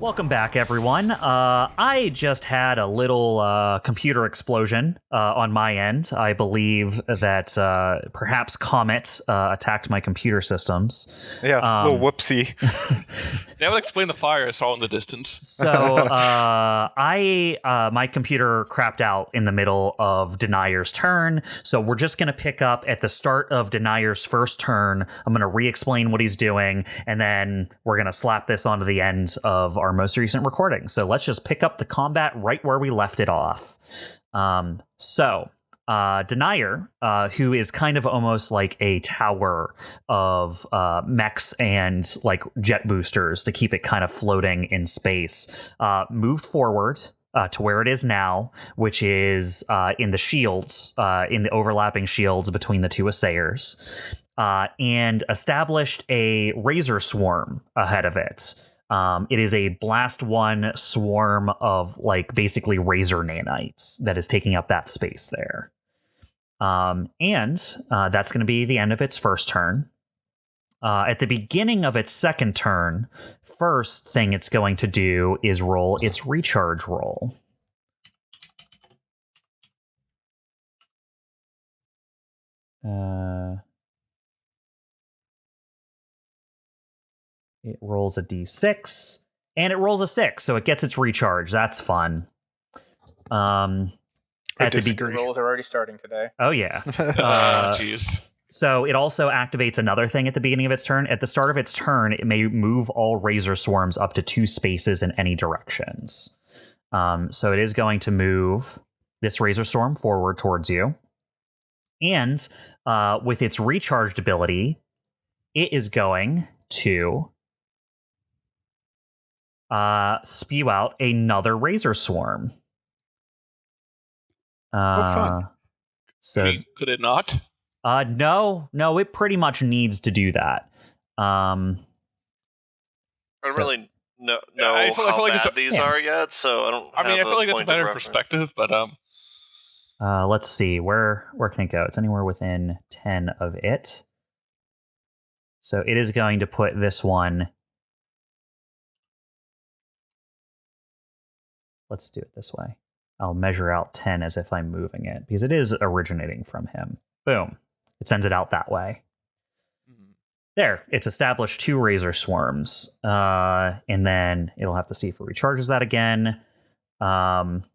Welcome back, everyone. I just had a little computer explosion on my end. I believe that perhaps COMET attacked my computer systems. Yeah, little whoopsie. That would explain the fire I saw in the distance. So my computer crapped out in the middle of Denier's turn. So we're just going to pick up at the start of Denier's first turn. I'm going to re-explain what he's doing, and then we're going to slap this onto the end of our most recent recording. So let's just pick up the combat right where we left it off. Denier, who is kind of almost like a tower of mechs and like jet boosters to keep it kind of floating in space, moved forward to where it is now, which is in the shields, in the overlapping shields between the two assayers, and established a razor swarm ahead of it. It is a blast one swarm of like basically razor nanites that is taking up that space there. And that's going to be the end of its first turn. At the beginning of its second turn, first thing it's going to do is roll its recharge roll. It rolls a d6, and it rolls a 6, so it gets its recharge. That's fun. I disagree. Rolls are already starting today. Oh, yeah. Jeez. So it also activates another thing at the beginning of its turn. At the start of its turn, it may move all razor swarms up to 2 spaces in any directions. So it is going to move this razor swarm forward towards you. And with its recharged ability, it is going to spew out another razor swarm. Fun. So could it not? No, it pretty much needs to do that. I don't really know I feel how like bad these are yet, so I don't. I mean, I feel like it's a point of better reference. perspective, but let's see, where can it go? It's anywhere within 10 of it. So it is going to put this one. Let's do it this way. I'll measure out 10 as if I'm moving it, because it is originating from him. Boom. It sends it out that way. There, it's established 2 razor swarms. And then it'll have to see if it recharges that again. And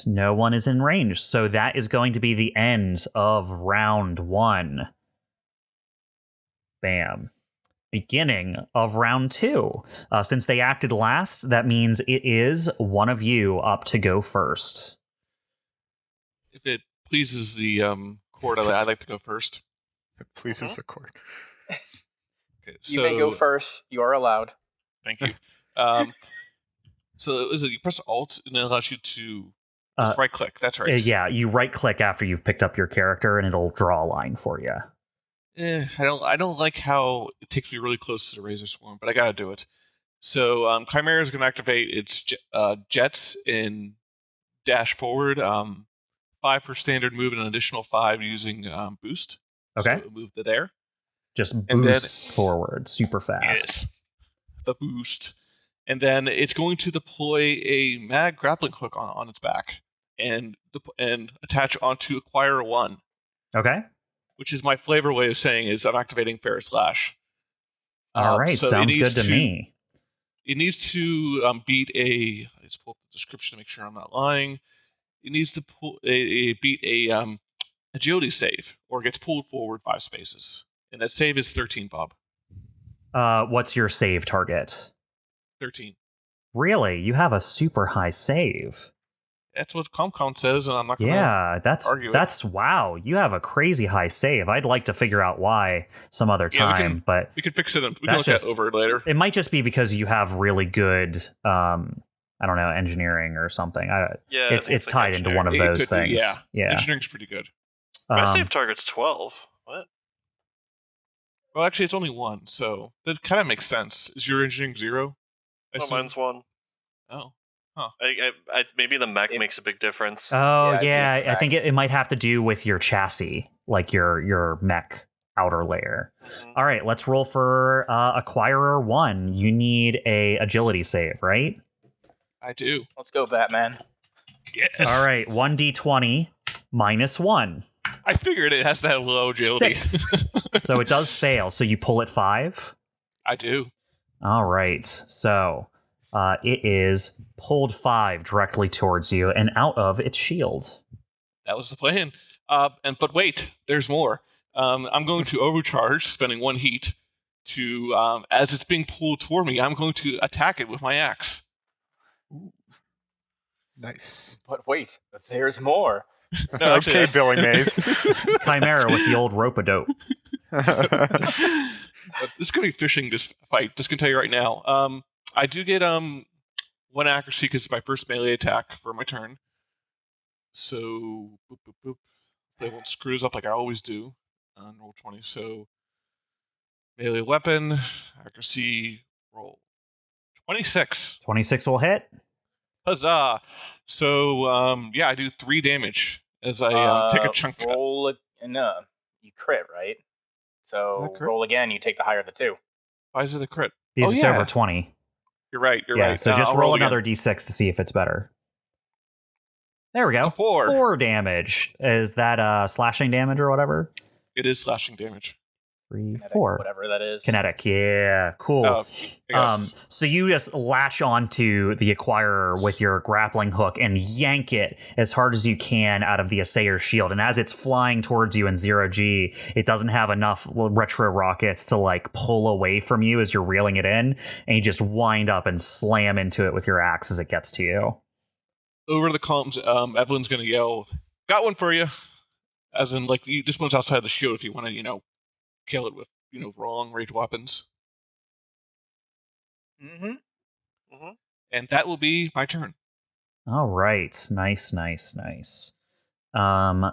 no one is in range. So that is going to be the end of round 1. Bam. Beginning of round 2. Since they acted last, that means it is one of you up to go first. if it pleases the court, I'd like to go first. It pleases the court. Okay, You may go first. You are allowed. Thank you. So you press Alt and it allows you to right click. That's right. Yeah, you right click after you've picked up your character, and it'll draw a line for you. I don't like how it takes me really close to the Razor Swarm, but I gotta do it. So CHIMERA is going to activate its jets and dash forward. 5 for standard move and an additional 5 using boost. Okay. So move to there. Just boost forward super fast. Yes, the boost. And then it's going to deploy a mag grappling hook on its back and attach onto Acquire 1. Okay. Which is my flavor way of saying is I'm activating Fair Slash. All right, so sounds good to me. It needs to beat a. Let's pull up the description to make sure I'm not lying. It needs to beat a agility save, or it gets pulled forward 5 spaces, and that save is 13, Bob. What's your save target? 13. Really? You have a super high save. That's what ComCon says, and I'm not going to argue that's wow. You have a crazy high save. I'd like to figure out why some other time, but we can fix it. We can look at it over later. It might just be because you have really good, I don't know, engineering or something. It's tied into one of those things. Yeah, engineering's pretty good. My save target's 12. What? Well, actually, it's only 1, so that kind of makes sense. Is your engineering 0? No, mine's 1. Oh. Huh. I maybe the mech makes a big difference. Oh, yeah. I think it might have to do with your chassis, like your mech outer layer. All right, let's roll for Acquirer 1. You need a agility save, right? I do. Let's go, Batman. Yes. All right, 1d20 minus 1. I figured it has to have low agility. 6. So it does fail. So you pull it 5. I do. All right. So it is pulled 5 directly towards you and out of its shield. That was the plan. But wait, there's more. I'm going to overcharge, spending 1 heat to, as it's being pulled toward me, I'm going to attack it with my axe. Nice. But wait, there's more. No, actually, Okay, Billy Mays. Chimera with the old rope-a-dope. This is going to be fishing this fight. Just going to tell you right now. I do get 1 accuracy because it's my first melee attack for my turn. So, boop, boop, boop. They won't screw this up like I always do on roll 20. So, melee weapon, accuracy, roll 26. 26 will hit. Huzzah! So, yeah, I do 3 damage as I take a chunk. Roll it. No, you crit, right? So crit? roll again. You take the higher of the 2. Why is it a crit? Because Oh, it's yeah. over 20. You're right. You're Yeah, right. so just I'll roll again. another d6 to see if it's better. There we go. It's a 4. 4 damage. Is that slashing damage or whatever? It is slashing damage. 3, Kinetic, 4. whatever that is. Kinetic, yeah, cool. I guess. So you just latch onto the Acquirer with your grappling hook and yank it as hard as you can out of the Assayer's shield. And as it's flying towards you in 0G, it doesn't have enough retro rockets to like pull away from you as you're reeling it in, and you just wind up and slam into it with your axe as it gets to you. Over the comms, Eveline's going to yell, "Got one for you!" As in, like, this one's outside the shield if you want to, kill it with, wrong ranged weapons. Mm-hmm. And that will be my turn. All right, nice.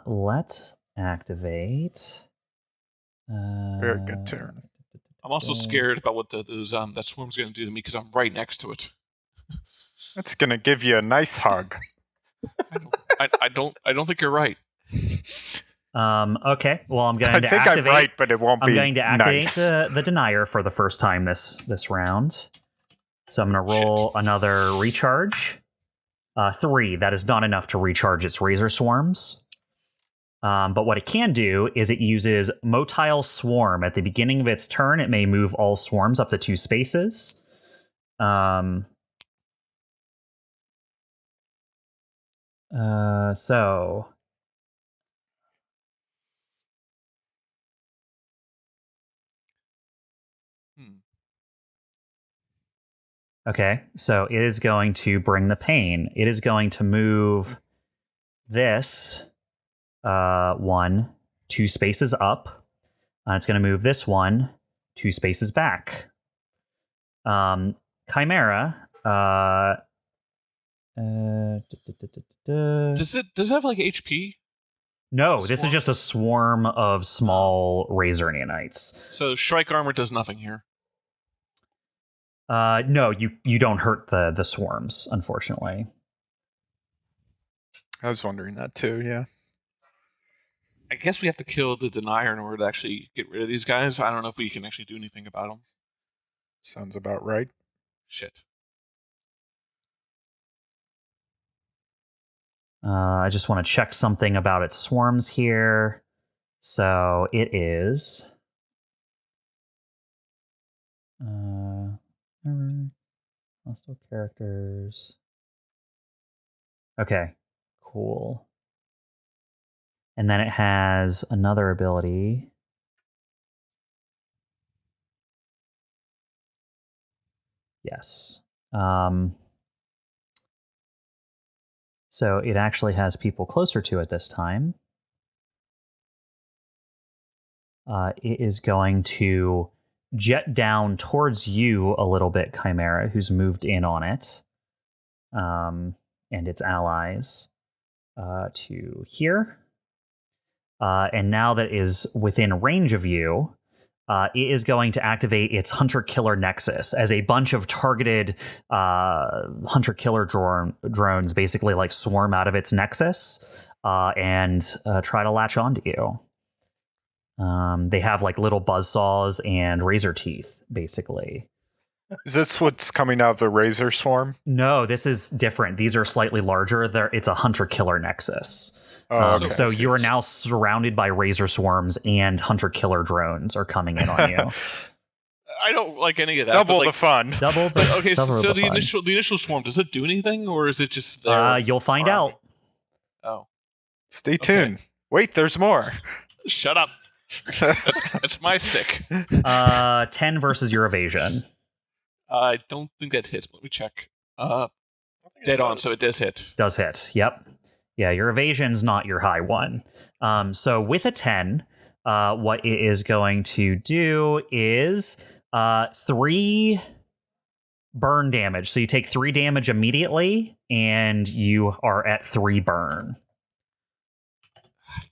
Let's activate. Very good turn. I'm also scared about what that swarm's going to do to me because I'm right next to it. That's gonna give you a nice hug. I don't think you're right. Okay. Well, I'm going I to think activate. I'm right, but it won't I'm be going to activate nice. the denier for the first time this round. So I'm going to roll another recharge. 3. That is not enough to recharge its razor swarms. But what it can do is it uses motile swarm. At the beginning of its turn, it may move all swarms up to 2 spaces. So okay, so it is going to bring the pain. It is going to move this 1 2 spaces up. It's going to move this 1 2 spaces back. Chimera. Does it have like HP? No, this is just a swarm of small razor nanites. So strike armor does nothing here. No, you don't hurt the swarms, unfortunately. I was wondering that too, yeah. I guess we have to kill the denier in order to actually get rid of these guys. I don't know if we can actually do anything about them. Sounds about right. Shit. I just want to check something about its swarms here. So it is. Hostile characters. Okay, cool. And then it has another ability. Yes. So it actually has people closer to it this time. It is going to jet down towards you a little bit, Chimera, who's moved in on it, and its allies, to here. And now that it is within range of you, it is going to activate its Hunter-Killer Nexus as a bunch of targeted Hunter-Killer drones basically like swarm out of its Nexus and try to latch onto you. They have like little buzzsaws and razor teeth, basically. Is this what's coming out of the razor swarm? No, this is different. These are slightly larger. It's a hunter-killer nexus. Oh, okay. So you are now surrounded by razor swarms, and hunter-killer drones are coming in on you. I don't like any of that. Double but, like, the fun. Double the okay, double so the the fun. initial swarm, does it do anything, or is it just there? You'll find out. Oh, Stay tuned. Wait, there's more. shut up. That's my stick. 10 versus your evasion. I don't think that hits. Let me check. I think it Dead on, does. so it does hit. Does hit. Yep. Yeah, your evasion's not your high one. So with a 10, what it is going to do is 3 burn damage. So you take 3 damage immediately, and you are at 3 burn.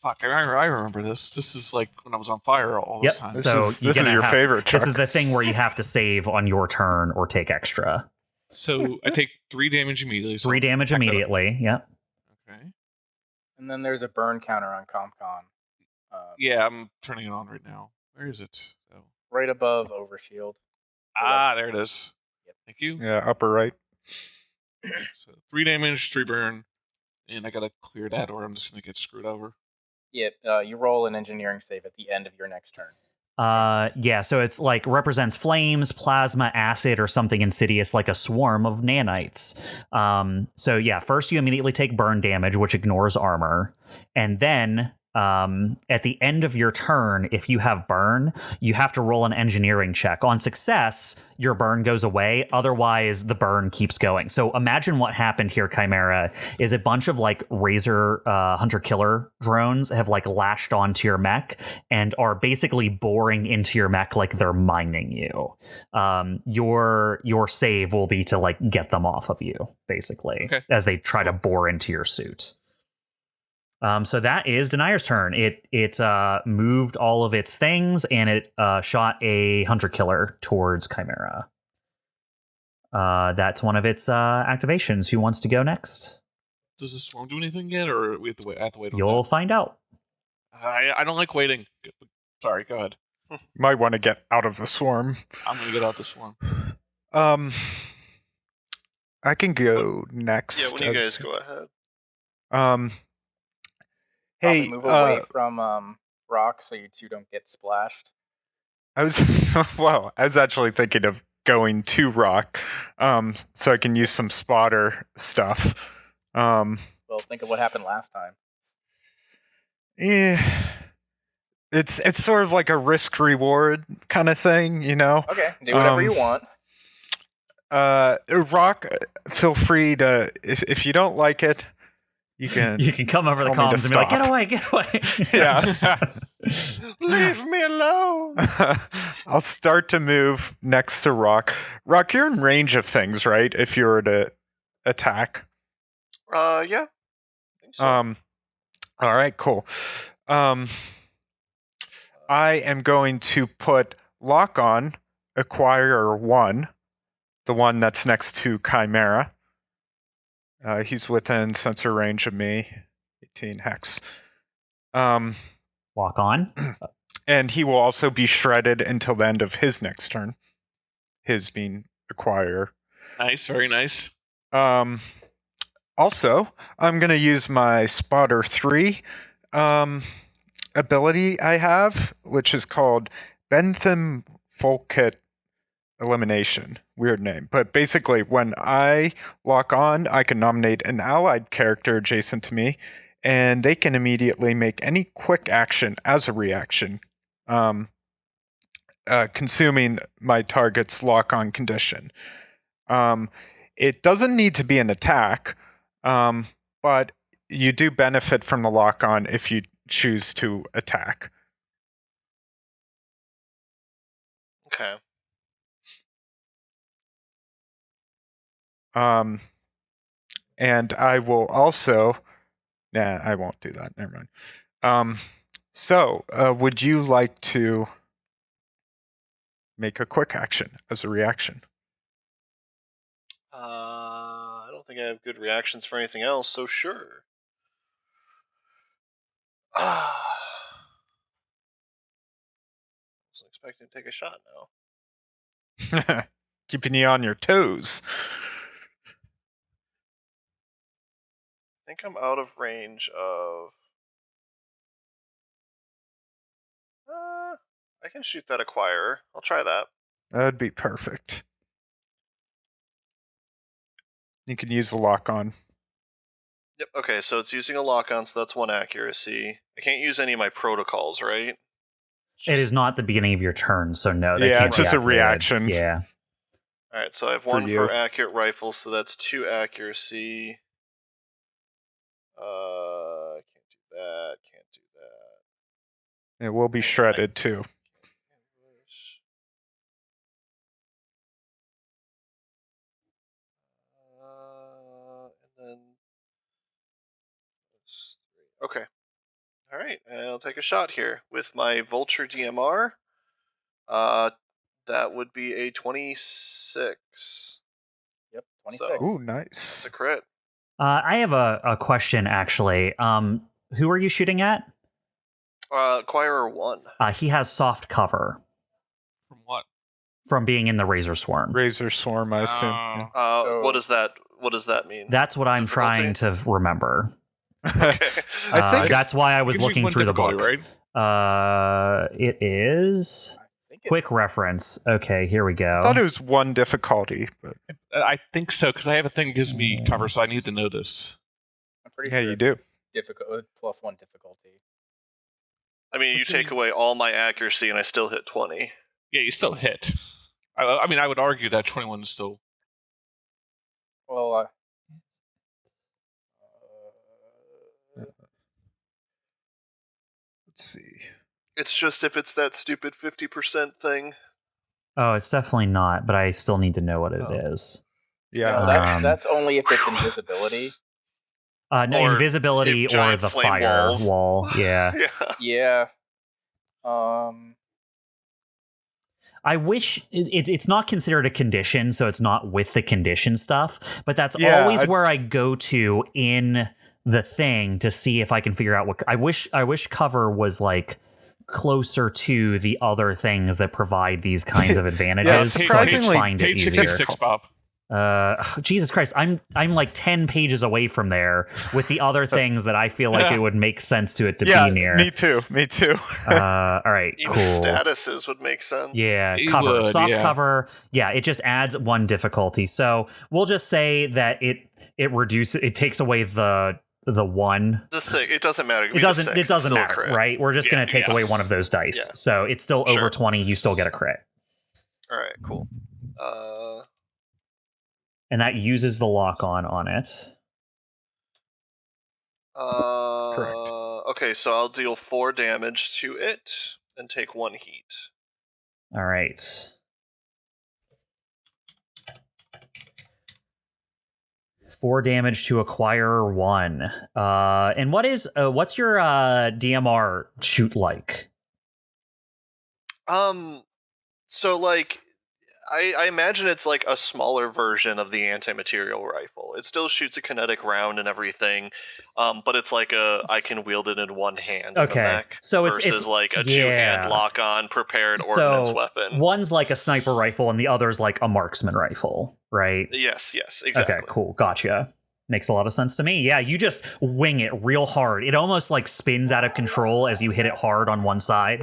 Fuck, I remember this. This is like when I was on fire all Yep. those times. This So is, you're this is gonna your have- favorite, Chuck. This is the thing where you have to save on your turn or take extra. So I take 3 damage immediately. So 3 damage I'll back that up. immediately. Yep. Okay. And then there's a burn counter on ComCon. Yeah, I'm turning it on right now. Where is it? Oh. Right above Overshield. There it is. Yep. Thank you. Yeah, upper right. So 3 damage, 3 burn, and I gotta clear that, or I'm just gonna get screwed over. Yeah, you roll an engineering save at the end of your next turn. Yeah, so it's like represents flames, plasma, acid, or something insidious like a swarm of nanites. So yeah, first you immediately take burn damage, which ignores armor, and then at the end of your turn, if you have burn, you have to roll an engineering check. On success, your burn goes away. Otherwise, the burn keeps going. So imagine what happened here, Chimera, is a bunch of like razor hunter-killer drones have like lashed onto your mech and are basically boring into your mech like they're mining you. Your save will be to like get them off of you, basically, as they try to bore into your suit. So that is Denier's turn. It moved all of its things, and it shot a hunter-killer towards Chimera. That's one of its activations. Who wants to go next? Does the swarm do anything yet, or we have to wait? I have to wait on You'll that? find out. I don't like waiting. Sorry, go ahead. Might want to get out of the swarm. I'm gonna get out the swarm. I can go next. Yeah, when you guys go ahead. Probably Hey, move away from Rock so you two don't get splashed. I was I was actually thinking of going to Rock, so I can use some spotter stuff. Well, think of what happened last time. Yeah, it's sort of like a risk reward kind of thing, you know. Okay, do whatever you want. Rock, feel free to if you don't like it, you can come over the tell me to comms and be like, stop. get away. Yeah. Leave me alone. I'll start to move next to Rock. Rock, you're in range of things, right? If you were to attack. Yeah. I think so. All right, cool. I am going to put lock on acquire 1, the one that's next to Chimera. He's within sensor range of me, 18 hex. Walk on. And he will also be shredded until the end of his next turn. His being acquire. Nice, very nice. Also, I'm going to use my Spotter 3 ability I have, which is called Bentham Folkit Elimination. Weird name. But basically, when I lock on, I can nominate an allied character adjacent to me, and they can immediately make any quick action as a reaction, consuming my target's lock-on condition. It doesn't need to be an attack, but you do benefit from the lock-on if you choose to attack. Okay. And I will also... Nah, I won't do that. Never mind. So, would you like to make a quick action as a reaction? I don't think I have good reactions for anything else, so sure. expecting to take a shot now. Keeping you on your toes. I think I'm out of range of. I can shoot that acquirer. I'll try that. That'd be perfect. You can use the lock on. Yep. Okay, so it's using a lock on, so that's 1 accuracy. I can't use any of my protocols, right? It is not the beginning of your turn, so no. They Yeah, can't it's be just a activated. reaction. Yeah. All right, so I have For 1 you. for accurate rifle, so that's 2 accuracy. Can't do that. Can't do that. It will be shredded too. And then that's 3. Okay. All right, I'll take a shot here with my Vulture DMR. That would be a 26. Yep, 26. So, Ooh, that's nice. a crit. I have a question, actually. Who are you shooting at? Acquirer 1. He has soft cover From what? from being in the Razor Swarm. Razor Swarm, I assume. Yeah. Oh. What does that? What does that mean? That's what I'm Difficulty? trying to remember. Okay. I think That's why I was Gives you looking one through the difficulty, book. right? It is I think it's quick reference. Okay, here we I go. thought it was 1 difficulty, but I think so, because I have a thing that gives me cover, so I need to know this. I'm pretty yeah, sure you do. difficult +1 difficulty. I mean, you take away all my accuracy, and I still hit 20. Yeah, you still hit. I mean, I would argue that 21 is still. Well, Let's see. It's just if it's that stupid 50% thing. Oh, it's definitely not, but I still need to know what it is. Yeah. no, Um, that's only if it's invisibility. No, Or invisibility a or giant the flame fire walls. wall. Yeah. Yeah. Yeah. I wish it's not considered a condition, so it's not with the condition stuff, but that's Yeah, always where I go to in the thing to see if I can figure out what I wish cover was like closer to the other things that provide these kinds of advantages, so I could surprisingly, find it Page easier. 66, Bob. Jesus Christ, I'm like 10 pages away from there with the other things that I feel like it would make sense to it to Yeah, be near. me too. Me too. All right, Even cool. statuses would make sense. Yeah, It cover, would, soft yeah. cover. Yeah, it just adds 1 difficulty. So we'll just say that it reduces, it takes away the 1. The 6. It doesn't matter. It doesn't matter, right? We're just Yeah, going to take yeah. away 1 of those dice. Yeah. So it's still over Sure. 20. You still get a crit, All right, cool. and that uses the lock on it. Correct. Okay, so I'll deal 4 damage to it and take 1 heat. All right. 4 damage to acquire 1. And what's your DMR shoot like? So like, I imagine it's like a smaller version of the anti-material rifle. It still shoots a kinetic round and everything, but it's like I can wield it in 1 hand. Okay, in the mech so it's versus like a 2-hand lock-on prepared ordnance weapon. One's like a sniper rifle and the other's like a marksman rifle, right? Yes, exactly. Okay, cool, gotcha. Makes a lot of sense to me. Yeah, you just wing it real hard. It almost like spins out of control as you hit it hard on one side.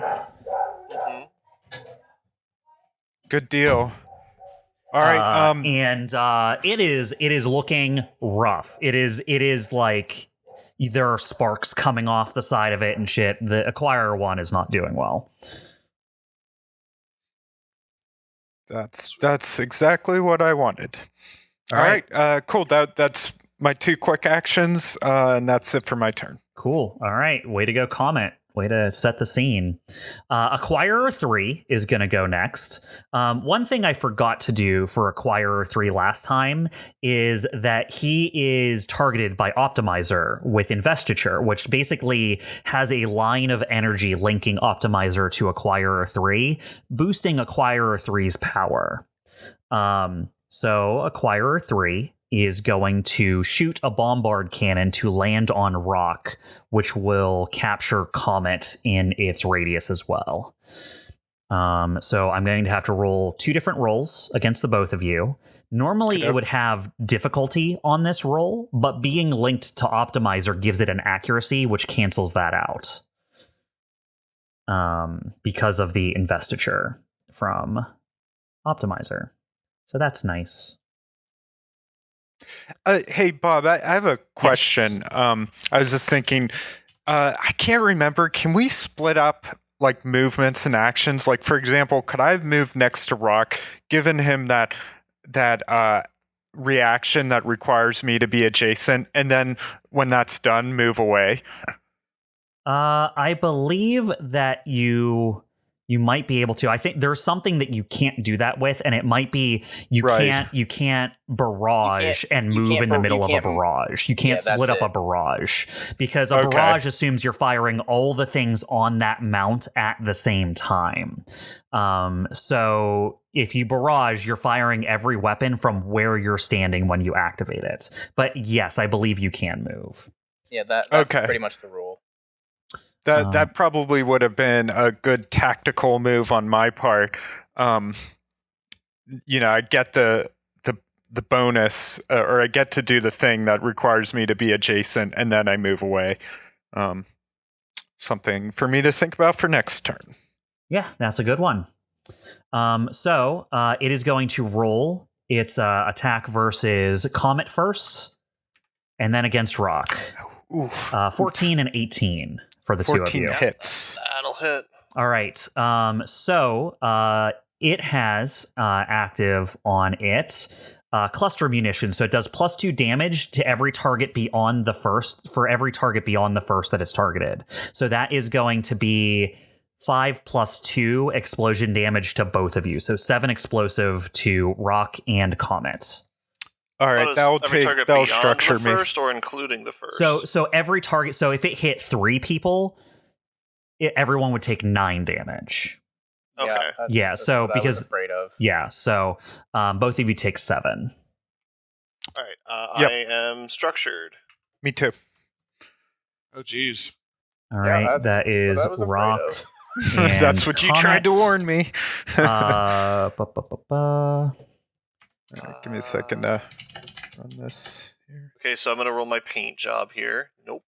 Mhm. Good deal. All right. And it is looking rough. It is like there are sparks coming off the side of it and shit. The acquirer 1 is not doing well. That's exactly what I wanted. All All right. Cool. That's my 2 quick actions, and that's it for my turn. Cool. All right. Way to go, Comet. Way to set the scene. Acquirer 3 is going to go next. One thing I forgot to do for Acquirer 3 last time is that he is targeted by Optimizer with Investiture, which basically has a line of energy linking Optimizer to Acquirer 3, boosting Acquirer 3's power. So Acquirer 3 is going to shoot a bombard cannon to land on rock, which will capture Comet in its radius as well. So I'm going to have to roll 2 different rolls against the both of you. Normally, it would have difficulty on this roll, but being linked to Optimizer gives it an accuracy, which cancels that out. Because of the investiture from Optimizer. So that's nice. Hey, Bob, I have a question. Yes. I was just thinking, I can't remember. Can we split up like movements and actions? Like, for example, could I have moved next to Rock, given him that reaction that requires me to be adjacent, and then when that's done, move away? I believe that you might be able to. I think there's something that you can't do that with, and it might be you can't barrage and move in the middle of a barrage. You can't split up a barrage because a barrage assumes you're firing all the things on that mount at the same time. So if you barrage, you're firing every weapon from where you're standing when you activate it. But yes, I believe you can move. Yeah, that's pretty much the rule. That probably would have been a good tactical move on my part. I get the bonus, or I get to do the thing that requires me to be adjacent, and then I move away. Something for me to think about for next turn. Yeah, that's a good one. So it is going to roll its attack versus Comet first, and then against Rock. 14 and 18 for the 2 of you. 14 hits. That'll hit. All right. So it has active on it cluster munitions. So it does +2 damage to every target beyond the first, for every target beyond the first that is targeted. So that is going to be 5 + 2 explosion damage to both of you. So 7 explosive to Rock and Comet. All right, that'll structure the first or including the first. So every target. So if it hit 3 people, everyone would take 9 damage. Okay. That's so what because I was afraid of. Yeah, so both of you take 7. All right. Yep. I am structured. Me too. Oh, geez. All right, that is Rock. That's what you tried to warn me. Give me a second to run this here. Okay, so I'm going to roll my paint job here. Nope.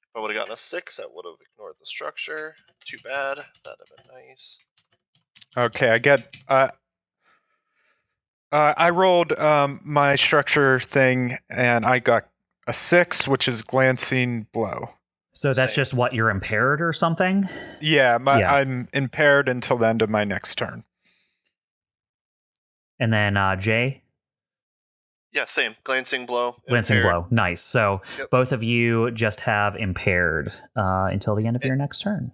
If I would have gotten a 6, that would have ignored the structure. Too bad. That'd have been nice. Okay, I rolled my structure thing, and I got a 6, which is glancing blow. So that's just what, you're impaired or something? Yeah, I'm impaired until the end of my next turn. And then Jay? Yeah, same. Glancing blow. Glancing blow. Nice. So both of you just have impaired until the end of your next turn.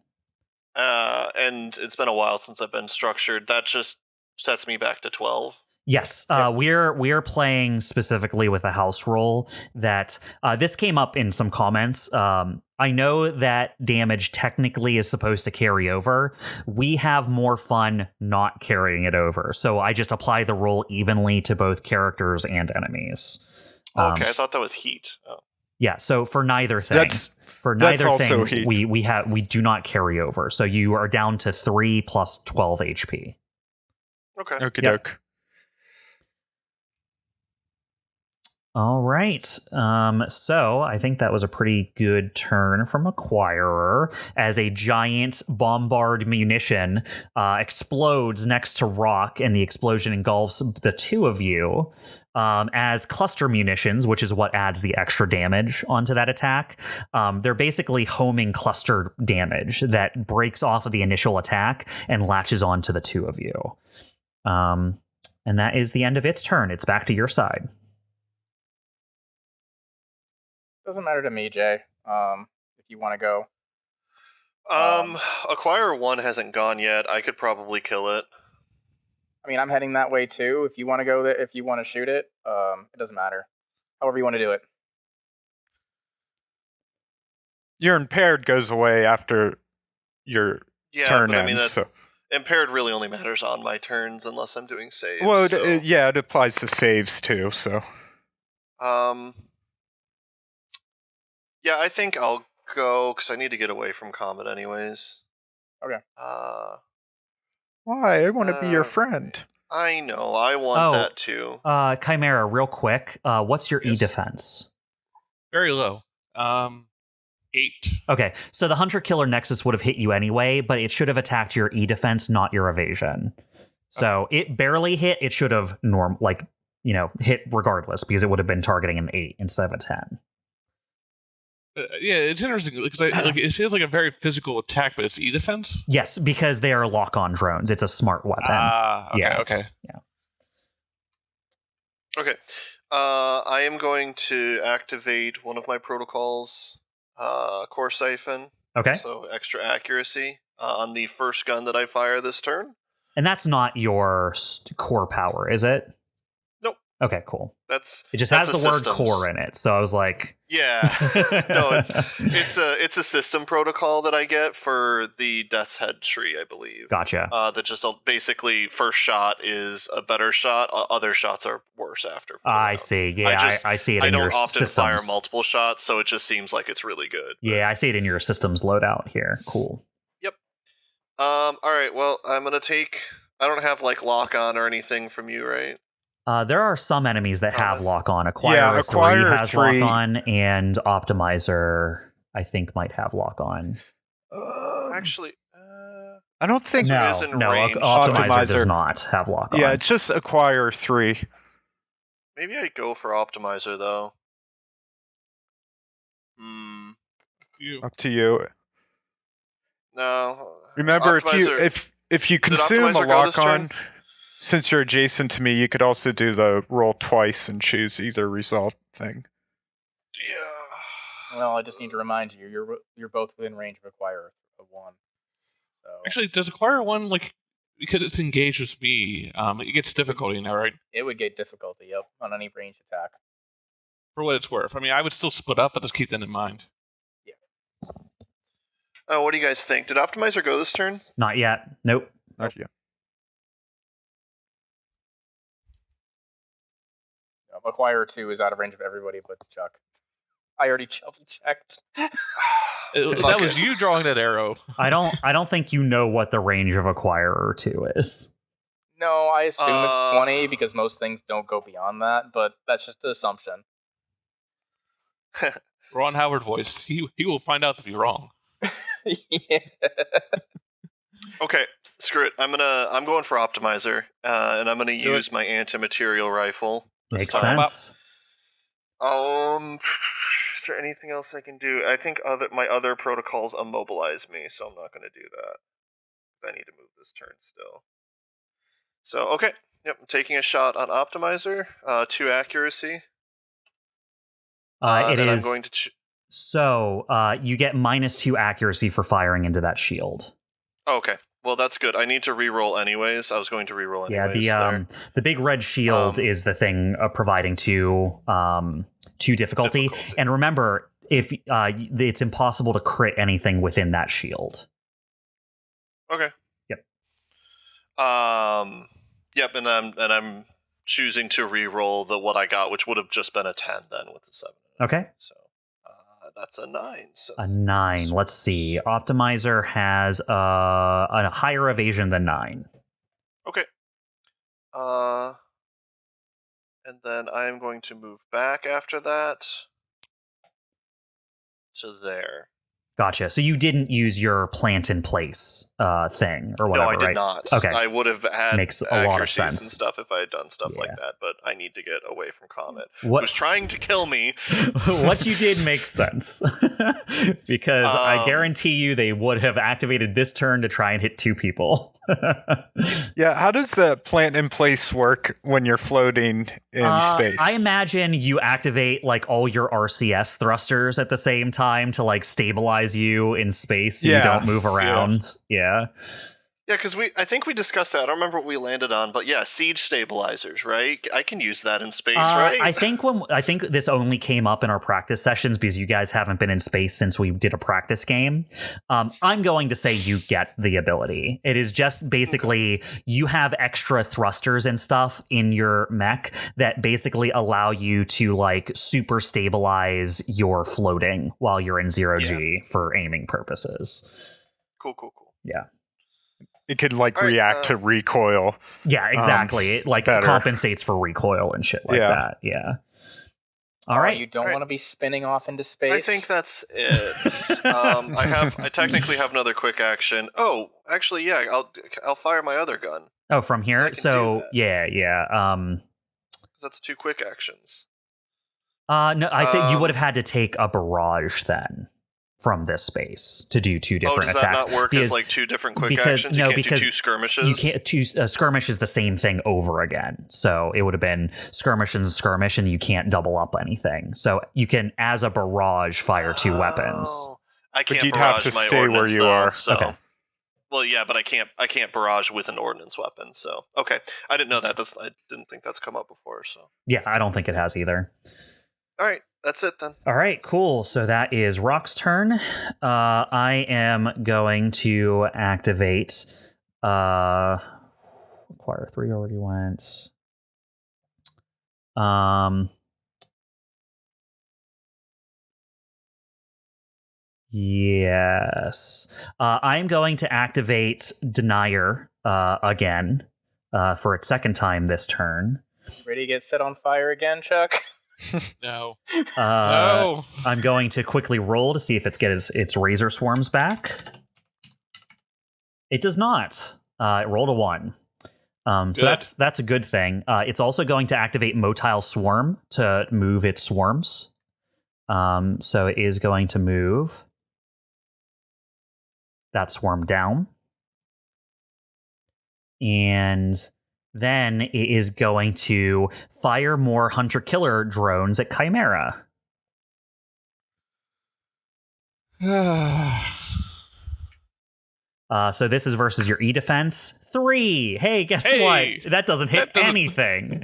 And it's been a while since I've been structured. That just sets me back to 12. Yes, we're playing specifically with a house roll that this came up in some comments. I know that damage technically is supposed to carry over. We have more fun not carrying it over, so I just apply the roll evenly to both characters and enemies. Okay, I thought that was heat. Oh. Yeah, so for neither thing, we do not carry over. So you are down to 3 + 12 HP. Okay. Okie doke. All right. So I think that was a pretty good turn from Acquirer as a giant bombard munition explodes next to Rock, and the explosion engulfs the 2 of you. As cluster munitions, which is what adds the extra damage onto that attack. They're basically homing cluster damage that breaks off of the initial attack and latches onto the 2 of you. And that is the end of its turn. It's back to your side. Doesn't matter to me, Jay. If you want to go. Acquire 1 hasn't gone yet. I could probably kill it. I mean, I'm heading that way too. If you want to go there, if you want to shoot it, it doesn't matter. However you want to do it. Your impaired goes away after your turn ends. Impaired really only matters on my turns unless I'm doing saves. Well, it applies to saves too. So. Yeah, I think I'll go because I need to get away from Comet anyways. Okay. Why? I want to be your friend. I know. I want that too. Chimera, real quick. What's your Yes. E-defense? Very low. 8. Okay, so the Hunter Killer Nexus would have hit you anyway, but it should have attacked your E-defense, not your evasion. So it barely hit. It should have hit regardless, because it would have been targeting an 8 instead of a 10. Yeah, it's interesting because it feels like a very physical attack, but it's E-defense? Yes, because they are lock-on drones. It's a smart weapon. Okay. Okay. I am going to activate one of my protocols, Core Siphon. Okay. So extra accuracy on the first gun that I fire this turn. And that's not your core power, is it? Nope. Okay, cool. It just has the word core in it, so I was like, yeah. No, it's a system protocol that I get for the Death's Head tree, I believe. Gotcha. That just basically first shot is a better shot. Other shots are worse after. I see. Yeah, I see it in your systems. I don't often fire multiple shots, so it just seems like it's really good. Yeah, I see it in your systems loadout here. Cool. Yep. All right. Well, I'm gonna take. I don't have lock on or anything from you, right? There are some enemies that have lock on. Acquire 3 has lock on, and Optimizer, I think, might have lock on. Actually, I don't think Optimizer does not have lock on. Yeah, it's just Acquire 3. Maybe I'd go for Optimizer though. Up to you. No. Remember, if you consume a lock on. Since you're adjacent to me, you could also do the roll twice and choose either result thing. Yeah. Well, I just need to remind you, you're both within range of Acquire of 1. So. Actually, does Acquire 1, because it's engaged with me, it gets difficulty now, right? It would get difficulty, yep, on any ranged attack. For what it's worth. I mean, I would still split up, but just keep that in mind. Yeah. What do you guys think? Did Optimizer go this turn? Not yet. Nope. Not yet. Acquire 2 is out of range of everybody but Chuck. I already double checked. That was you drawing that arrow. I don't think you know what the range of Acquirer 2 is. No, I assume it's 20 because most things don't go beyond that, but that's just an assumption. Ron Howard voice. He will find out to be wrong. Yeah. Okay, screw it. I'm going for Optimizer, and I'm gonna use my anti-material rifle. Makes sense. Is there anything else I can do? I think my other protocols immobilize me, so I'm not going to do that. I need to move this turn still. So, okay. Yep, I'm taking a shot on Optimizer. 2 accuracy. It is. I'm going to so, you get -2 accuracy for firing into that shield. Okay. Well, that's good. I need to reroll anyways. I was going to reroll anyways. Yeah, the big red shield is the thing providing 2 difficulty. And remember, if it's impossible to crit anything within that shield. Okay. Yep. Yep, and I'm choosing to reroll what I got, which would have just been a 10 then with the 7. Okay. So that's a 9. So a 9. Let's see. Optimizer has a higher evasion than 9. Okay. And then I am going to move back after that to there. Gotcha. So you didn't use your plant in place thing or whatever, No, I did right? not. Okay. I would have had Makes a lot of sense and stuff if I had done stuff like that, but I need to get away from Comet. What was trying to kill me. What you did makes sense. Because I guarantee you they would have activated this turn to try and hit 2 people. Yeah, how does the plant in place work when you're floating in space? I imagine you activate all your RCS thrusters at the same time to stabilize you in space so you don't move around. Yeah. Yeah, because I think we discussed that. I don't remember what we landed on, but yeah, siege stabilizers, right? I can use that in space, right? I think this only came up in our practice sessions because you guys haven't been in space since we did a practice game. I'm going to say you get the ability. It is just basically you have extra thrusters and stuff in your mech that basically allow you to super stabilize your floating while you're in 0G for aiming purposes. Cool. Yeah. It could like All right, react to recoil. Yeah, exactly. It like better. compensates for recoil and shit like that. Yeah. All right. You don't want to be spinning off into space. I think that's it. I technically have another quick action. Oh, actually, yeah. I'll fire my other gun. Oh, from here. I can do So that. yeah. That's 2 quick actions. No, I think you would have had to take a barrage then from this space to do 2 different does that attacks. not work as like 2 different quick actions? You can't do 2 skirmishes? You can't. Skirmish is the same thing over again. So it would have been skirmish and skirmish, and you can't double up anything. So you can, as a barrage, fire 2 weapons. I can't But you'd barrage have to my stay where ordnance, you though, are. So. Okay. Well, yeah, but I can't barrage with an ordnance weapon. So okay, I didn't know that. I didn't think that's come up before. So Yeah, I don't think it has either. all right, that's it then. All right, cool. So that is Rock's turn. I am going to activate. Acquire 3 already went. Yes. I'm going to activate Denier again for its 2nd time this turn. Ready to get set on fire again, Chuck? No. No. I'm going to quickly roll to see if it gets its razor swarms back. It does not. It rolled a 1. So that's a good thing. It's also going to activate Motile Swarm to move its swarms. So it is going to move that swarm down. And then it is going to fire more hunter-killer drones at Chimera. So this is versus your E defense. 3. Hey, guess what? That doesn't hit anything.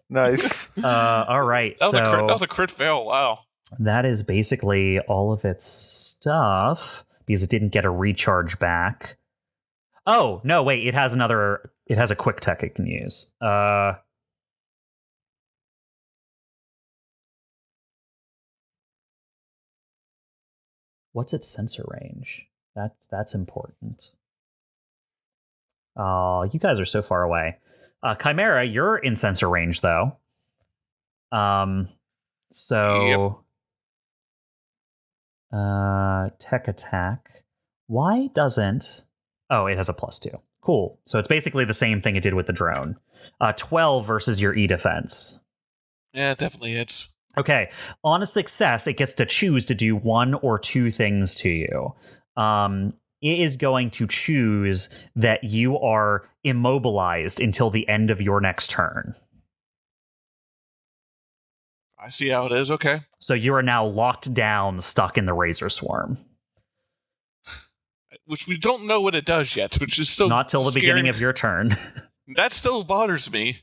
Nice. All right. That was a crit fail. Wow. That is basically all of its stuff because it didn't get a recharge back. Oh, no, wait. It has a quick tech it can use. What's its sensor range? That's important. Oh, you guys are so far away. Chimera, you're in sensor range though. Tech attack. Why doesn't... Oh, it has a +2. Cool. So it's basically the same thing it did with the drone. 12 versus your E defense. Yeah, it definitely hits. Okay. On a success, it gets to choose to do 1 or 2 things to you. It is going to choose that you are immobilized until the end of your next turn. I see how it is. Okay. So you are now locked down, stuck in the razor swarm. Which we don't know what it does yet, which is still not till the scary. Beginning of your turn. That still bothers me.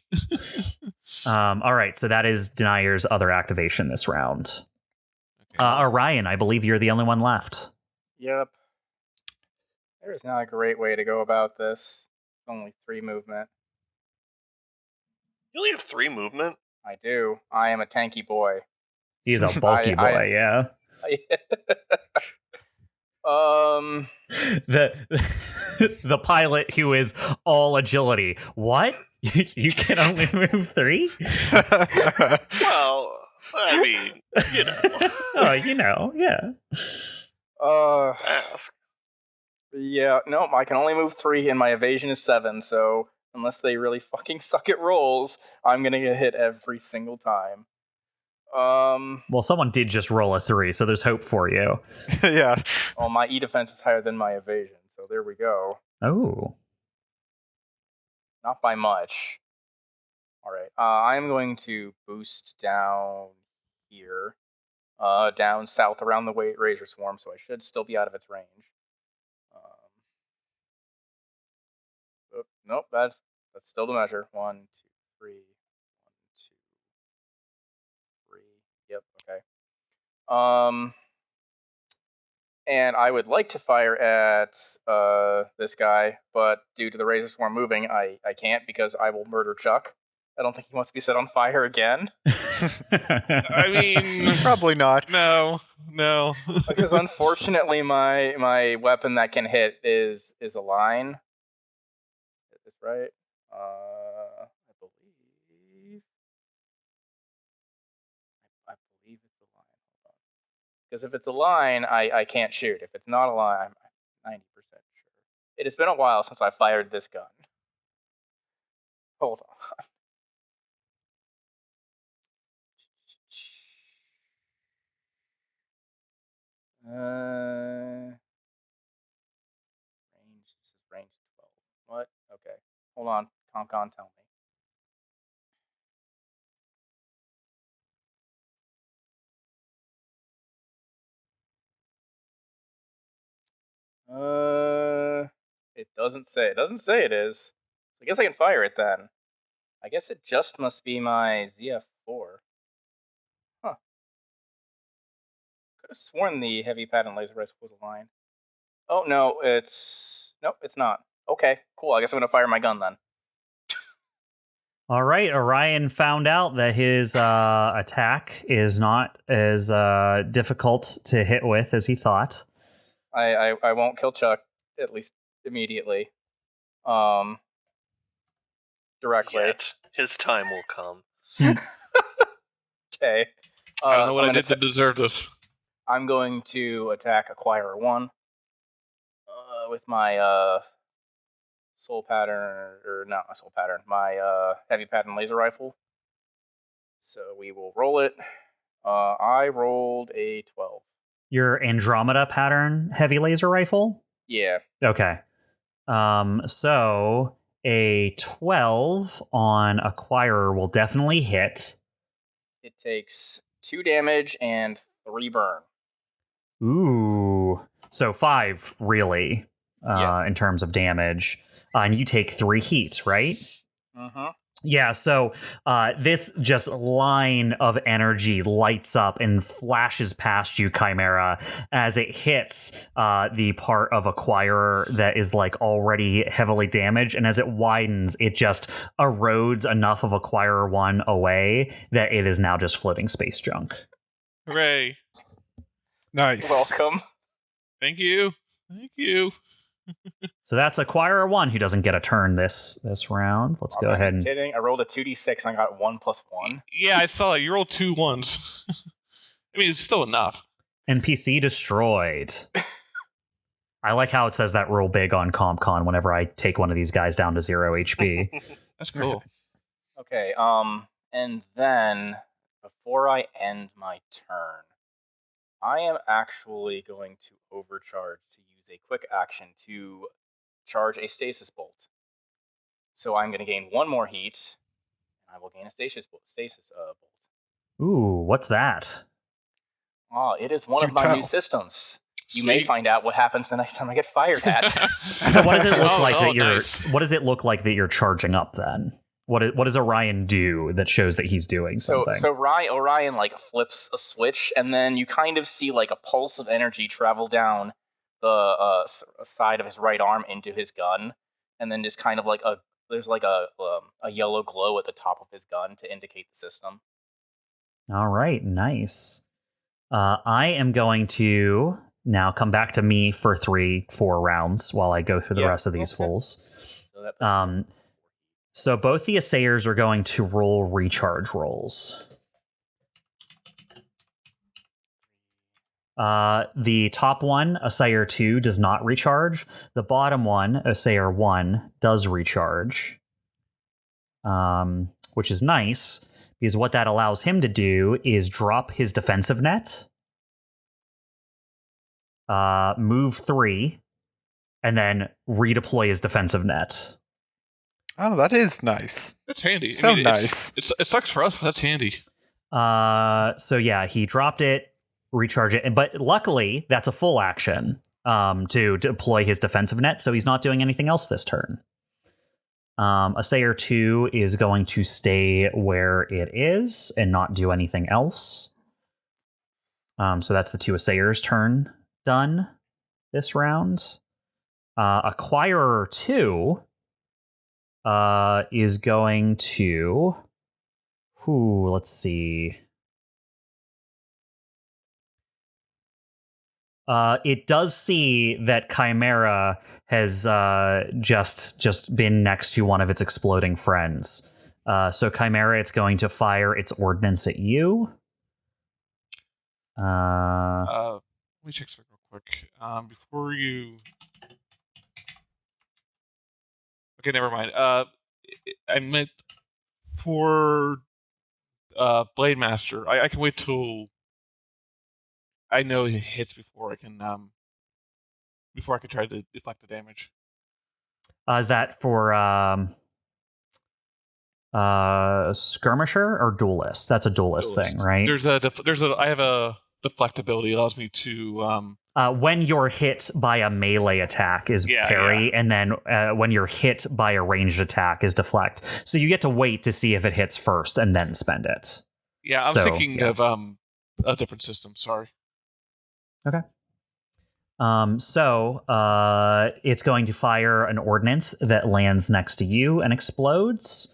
All right, so that is Denier's other activation this round. Okay. Orion, I believe you're the only one left. Yep. There's not a great way to go about this. Only 3 movement. You only have 3 movement? I do. I am a tanky boy. He's a bulky boy, yeah. The pilot who is all agility. What? You can only move 3? Well, I mean, you know. Oh, you know, yeah. Ask. Yeah, no, I can only move 3 and my evasion is 7, so unless they really fucking suck at rolls, I'm gonna get hit every single time. Well, someone did just roll a 3, so there's hope for you. Yeah. Well, my E defense is higher than my evasion, so there we go. Oh. Not by much. Alright, I'm going to boost down here. Down south around the Razor Swarm, so I should still be out of its range. Nope, that's still the measure. 1, 2, 3. 1, 2, 3. Yep, okay. And I would like to fire at this guy, but due to the Razor Swarm moving, I can't because I will murder Chuck. I don't think he wants to be set on fire again. I mean, Probably not. no. Because unfortunately, my weapon that can hit is a line. Is this right? I believe it's a line. Hold on. Because if it's a line, I can't shoot. If it's not a line, I'm 90% sure. It has been a while since I fired this gun. Hold on. Range. This is range 12. What? Okay. Hold on. Concon, tell me. It doesn't say. It doesn't say it is. So I guess I can fire it then. I guess it just must be my ZF4. Huh. Could have sworn the heavy pattern laser rifle was a line. Oh no, nope, it's not. Okay, cool. I guess I'm gonna fire my gun then. All right, Orion found out that his attack is not as difficult to hit with as he thought. I won't kill Chuck, at least immediately. Directly. Yet. His time will come. Okay. I don't know what I did to deserve this. I'm going to attack Acquirer 1 with my soul pattern, or not my soul pattern, my heavy pattern laser rifle. So we will roll it. I rolled a 12. Your Andromeda pattern heavy laser rifle? Yeah. Okay. So a 12 on Acquirer will definitely hit. It takes 2 damage and 3 burn. Ooh. So 5, really, in terms of damage. And you take 3 heat, right? Mm-hmm. Yeah, so this just line of energy lights up and flashes past you, Chimera, as it hits the part of Acquirer that is like already heavily damaged. And as it widens, it just erodes enough of Acquirer 1 away that it is now just floating space junk. Hooray. Nice. Welcome. Thank you. So that's Acquirer 1 who doesn't get a turn this round. Let's go ahead and... Kidding. I rolled a 2d6 and I got 1 + 1. Yeah, I saw that. You rolled 2 ones. I mean, it's still enough. NPC destroyed. I like how it says that real big on CompCon whenever I take one of these guys down to 0 HP. That's cool. Okay, and then, before I end my turn, I am actually going to overcharge to use a quick action to charge a stasis bolt. So I'm going to gain 1 more heat, and I will gain a stasis bolt. Ooh, what's that? Oh, it is one of my new systems. You may find out what happens the next time I get fired at. So what does it look like that you're? Nice. What does it look like that you're charging up then? What does Orion do that shows that he's doing something? So Orion like flips a switch, and then you kind of see like a pulse of energy travel down the side of his right arm into his gun, and then just kind of like there's like a yellow glow at the top of his gun to indicate the system. All right, nice. I am going to now come back to me for 3-4 rounds while I go through the rest of these fulls. So both the assayers are going to roll recharge rolls. The top one, Assayer 2, does not recharge. The bottom one, Assayer 1, does recharge. Which is nice, because what that allows him to do is drop his defensive net, move 3, and then redeploy his defensive net. Oh, that is nice. That's handy. So I mean, nice. It sucks for us, but that's handy. So yeah, he dropped it, recharge it, but luckily that's a full action to deploy his defensive net, so he's not doing anything else this turn. Assayer 2 is going to stay where it is and not do anything else. So that's the 2 Assayers' turn done this round. Acquirer 2 is going to... let's see. It does see that Chimera has just been next to one of its exploding friends. So Chimera, it's going to fire its ordnance at you. Let me check something real quick. Before you... Okay, never mind. I meant for Blade Master. I can wait till I know it hits before I can try to deflect the damage. Is that for skirmisher or duelist? That's a duelist thing, right? I have a deflect ability. It allows me to when you're hit by a melee attack is parry, and then when you're hit by a ranged attack is deflect. So you get to wait to see if it hits first and then spend it. Yeah, I was thinking of a different system. Sorry. Okay. So it's going to fire an ordnance that lands next to you and explodes.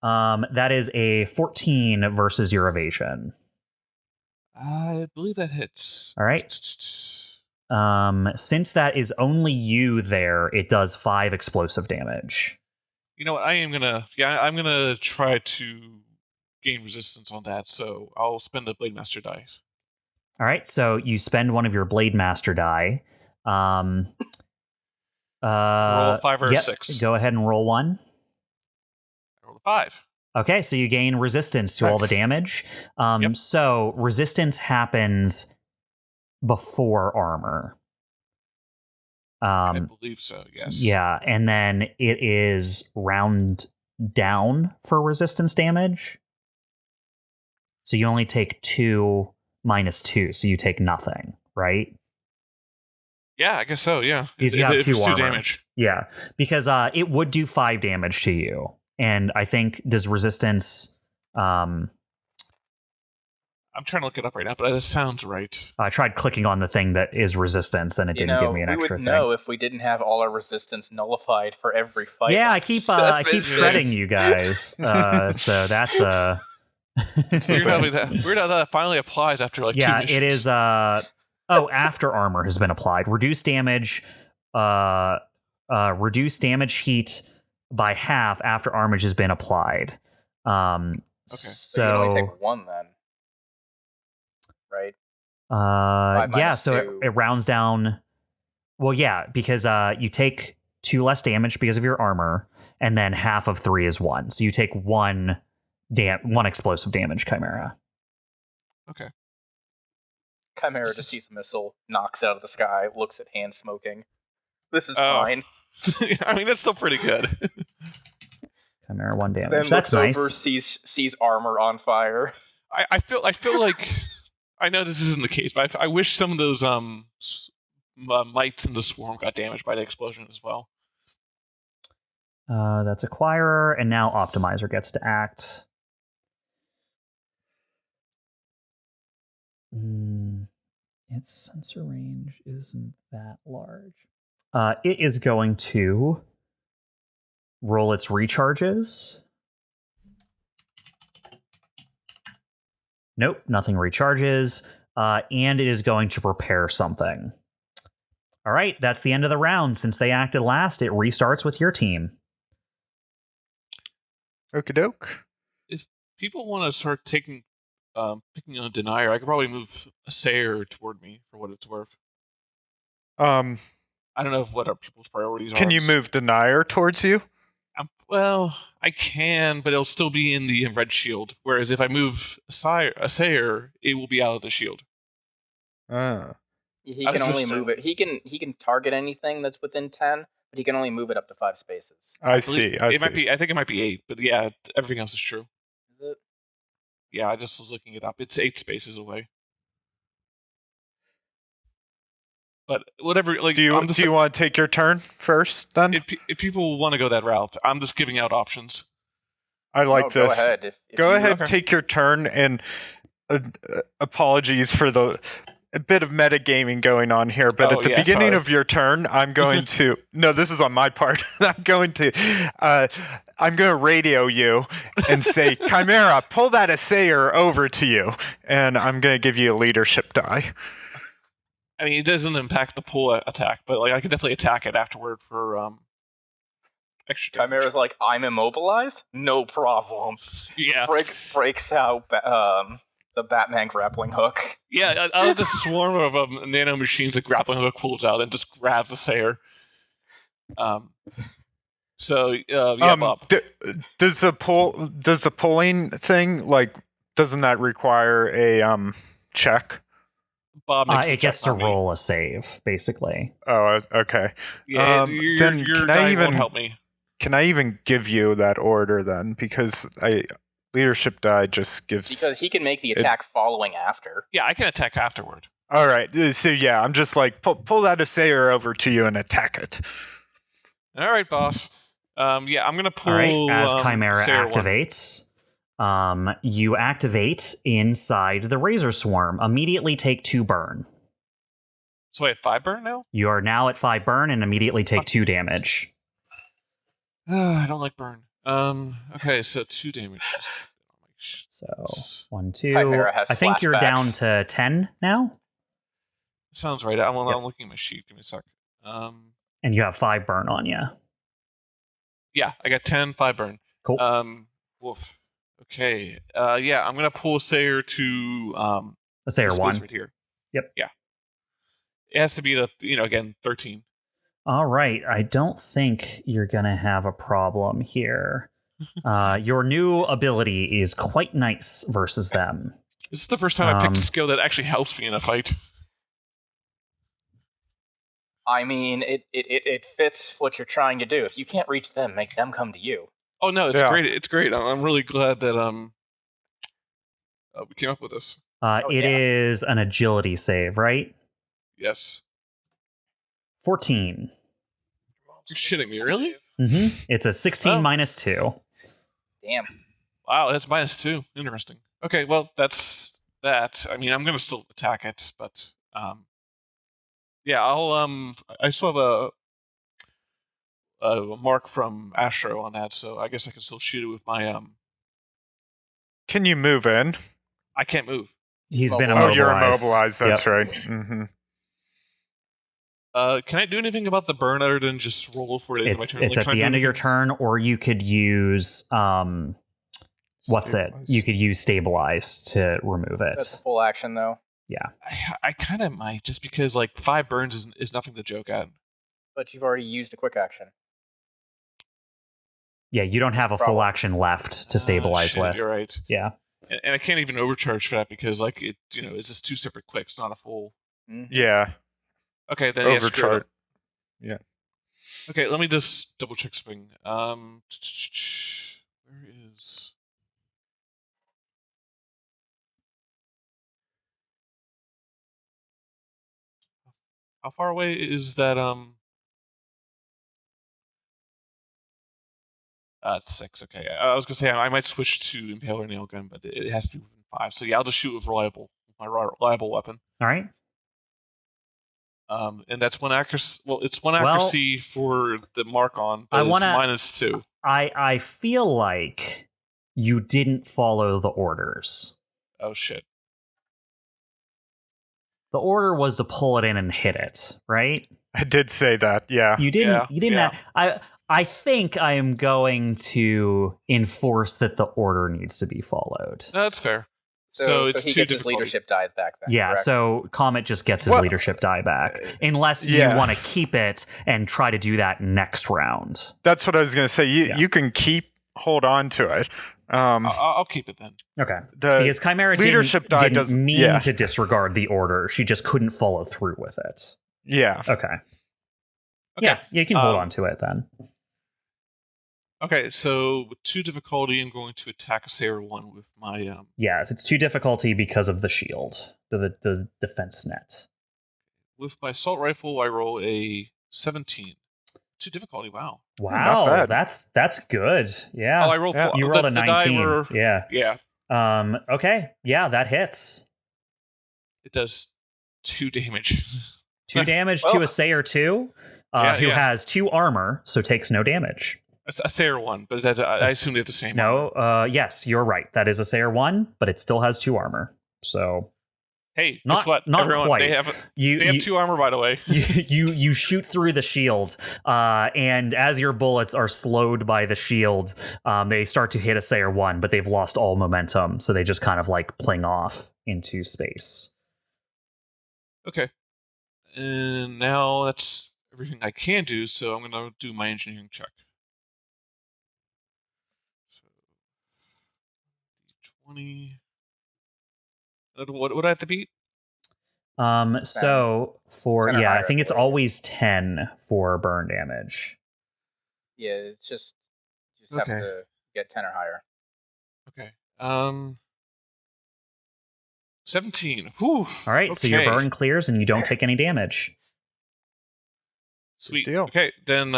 That is a 14 versus your evasion. I believe that hits. All right. Since that is only you there, it does 5 explosive damage. You know what? I'm gonna try to gain resistance on that. So I'll spend the Blade Master die. All right, so you spend one of your Blade Master die. Roll a 5 or a 6. Go ahead and roll 1. I rolled a 5. Okay, so you gain resistance to all the damage. So resistance happens before armor. I believe so, yes. Yeah, and then it is round down for resistance damage. So you only take 2 minus 2, so you take nothing, right? Yeah, I guess so, yeah. Because you have 2 armor. Damage. Yeah, because it would do 5 damage to you. And I think, does resistance... I'm trying to look it up right now, but that sounds right. I tried clicking on the thing that is resistance, and it didn't give me an extra thing. We would know if we didn't have all our resistance nullified for every fight. Yeah, I keep shredding you guys. So that's a... Weird how that finally applies after 2 missions. It is... after armor has been applied. Reduce damage heat by half after armor has been applied. Okay. So you only take 1 then, right? So it rounds down. Well, yeah, because you take 2 less damage because of your armor, and then half of 3 is 1. So you take 1 explosive damage, Chimera. Okay. Chimera just sees the missile, knocks it out of the sky, looks at hand smoking. This is fine. I mean, that's still pretty good. Chimera 1 damage. Then That's looks nice. over, sees armor on fire. I feel like I know this isn't the case, but I wish some of those mites in the swarm got damaged by the explosion as well. That's Acquirer, and now Optimizer gets to act. Its sensor range isn't that large. It is going to roll its recharges. Nope, nothing recharges. And it is going to prepare something. All right, that's the end of the round. Since they acted last, it restarts with your team. Okie doke. If people want to start picking on Denier, I could probably move a Sayer toward me for what it's worth. I don't know what our people's priorities are. Can you move Denier towards you? Well, I can, but it'll still be in the red shield. Whereas if I move a Sayer, it will be out of the shield. He can only move it. He can target anything that's within 10, but he can only move it up to 5 spaces. I see. I think it might be 8, but yeah, everything else is true. Is it? Yeah, I just was looking it up. It's 8 spaces away. But whatever. Like, do you want to take your turn first then? If people want to go that route, I'm just giving out options. I like this. Go ahead. Go ahead, take your turn, and apologies for the a bit of metagaming going on here, but Oh, at the yeah, beginning sorry. of your turn, I'm going to. No, this is on my part. I'm going to radio you and say, Chimera, pull that assayer over to you, and I'm going to give you a leadership die. I mean, it doesn't impact the pull attack, but like I can definitely attack it afterward for extra damage. Chimera's like, I'm immobilized? No problem. Yeah. Breaks out the Batman grappling hook. Yeah, I'll just swarm of nano machines that grappling hook pulls out and just grabs the Sayer. Bob. Does the pulling thing, like, doesn't that require a check? Bob makes it gets to on me. roll a save, basically. Oh, okay. Yeah, then your die won't help me. Can I even give you that order then? Because leadership die just gives. Because he can make the attack following after. Yeah, I can attack afterward. All right. So yeah, I'm just like pull that assayer over to you and attack it. All right, boss. I'm gonna pull. All right. As Chimera Sayer activates, you activate inside the Razor Swarm. Immediately take 2 burn. So I have 5 burn now? You are now at 5 burn and immediately take 2 damage. I don't like burn. Okay, so 2 damage. So 1, 2. Chimera has I think you're down flashbacks. to 10 now. Sounds right. I'm looking at my sheet. Give me a sec. And you have 5 burn on you. Yeah, I got 10, 5 burn. Cool. Woof. Okay. I'm gonna pull Sayer to Assayer this 1. space right here. Yep. Yeah. It has to be again 13. All right. I don't think you're going to have a problem here. Your new ability is quite nice versus them. This is the first time I picked a skill that actually helps me in a fight. I mean, it fits what you're trying to do. If you can't reach them, make them come to you. Oh no, it's great. It's great. I'm really glad that we came up with this. It is an agility save, right? Yes. 14. You're shitting me, really? Mm-hmm. It's a 16 minus 2. Damn. Wow, that's -2. Interesting. Okay, well, that's that. I mean, I'm gonna still attack it, but I'll I still have a mark from Astro on that, so I guess I can still shoot it with my Can you move in? I can't move. He's been Oh, immobilized. you're immobilized. That's Yep. right. Mm-hmm. Can I do anything about the burn other than just roll for it? It's at the end of your turn, or you could use You could use stabilize to remove it. That's a full action, though. Yeah. I kind of might, just because like 5 burns is nothing to joke at. But you've already used a quick action. Yeah, you don't have a full action left to stabilize with. You're right. Yeah. And I can't even overcharge for that because like it's just 2 separate quicks, not a full. Mm-hmm. Yeah. Okay, then Overcharge. Yeah. Okay, let me just double check something. Where is? How far away is that? It's 6. Okay, I was gonna say I might switch to Impaler Nail Gun, but it has to be within 5. So yeah, I'll just shoot with my reliable weapon. All right. And that's 1 accuracy. Well, it's 1 accuracy for the mark on, but it's -2. I feel like you didn't follow the orders. Oh shit. The order was to pull it in and hit it, right? I did say that. Yeah. You didn't. Yeah, You didn't. yeah. I think I am going to enforce that the order needs to be followed. No, that's fair. So it's he 2 gets his leadership die back then. Yeah, correct? so Comet just gets his leadership die back. Unless you Yeah. want to keep it and try to do that next round. That's what I was going to say. You can hold on to it. I'll keep it then. Okay. The Because Chimera leadership die didn't doesn't mean to disregard the order. She just couldn't follow through with it. Yeah. Okay. Yeah, you can hold on to it then. Okay, so with 2 difficulty, I'm going to attack Assayer 1 with my Yeah, it's 2 difficulty because of the shield, the defense net. With my assault rifle, I roll a 17. 2 difficulty. Wow. Wow, Not bad. that's good. Yeah. Oh, I rolled. You rolled a the die 19. Yeah. Yeah. Okay. Yeah, that hits. It does 2 damage. 2 damage Well, to Assayer 2, who has 2 armor, so takes no damage. A Sayer 1, but I assume they have the same. No, yes, you're right. That is Assayer 1, but it still has 2 armor. So hey, not guess what? not Everyone, quite. They have 2 armor, by the way. you shoot through the shield, and as your bullets are slowed by the shield, they start to hit Assayer 1, but they've lost all momentum, so they just kind of like pling off into space. Okay. And now that's everything I can do, so I'm going to do my engineering check. So, 20. What would I have to beat? So for 10 or I higher, think it's I believe. always 10 for burn damage. Yeah, it's just you Okay. have to get 10 or higher. Okay. 17. Whew. All right, so your Okay. burn clears and you don't take any damage. Sweet. Good deal. Okay, then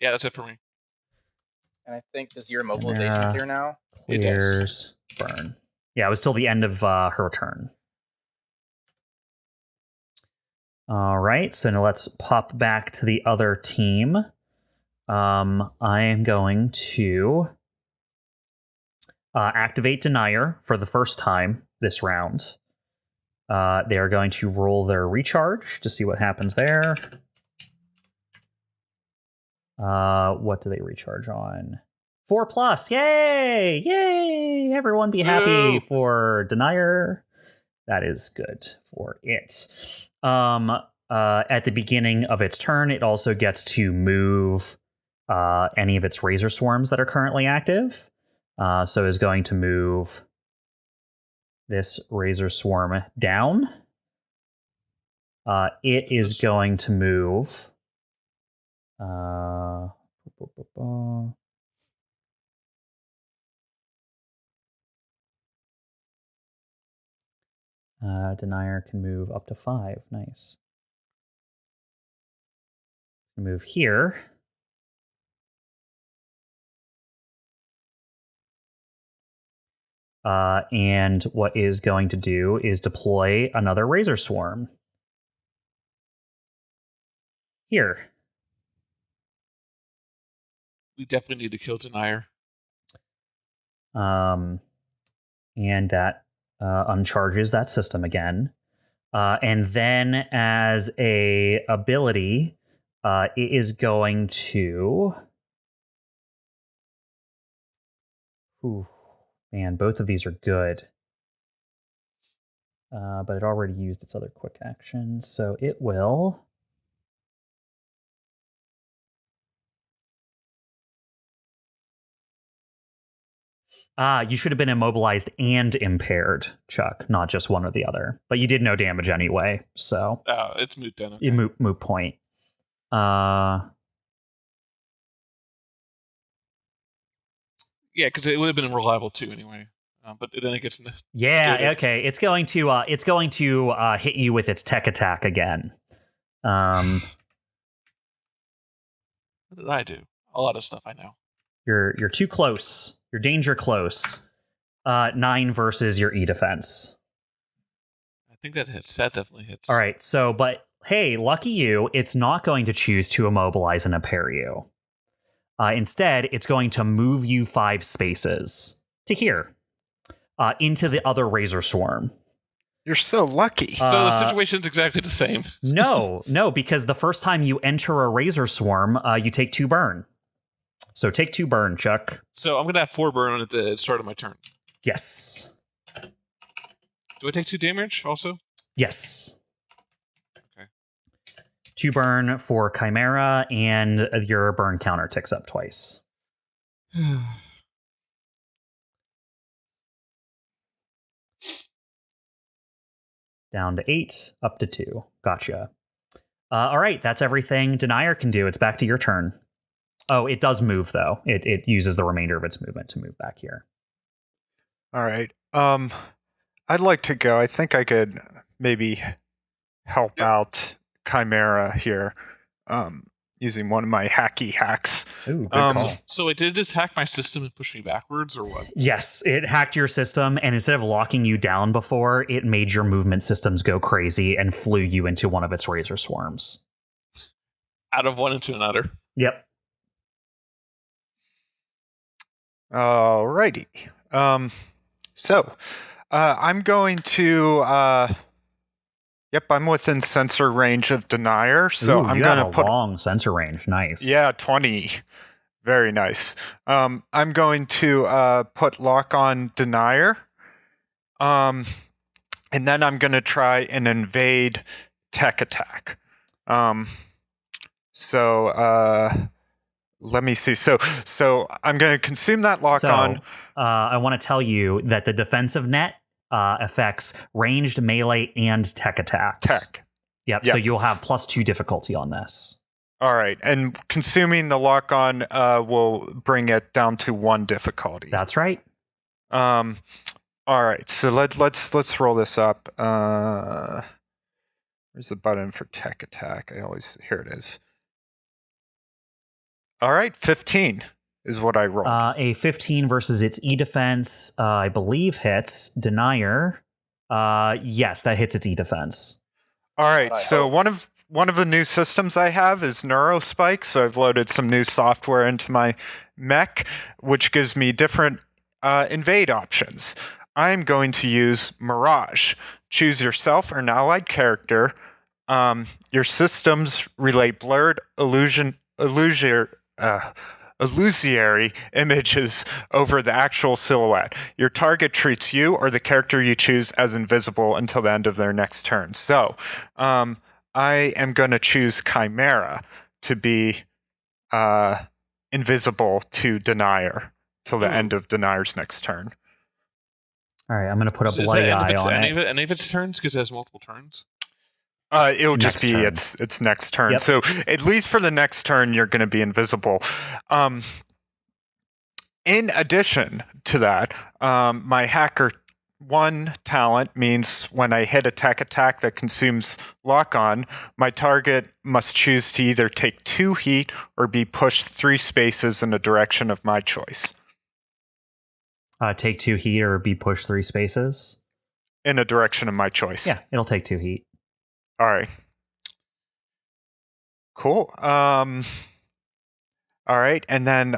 yeah, that's it for me. And I think, does your immobilization clear now? It does. Clears burn. Yeah, it was till the end of her turn. All right, so now let's pop back to the other team. I am going to activate Denier for the first time this round. They are going to roll their recharge to see what happens there. What do they recharge on? 4+. Yay! Yay! Everyone be happy Woo! for Denier. That is good for it. At the beginning of its turn, it also gets to move any of its Razor Swarms that are currently active. So is going to move this Razor Swarm down. It is going to move. Denier can move up to 5. Nice. Move here. And what is going to do is deploy another Razor Swarm. Here. We definitely need to kill Denier. And that uncharges that system again. And then as a ability, it is going to... Ooh, man, both of these are good. But it already used its other quick action, so it will... you should have been immobilized and impaired, Chuck, not just one or the other. But you did no damage anyway, so... It's moot then. Okay. Moot point. Yeah, because it would have been reliable too anyway. But then it gets... Yeah, okay. It's going to hit you with its tech attack again. What did I do? A lot of stuff I know. You're too close. You're danger close. 9 versus your E defense. I think that hits. That definitely hits. All right. So, but hey, lucky you. It's not going to choose to immobilize and impair you. Instead, it's going to move you 5 spaces to here, into the other Razor Swarm. You're so lucky. So the situation's exactly the same. No, because the first time you enter a Razor Swarm, you take 2 burn. So take 2 burn, Chuck. So I'm going to have 4 burn at the start of my turn. Yes. Do I take 2 damage also? Yes. Okay. 2 burn for Chimera, and your burn counter ticks up twice. Down to 8, up to 2. Gotcha. All right, that's everything Denier can do. It's back to your turn. Oh, it does move, though. It uses the remainder of its movement to move back here. All right. I'd like to go. I think I could maybe help out Chimera here. using one of my hacky hacks. Ooh, good call. So it did just hack my system and push me backwards, or what? Yes, it hacked your system, and instead of locking you down before, it made your movement systems go crazy and flew you into one of its razor swarms. Out of one into another. Yep. Alrighty. So I'm going to. Yep, I'm within sensor range of Denier, so Ooh, I'm you going to have a put long sensor range. Nice. Yeah, 20. Very nice. I'm going to put lock on Denier. And then I'm going to try and invade tech attack. Let me see. So I'm going to consume that lock on. I want to tell you that the defensive net affects ranged, melee, and tech attacks. Yep. So you'll have +2 difficulty on this. All right, and consuming the lock on will bring it down to 1 difficulty. That's right. All right, so let's roll this up. Where's the button for tech attack? Here it is. All right, 15 is what I rolled. A 15 versus its E defense, I believe hits. Denier, yes, that hits its E defense. All right, so one of the new systems I have is Neurospike, so I've loaded some new software into my mech, which gives me different invade options. I'm going to use Mirage. Choose yourself or an allied character. Your systems relay blurred illusory images over the actual silhouette. Your target treats you or the character you choose as invisible until the end of their next turn. So I am going to choose CHIMERA to be invisible to Denier till the end of Denier's next turn. All right, I'm going to put a bloody eye on it. Any of its turns, because it has multiple turns? It'll just be its next turn. Yep. So at least for the next turn, you're going to be invisible. In addition to that, my Hacker 1 talent means when I hit a tech attack that consumes lock on, my target must choose to either take 2 heat or be pushed 3 spaces in the direction of my choice. Take 2 heat or be pushed 3 spaces? In the direction of my choice. Yeah, it'll take 2 heat. All right. Cool. All right, and then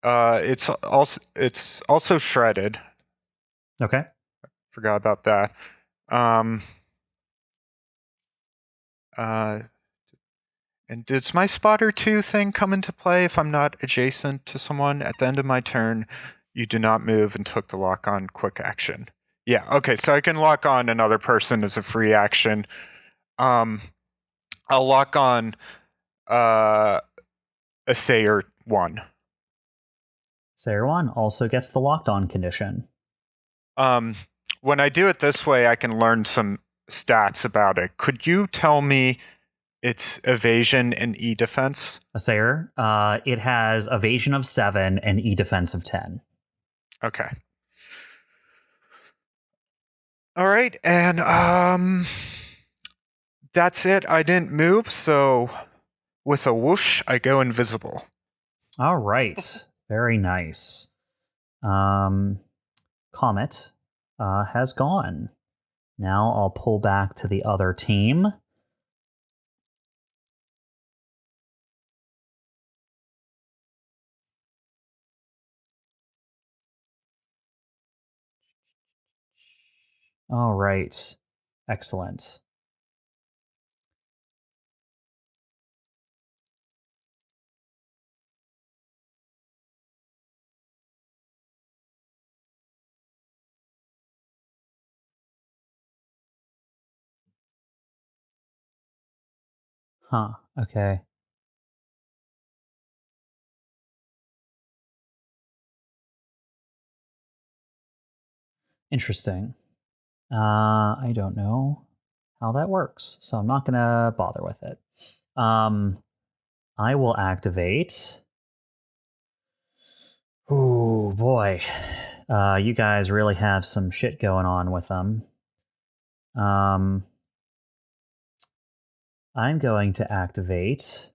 it's also shredded. Okay. Forgot about that. And does my spotter 2 thing come into play if I'm not adjacent to someone at the end of my turn? You do not move and took the lock on quick action. Yeah, okay, so I can lock on another person as a free action. I'll lock on Assayer 1. Assayer 1 also gets the locked on condition. When I do it this way, I can learn some stats about it. Could you tell me its evasion and E defense? Assayer, it has evasion of 7 and E defense of 10. Okay. All right, and that's it. I didn't move, so with a whoosh, I go invisible. All right. Very nice. COMET has gone. Now I'll pull back to the other team. All right. Excellent. Huh. Okay. Interesting. I don't know how that works, so I'm not gonna bother with it. I will activate. Oh boy, you guys really have some shit going on with them. I'm going to activate.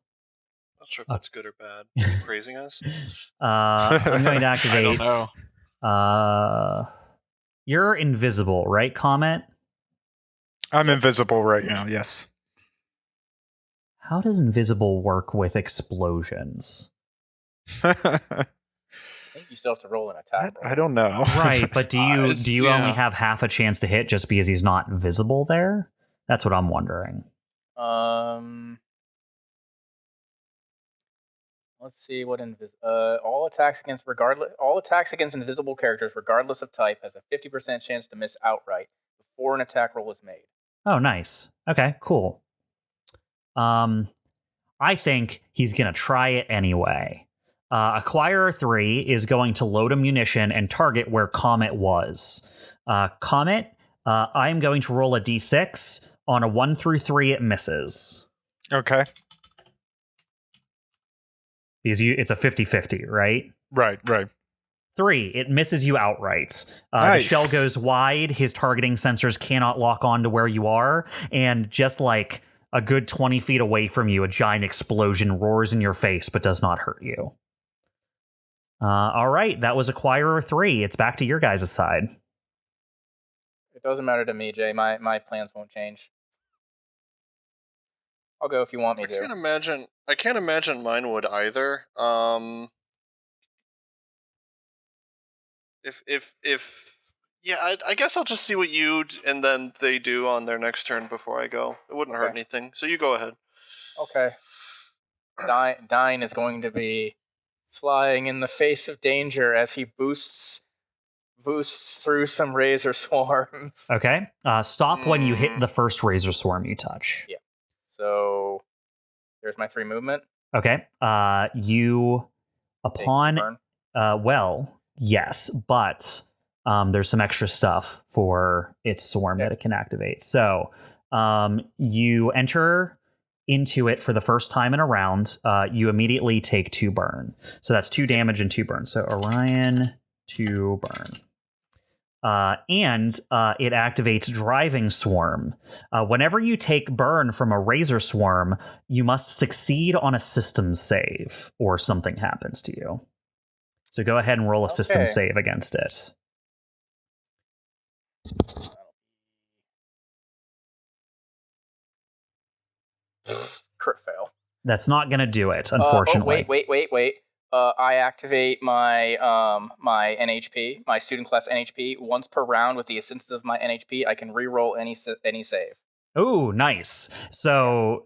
Not sure if that's good or bad. Is he praising us? I'm going to I activate. don't know. You're invisible, right, COMET? I'm invisible right now, yes. How does invisible work with explosions? I think you still have to roll an attack. I don't know. Right, but do you yeah. only have half a chance to hit just because he's not visible there? That's what I'm wondering. Let's see what all attacks against invisible characters, regardless of type, has a 50% chance to miss outright before an attack roll is made. Oh, nice. Okay, cool. I think he's gonna try it anyway. Acquirer 3 is going to load a munition and target where COMET was. COMET, I am going to roll a d6. On a 1 through 3, it misses. Okay. Because it's a 50-50, right? Right. 3, it misses you outright. Nice. The shell goes wide, his targeting sensors cannot lock on to where you are, and just like a good 20 feet away from you, a giant explosion roars in your face but does not hurt you. All right, that was Acquirer 3. It's back to your guys' side. It doesn't matter to me, Jay. My plans won't change. I'll go if you want me to. I can't imagine mine would either. I guess I'll just see what you and then they do on their next turn before I go. It wouldn't hurt anything. So you go ahead. Okay. Dyne is going to be flying in the face of danger as he boosts through some razor swarms. Okay. Stop when you hit the first razor swarm you touch. Yeah. So there's my 3 movement. Okay. Yes, but there's some extra stuff for its swarm that it can activate. So you enter into it for the first time in a round. You immediately take 2 burn. So that's 2 damage and 2 burn. So Orion, 2 burn. And it activates Driving Swarm. Whenever you take burn from a razor swarm, you must succeed on a system save or something happens to you. So go ahead and roll a system save against it. Crit fail. That's not going to do it, unfortunately. Wait. I activate my my NHP, my student class NHP, once per round with the assistance of my NHP. I can re-roll any save. Oh, nice. So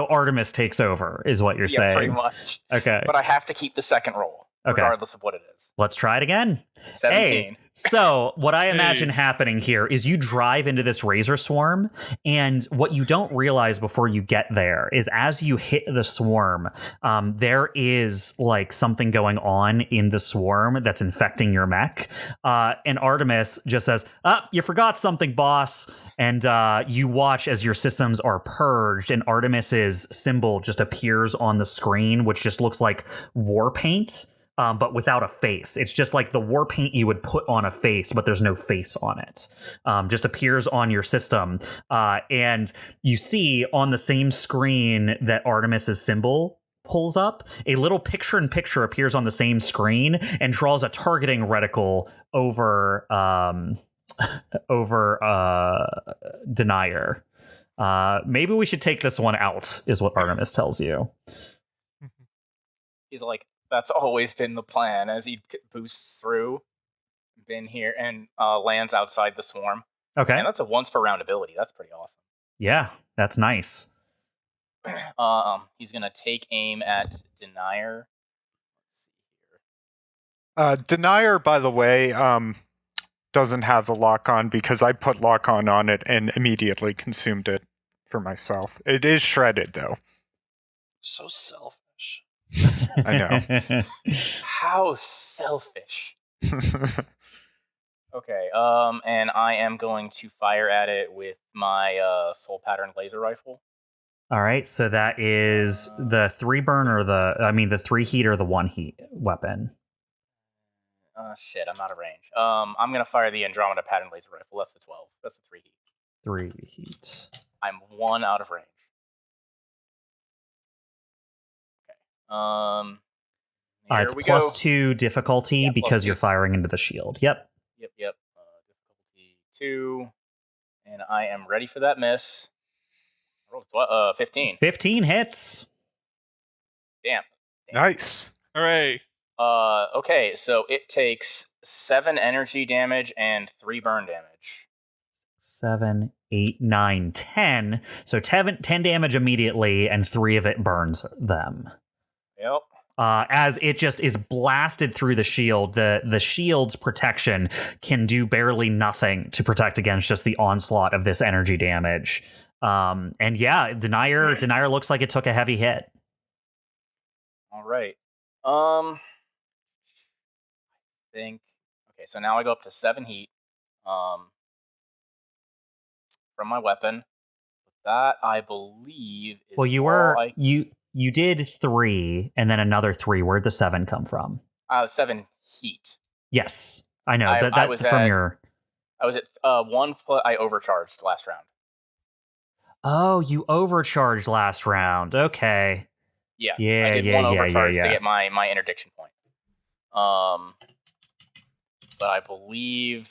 Artemis takes over, is what you're saying. Yeah, pretty much. Okay. But I have to keep the second roll, regardless of what it is. Let's try it again. 17. Hey, so what I imagine happening here is you drive into this razor swarm, and what you don't realize before you get there is as you hit the swarm, there is like something going on in the swarm that's infecting your mech. And Artemis just says, you forgot something, boss. And you watch as your systems are purged, and Artemis's symbol just appears on the screen, which just looks like war paint. But without a face. It's just like the war paint you would put on a face, but there's no face on it. Just appears on your system. And you see on the same screen that Artemis's symbol pulls up, a little picture-in-picture appears on the same screen and draws a targeting reticle over Denier. Maybe we should take this one out, is what Artemis tells you. He's like, that's always been the plan as he boosts through, been here, and lands outside the swarm. Okay. And that's a once per round ability. That's pretty awesome. Yeah, that's nice. He's going to take aim at Denier. Let's see here. Denier, by the way, doesn't have the lock-on because I put lock-on on it and immediately consumed it for myself. It is shredded, though. So selfish. I know. How selfish. Okay, and I am going to fire at it with my soul pattern laser rifle. All right, so that is the 3 burn or the 3 heat or the 1 heat weapon. Shit, I'm out of range. I'm gonna fire the Andromeda pattern laser rifle. That's the 12. That's the 3 heat. 3 heat. I'm 1 out of range. Here It's we plus go. 2 difficulty Yeah, because plus you're 2. firing into the shield. Yep. Yep. Difficulty 2, and I am ready for that miss. I rolled 15. 15 hits. Damn. Nice. Hooray! Okay, so it takes 7 energy damage and 3 burn damage. 7, 8, 9, 10. So 10 damage immediately, and 3 of it burns them. Yep. As it just is blasted through the shield, the shield's protection can do barely nothing to protect against just the onslaught of this energy damage. And yeah, Denier looks like it took a heavy hit. All right. I think. Okay, so now I go up to 7 heat. From my weapon. That I believe is. Well, you did 3, and then another 3. Where'd the 7 come from? 7 heat. Yes, I know. I was from at- your. I was at 1. I overcharged last round. Oh, you overcharged last round. Okay. Yeah. Yeah, I did yeah, 1 yeah, overcharge yeah. to get my interdiction point. But I believe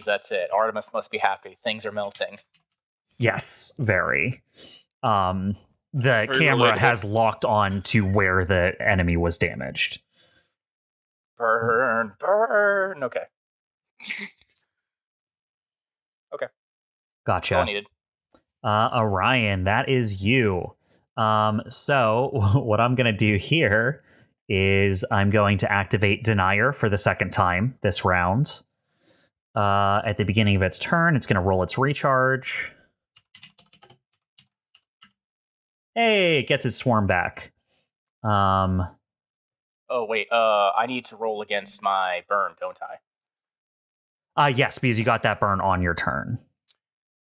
that's it. Artemis must be happy. Things are melting. Yes, very. The Very camera relatable. has locked on to where the enemy was damaged. Burn. Okay. Gotcha. All I needed. Orion, that is you. So what I'm going to do here is I'm going to activate Denier for the second time this round. At the beginning of its turn, it's going to roll its recharge. Hey, it gets its swarm back. Oh wait, I need to roll against my burn, don't I? Yes, because you got that burn on your turn.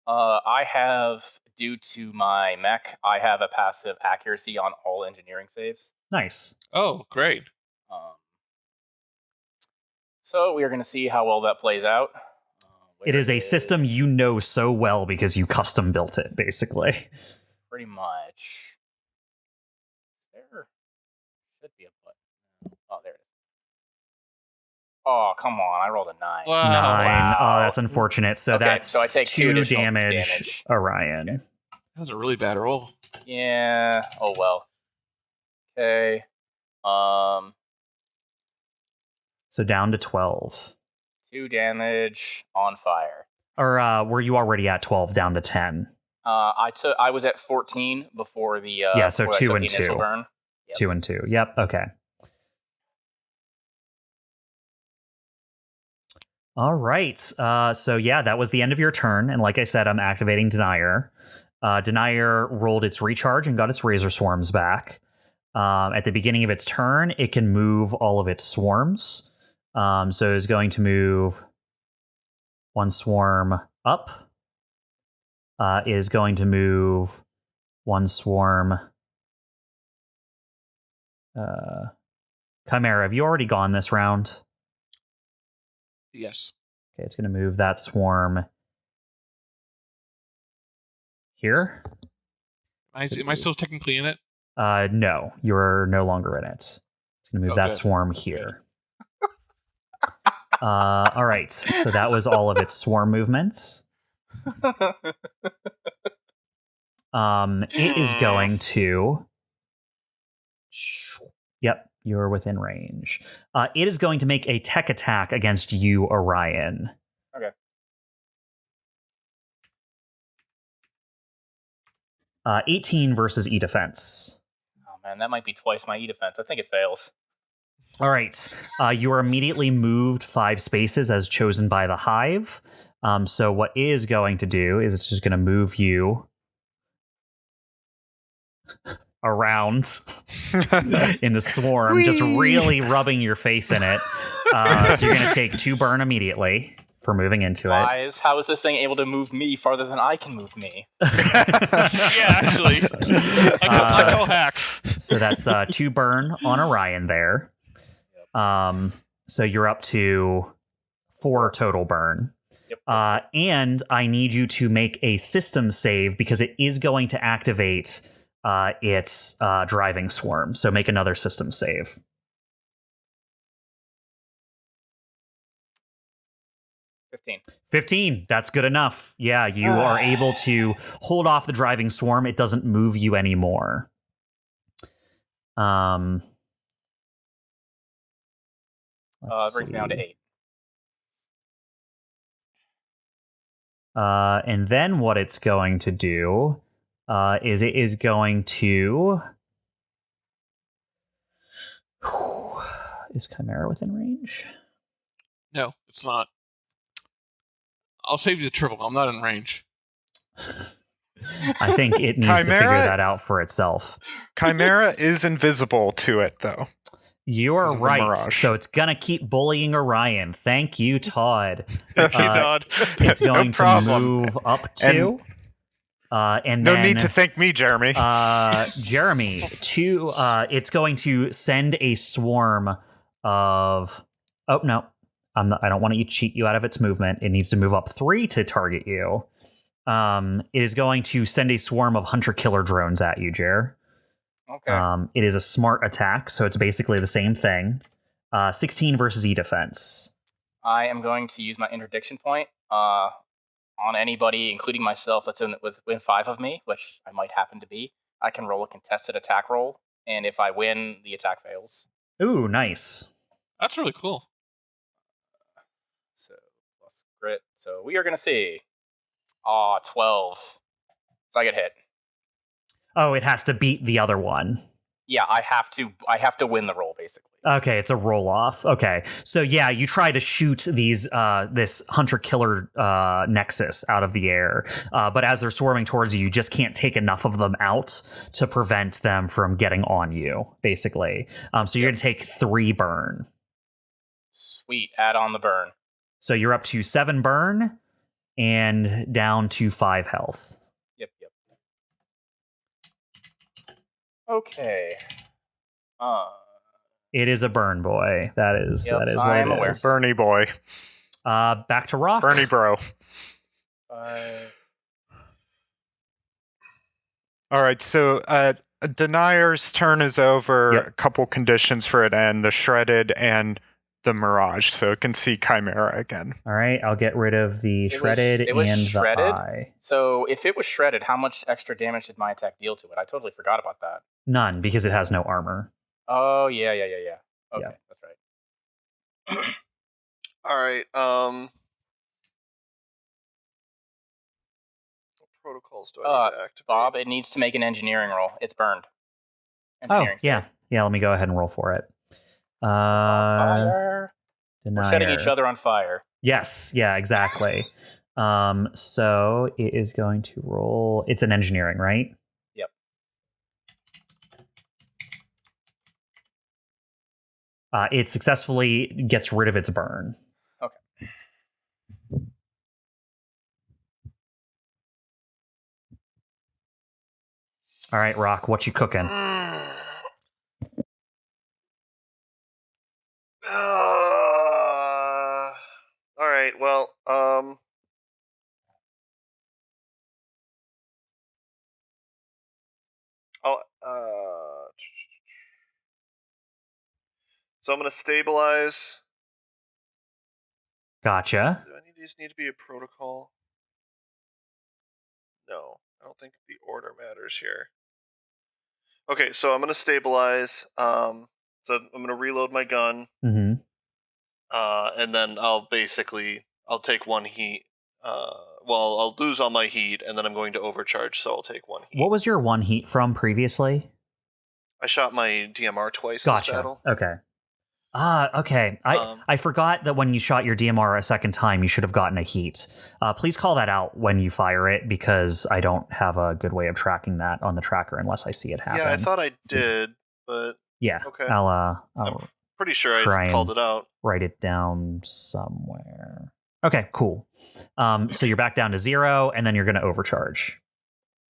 I have, due to my mech, I have a passive accuracy on all engineering saves. Nice. Oh, great. So we are going to see how well that plays out. It is a system you know so well because you custom built it, basically. Pretty much. There should be a button. Oh, there it is. Oh, come on. I rolled a 9. Wow. 9. Wow. Oh, that's unfortunate. So Okay, that's so I take 2 additional damage. Orion. Okay. That was a really bad roll. Yeah. Oh, well. Okay. So down to 12. 2 damage on fire. Or were you already at 12 down to 10? I was at 14 before the Yeah, so before I 2 took and the initial 2. burn. Yep. 2 and 2. Yep, okay. All right. So yeah, that was the end of your turn. And like I said, I'm activating Denier. Denier rolled its recharge and got its Razor Swarms back. At the beginning of its turn, it can move all of its swarms. So it's going to move 1 swarm up. Is going to move 1 swarm. Chimera, have you already gone this round? Yes. Okay, it's going to move that swarm here. Am I still technically in it? No, you're no longer in it. It's going to move that good. swarm here. All right, so that was all of its swarm movements. It is going to... Yep, you're within range. It is going to make a tech attack against you, Orion. Okay. 18 versus E-Defense. Oh man, that might be twice my E-Defense. I think it fails. All right. You are immediately moved 5 spaces as chosen by the Hive. So what it is going to do is it's just going to move you around in the swarm, just really rubbing your face in it. So you're going to take 2 burn immediately for moving into it. Guys, how is this thing able to move me farther than I can move me? Yeah, actually. I call hacks. So that's 2 burn on Orion there. So you're up to 4 total burn. Yep. And I need you to make a system save because it is going to activate its driving swarm. So make another system save. 15. That's good enough. Yeah, you are able to hold off the driving swarm. It doesn't move you anymore. Brings me down to 8. And then what it's going to do is it is going to... Is Chimera within range? No, it's not. I'll save you the triple. I'm not in range. I think it needs to figure that out for itself. Chimera is invisible to it, though. You're right. So it's going to keep bullying Orion. Thank you, Todd. Thank you, Todd. It's going to move up to... and no then, need to thank me, Jeremy. Jeremy, it's going to send a swarm of... Oh, no. I don't want to cheat you out of its movement. It needs to move up 3 to target you. It is going to send a swarm of hunter-killer drones at you, Jer. Okay. It is a smart attack, so it's basically the same thing. 16 versus E-defense. I am going to use my interdiction point on anybody, including myself, that's within 5 of me, which I might happen to be. I can roll a contested attack roll, and if I win, the attack fails. Ooh, nice. That's really cool. So, plus grit. So we are going to see. 12. So I get hit. Oh, it has to beat the other one. Yeah, I have to win the roll, basically. Okay, it's a roll-off. Okay, so yeah, you try to shoot this hunter-killer nexus out of the air, but as they're swarming towards you, you just can't take enough of them out to prevent them from getting on you, basically. So you're going to take 3 burn. Sweet, add on the burn. So you're up to 7 burn and down to 5 health. Yep. Okay. It is a burn boy. That is what I am it aware. is. Bernie boy. Back to Rock. Bernie bro. All right, so Denier's turn is over. Yep. A couple conditions for it end, the Shredded and the Mirage, so it can see Chimera again. All right, I'll get rid of the Shredded it was and shredded? the Eye. So if it was Shredded, how much extra damage did my attack deal to it? I totally forgot about that. None, because it has no armor. Oh, yeah. Okay, Yeah. That's right. All right. What protocols do I need to activate? Bob, it needs to make an engineering roll. It's burned. Oh, yeah. Yeah, let me go ahead and roll for it. Fire. Denier. We're setting each other on fire. Yes, yeah, exactly. So it is going to roll. It's an engineering, right? Yep. It successfully gets rid of its burn. Okay. All right, Rock, what you cooking? All right. Well, so I'm gonna stabilize. Gotcha. Do these need to be a protocol? No, I don't think the order matters here. Okay, so I'm gonna stabilize. So I'm gonna reload my gun. Mm-hmm. And then I'll take 1 heat. I'll lose all my heat, and then I'm going to overcharge, so I'll take 1 heat. What was your 1 heat from previously? I shot my DMR twice this battle. Okay. Okay. I forgot that when you shot your DMR a second time, you should have gotten a heat. Please call that out when you fire it, because I don't have a good way of tracking that on the tracker unless I see it happen. Yeah, I thought I did, but yeah. Okay. I'll pretty sure I called it out. Write it down somewhere. Okay, cool. So you're back down to 0, and then you're going to overcharge.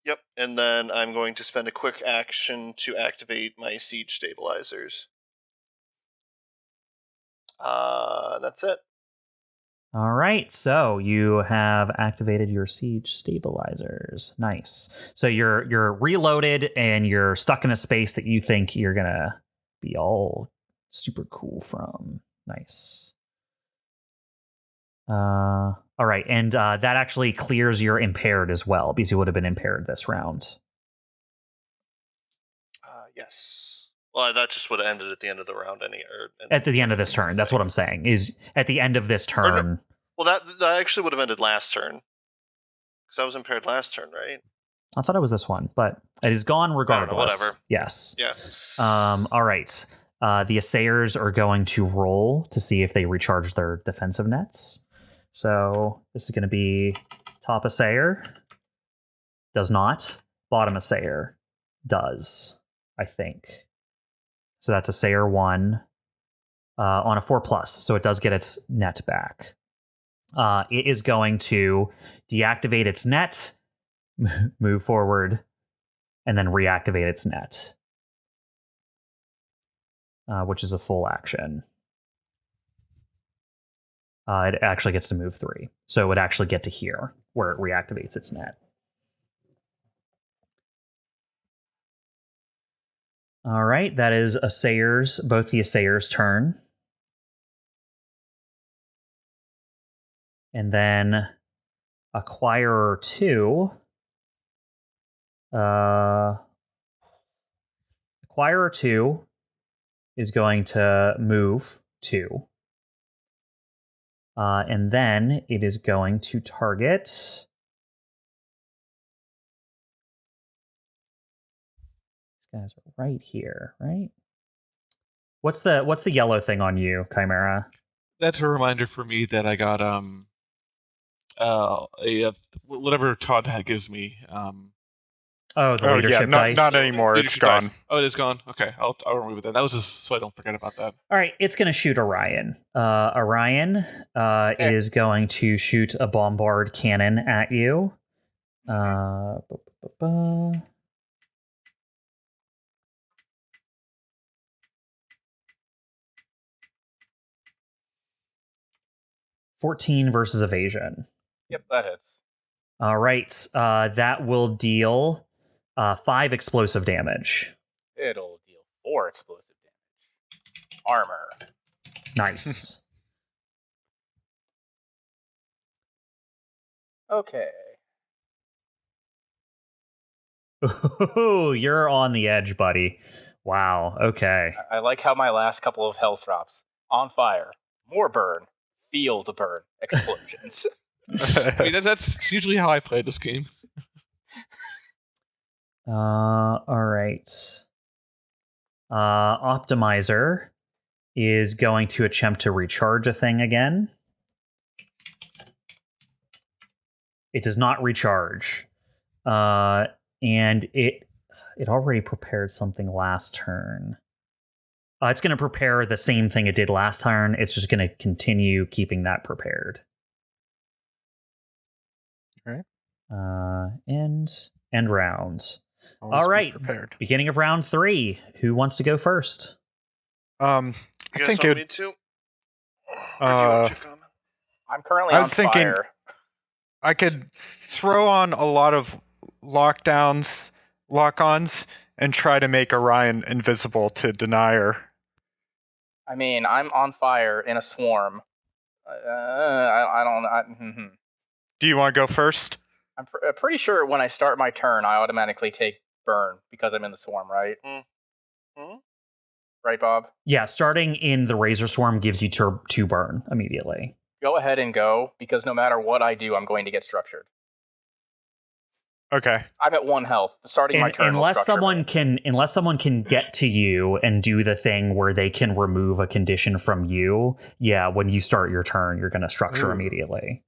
Yep, and then I'm going to spend a quick action to activate my siege stabilizers. That's it. All right, so you have activated your siege stabilizers. Nice. So you're reloaded and you're stuck in a space that you think you're gonna be all super cool from. Nice. All right, and that actually clears your impaired as well because you would have been impaired this round. Yes. Well, that just would have ended at the end of the round. At the end of this turn. That's what I'm saying. Is at the end of this turn. Well, that actually would have ended last turn. Because I was impaired last turn, right? I thought it was this one, but it is gone regardless. I don't know, whatever. Yes. Yeah. All right. The assayers are going to roll to see if they recharge their defensive nets. So this is going to be top assayer. Does not. Bottom assayer does, I think. So that's assayer 1 on a 4+. So it does get its net back. It is going to deactivate its net, move forward, and then reactivate its net, which is a full action. It actually gets to move 3. So it would actually get to here, where it reactivates its net. All right, that is both the assayers' turn. And then Acquirer 2. Acquirer 2 is going to move 2. And then it is going to target. These guys are right here, right? What's the yellow thing on you, Chimera? That's a reminder for me that I got whatever Todd gives me. The leadership dice. Not anymore. It's gone. Dice. Oh, it is gone. Okay, I'll remove it then. That was just so I don't forget about that. All right, it's going to shoot Orion. Orion is going to shoot a bombard cannon at you. 14 versus evasion. Yep, that hits. All right, that will deal 5 explosive damage. It'll deal 4 explosive damage. Armor. Nice. Okay. Ooh, you're on the edge, buddy. Wow, okay. I like how my last couple of health drops. On fire. More burn. Feel the burn. Explosions. I mean, that's usually how I play this game. All right. Optimizer is going to attempt to recharge a thing again. It does not recharge. And it already prepared something last turn. It's going to prepare the same thing it did last turn. It's just going to continue keeping that prepared. All right. End round. Always all right. Prepared. Beginning of round 3. Who wants to go first? You guys think want it. me to? Or do you want to comment? I'm currently I on was thinking fire. I could throw on a lot of lock-ons, and try to make Orion invisible to deny her. I mean, I'm on fire in a swarm. I don't. Do you want to go first? I'm pretty sure when I start my turn, I automatically take burn because I'm in the swarm, right? Right, Bob? Yeah, starting in the Razor Swarm gives you 2 burn immediately. Go ahead and go, because no matter what I do, I'm going to get structured. Okay. I'm at 1 health. Starting my turn. Unless someone can get to you and do the thing where they can remove a condition from you, yeah, when you start your turn, you're going to structure immediately.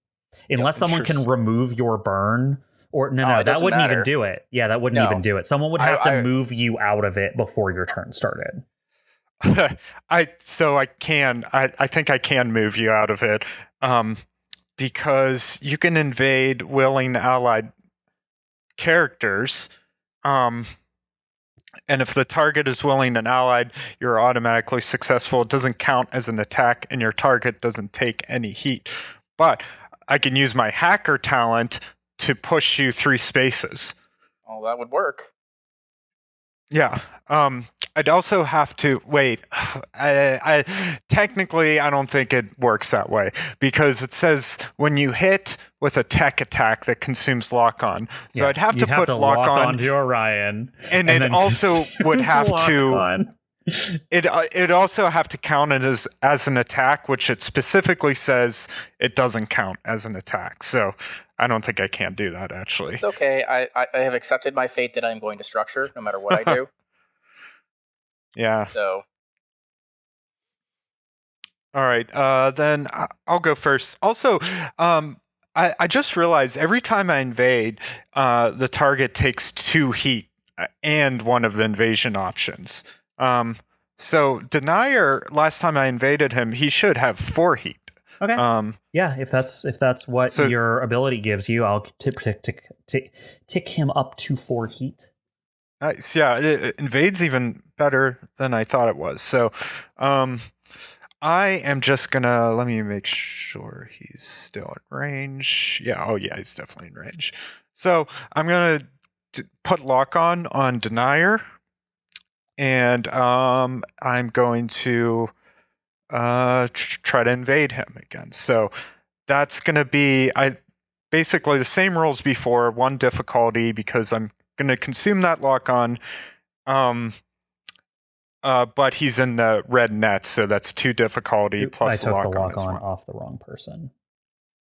Unless someone can remove your burn, or no, that wouldn't even do it. Yeah, that wouldn't even do it. Someone would have to move you out of it before your turn started. I think I can move you out of it, because you can invade willing allied characters, and if the target is willing and allied, you're automatically successful. It doesn't count as an attack, and your target doesn't take any heat. but I can use my hacker talent to push you 3 spaces. Oh, that would work. Yeah. I'd also have to wait. I technically I don't think it works that way because it says when you hit with a tech attack that consumes lock on. So Yeah, I'd have to you'd put lock on onto Orion, and it then also would have lock to on. it also have to count it as an attack, which it specifically says it doesn't count as an attack. So I don't think I can do that actually. It's okay. I have accepted my fate that I'm going to structure no matter what I do. Yeah. So. All right. Then I'll go first. Also, I just realized every time I invade, the target takes 2 heat and one of the invasion options. So Denier, last time I invaded him, he should have 4 heat. Okay. Yeah, if that's what your ability gives you, I'll tick him up to 4 heat. Nice. Yeah, it invades even better than I thought it was. So, I am just gonna let me make sure he's still in range. Yeah. Oh yeah, he's definitely in range. So I'm gonna put lock on Denier, and I'm going to try to invade him again. So that's going to be basically the same rules before, 1 difficulty because I'm going to consume that lock on. But he's in the red net, so that's 2 difficulty plus I took the lock on on off the wrong person.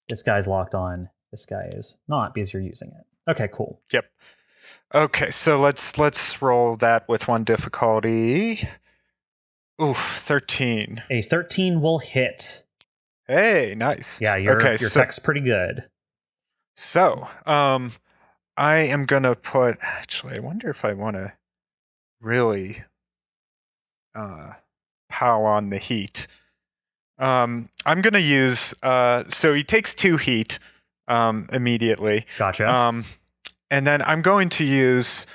This guy's locked on. This guy is not because you're using it. Okay, cool. Yep. Okay, so let's roll that with 1 difficulty. Oof, 13. A 13 will hit. Hey, nice. Yeah, your tech's pretty good. So, I am gonna put. Actually, I wonder if I want to really pile on the heat. I'm gonna use. So he takes 2 heat immediately. Gotcha. And then I'm going to use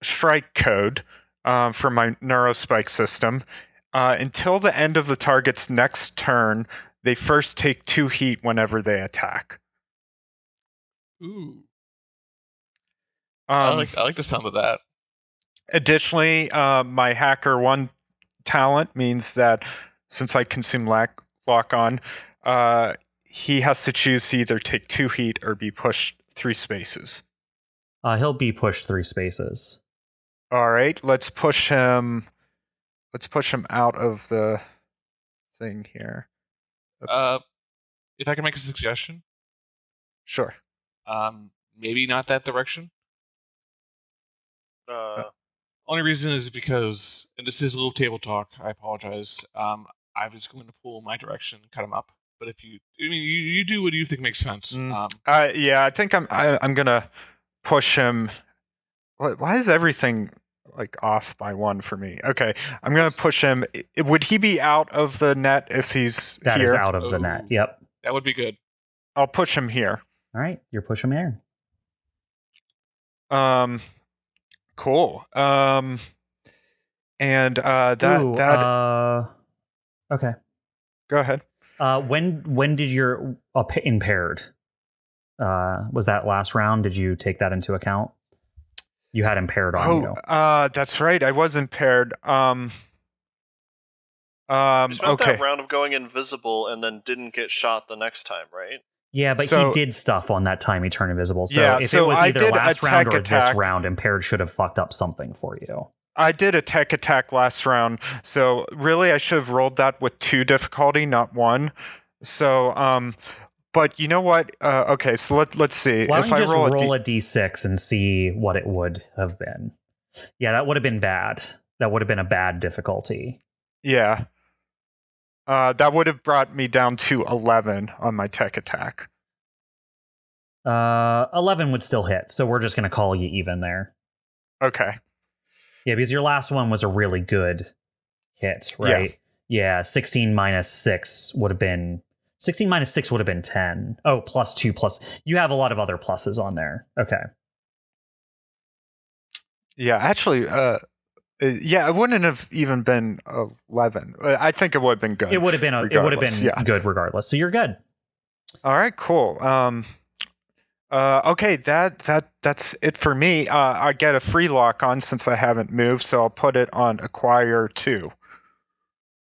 strike code from my neurospike system. Until the end of the target's next turn, they first take 2 heat whenever they attack. Ooh. I like the sound of that. Additionally, my hacker 1 talent means that since I consume lock on, he has to choose to either take 2 heat or be pushed 3 spaces. He'll be pushed 3 spaces. All right, let's push him out of the thing here. Oops. If I can make a suggestion. Sure. Maybe not that direction. Only reason is because, and this is a little table talk. I apologize. I was going to pull my direction, cut him up. But if you do what you think makes sense. Yeah, I think I'm gonna push him. Why is everything like off by 1 for me? Okay, I'm gonna push him. Would he be out of the net if he's that here? That is out of the net. Yep. That would be good. I'll push him here. All right, you're pushing there. Cool. And okay. Go ahead. When did your impaired? Was that last round? Did you take that into account? You had impaired on you. That's right. I was impaired. You spent that round of going invisible and then didn't get shot the next time, right? Yeah, but he did stuff on that time he turned invisible. So if it was either last round or this round, impaired should have fucked up something for you. I did a tech attack last round, so really I should have rolled that with 2 difficulty, not 1. So, but you know what? Okay, so let's see. Why don't you just roll a d6 and see what it would have been? Yeah, that would have been bad. That would have been a bad difficulty. Yeah. That would have brought me down to 11 on my tech attack. 11 would still hit, so we're just going to call you even there. Okay. Yeah, because your last one was a really good hit, right? Yeah, 16 minus 6 would have been 10. Oh, plus 2 plus. You have a lot of other pluses on there. Okay. Yeah, actually, Yeah, it wouldn't have even been 11. I think it would have been good. It would have been good regardless. So you're good. All right, cool. Okay, that's it for me. I get a free lock on since I haven't moved, so I'll put it on acquire 2.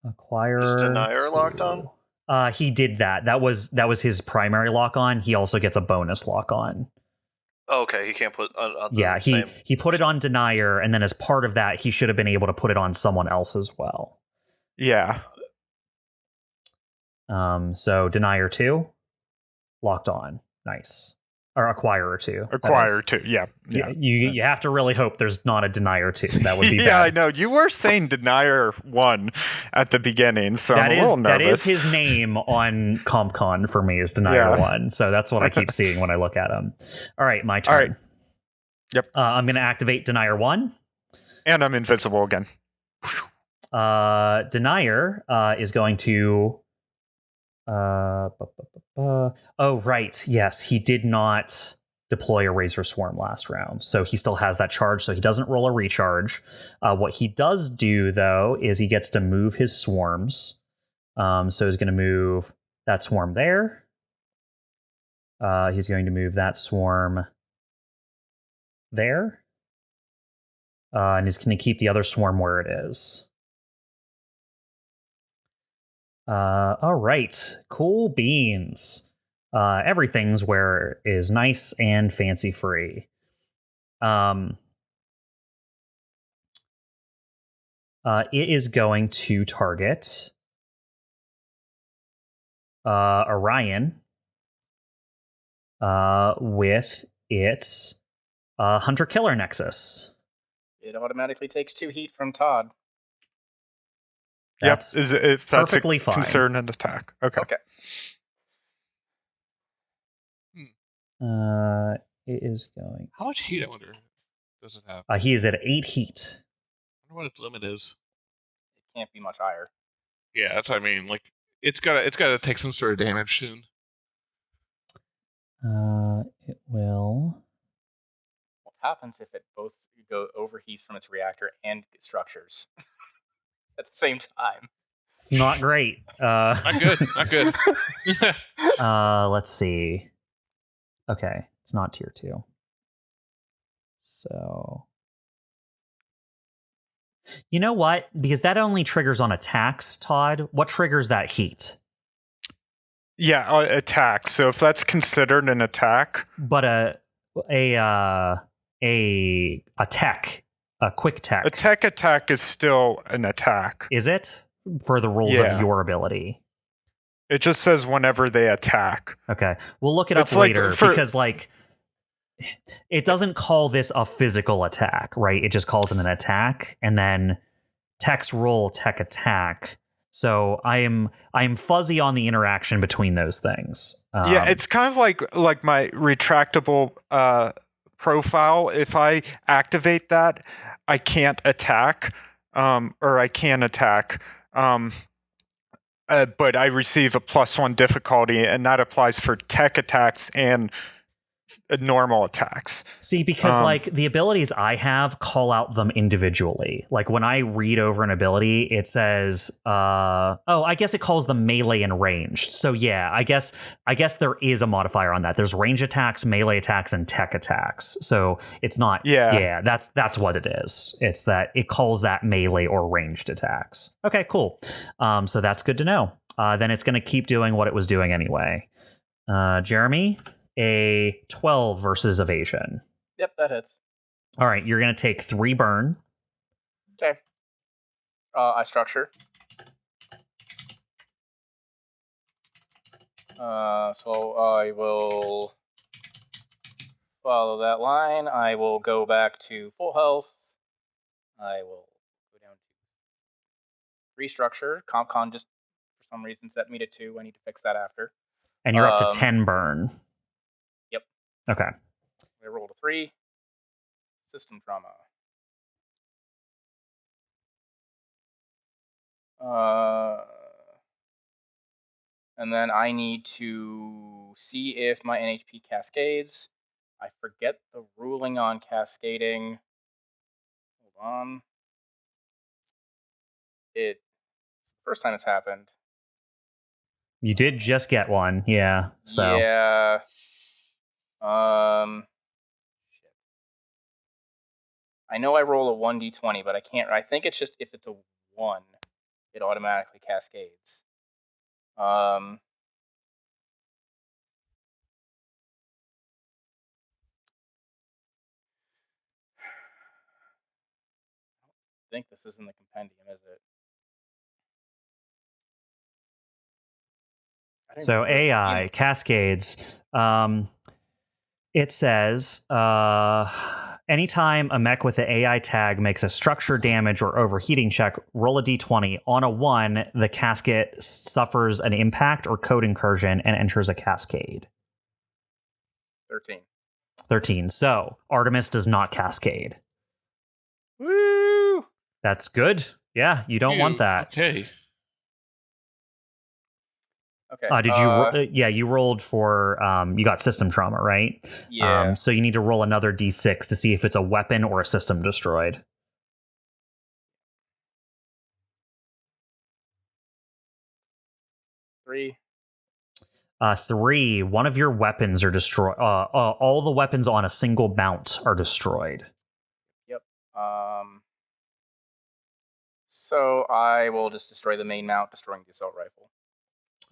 Acquire. Is Denier locked on? He did that. That was his primary lock on. He also gets a bonus lock on. Oh, okay, he can't put on Yeah, same. he put it on Denier, and then as part of that, he should have been able to put it on someone else as well. Yeah. So Denier 2, locked on. Nice. Or Acquirer 2. Acquire 2, yeah. You have to really hope there's not a Denier 2. That would be bad. Yeah, I know. You were saying Denier 1 at the beginning, so I'm a little nervous. That is his name on CompCon for me, is Denier 1. So that's what I keep seeing when I look at him. All right, my turn. All right. Yep. I'm going to activate Denier 1. And I'm invisible again. Denier is going to... oh, right. Yes, he did not deploy a Razor Swarm last round, so he still has that charge, so he doesn't roll a recharge. What he does do, though, is he gets to move his swarms. So he's going to move that swarm there. He's going to move that swarm there. And he's going to keep the other swarm where it is. All right, cool beans. Everything's where is nice and fancy free. It is going to target Orion with its Hunter-Killer Nexus. It automatically takes 2 heat from Todd. That's that's perfectly fine. Concern and attack. Okay. It is going. How much heat, I wonder, does it have? He is at 8 heat. I wonder what its limit is. It can't be much higher. Yeah, that's what I mean. Like, it's gotta take some sort of damage soon. It will. What happens if it both overheats from its reactor and its structures at the same time? It's not great. Not good. Not good. Let's see. Okay, it's not tier 2. So, you know what? Because that only triggers on attacks, Todd. What triggers that heat? Yeah, attack. So if that's considered an attack, but a tech, a quick tech. A tech attack is still an attack. Is it? For the rules of your ability. It just says whenever they attack. Okay. We'll look it up later because it doesn't call this a physical attack, right? It just calls it an attack, and then techs roll tech attack. So I'm fuzzy on the interaction between those things. Yeah, it's kind of like my retractable profile. If I activate that, I can't attack, or I can attack. But I receive a +1 difficulty, and that applies for tech attacks and normal attacks. See, because the abilities I have call out them individually. Like when I read over an ability, it says, I guess it calls them melee and ranged. So yeah, I guess there is a modifier on that. There's range attacks, melee attacks, and tech attacks. So it's not. Yeah, that's what it is. It's that it calls that melee or ranged attacks. Okay, cool. So that's good to know. Then it's going to keep doing what it was doing anyway. Jeremy. A 12 versus evasion. Yep, that hits. All right, you're going to take 3 burn. Okay. I structure. So I will follow that line. I will go back to full health. I will go down to restructure. CompCon just for some reason set me to 2. I need to fix that after. And you're up to 10 burn. Okay. I rolled a 3. System trauma. And then I need to see if my NHP cascades. I forget the ruling on cascading. Hold on. It's the first time it's happened. You did just get one, yeah. So Yeah. I know I roll a 1d20, but I can't. I think it's just if it's a 1, it automatically cascades. I think this is in the compendium, is it? So AI cascades. It says anytime a mech with the AI tag makes a structure damage or overheating check, roll a d20. On a 1, the casket suffers an impact or code incursion and enters a cascade. 13. So Artemis does not cascade. Woo! That's good. Yeah, you don't want that. Okay. Okay. Did you? Yeah, you rolled for. You got system trauma, right? Yeah. So you need to roll another d6 to see if it's a weapon or a system destroyed. 3. 3. One of your weapons are destroyed. All the weapons on a single mount are destroyed. Yep. So I will just destroy the main mount, destroying the assault rifle.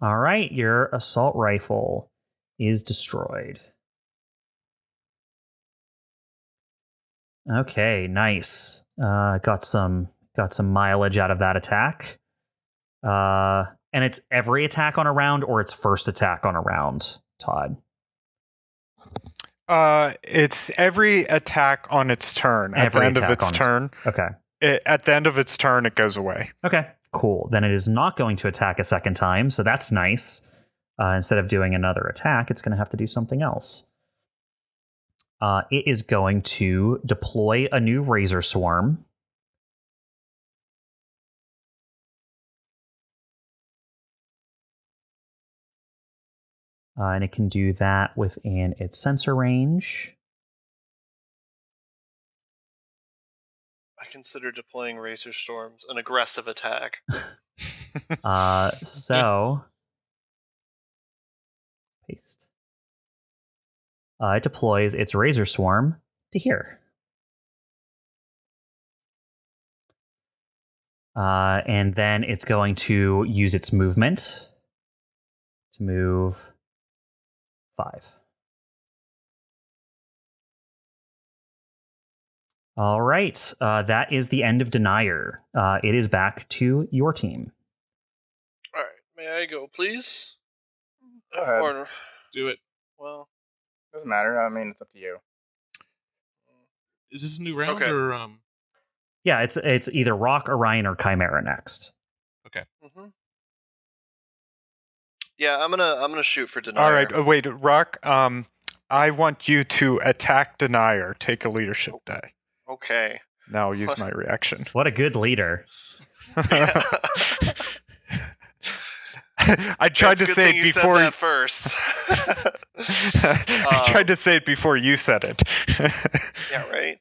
All right, your assault rifle is destroyed. Okay, nice. Got some mileage out of that attack. And it's every attack on a round, or it's first attack on a round, Todd? It's every attack on its turn. At the end of its turn. Okay. At the end of its turn, it goes away. Okay, cool. Then it is not going to attack a second time, so that's nice. Instead of doing another attack, it's going to have to do something else. It is going to deploy a new Razor Swarm. And it can do that within its sensor range. I consider deploying Razor Storms an aggressive attack. So paste. It deploys its Razor Swarm to here. And then it's going to use its movement to move 5. All right. That is the end of Denier. It is back to your team. All right. May I go, please? Go ahead. Or, Do it. well, Doesn't matter. I mean, it's up to you. Is this a new round Okay. or Yeah, it's either Rock, Orion, or Chimera next. Okay. Mm-hmm. Yeah, I'm gonna shoot for Denier. All right. Wait, Rock. I want you to attack Denier. Take a leadership die. Okay. Now I'll use my reaction. What a good leader. I tried to say it before you said that first. I tried to say it before you said it. Yeah, right.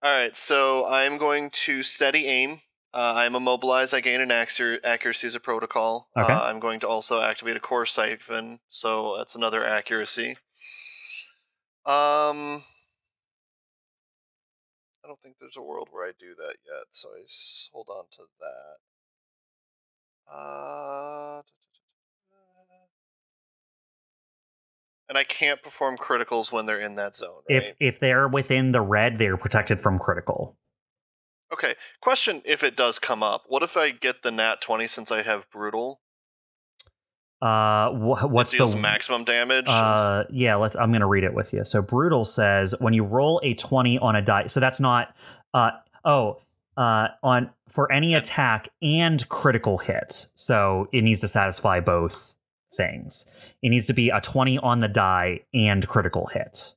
All right, so I'm going to steady aim. I'm immobilized. I gain an accuracy as a protocol. Okay. I'm going to also activate a core siphon, so that's another accuracy. I don't think there's a world where I do that yet, so I hold on to that. And I can't perform criticals when they're in that zone, right? If they're within the red, they're protected from critical. Okay. Question: if it does come up, what if I get the nat 20 since I have brutal? What's it deals the maximum damage? Yeah, I'm going to read it with you. So brutal says when you roll a 20 on a die. So that's not on for any attack and critical hit. So it needs to satisfy both things. It needs to be a 20 on the die and critical hit.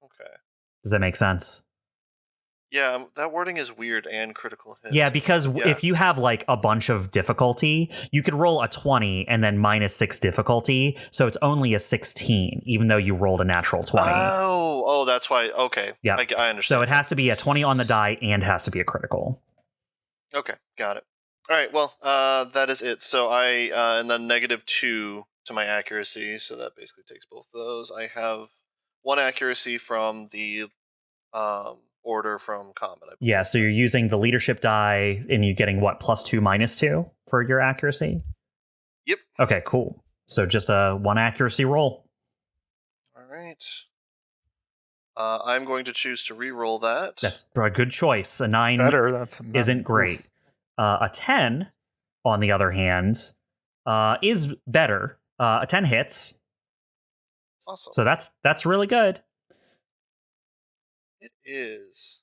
Okay. Does that make sense? Yeah, that wording is weird and critical hit. Yeah, because if you have like a bunch of difficulty, you could roll a 20 and then -6 difficulty, so it's only a 16, even though you rolled a natural 20. Oh, that's why. Okay, yeah, I understand. So it has to be a 20 on the die and has to be a critical. Okay, got it. All right, well, that is it. So I and then -2 to my accuracy, so that basically takes both of those. I have 1 accuracy from the order from COMET. Yeah, so you're using the leadership die, and you're getting what, +2, -2 for your accuracy? Yep. Okay, cool. So just a 1 accuracy roll. All right. I'm going to choose to re-roll that. That's a good choice. A 9 isn't great. A 10, on the other hand, is better. A 10 hits. Awesome. So that's really good. It is.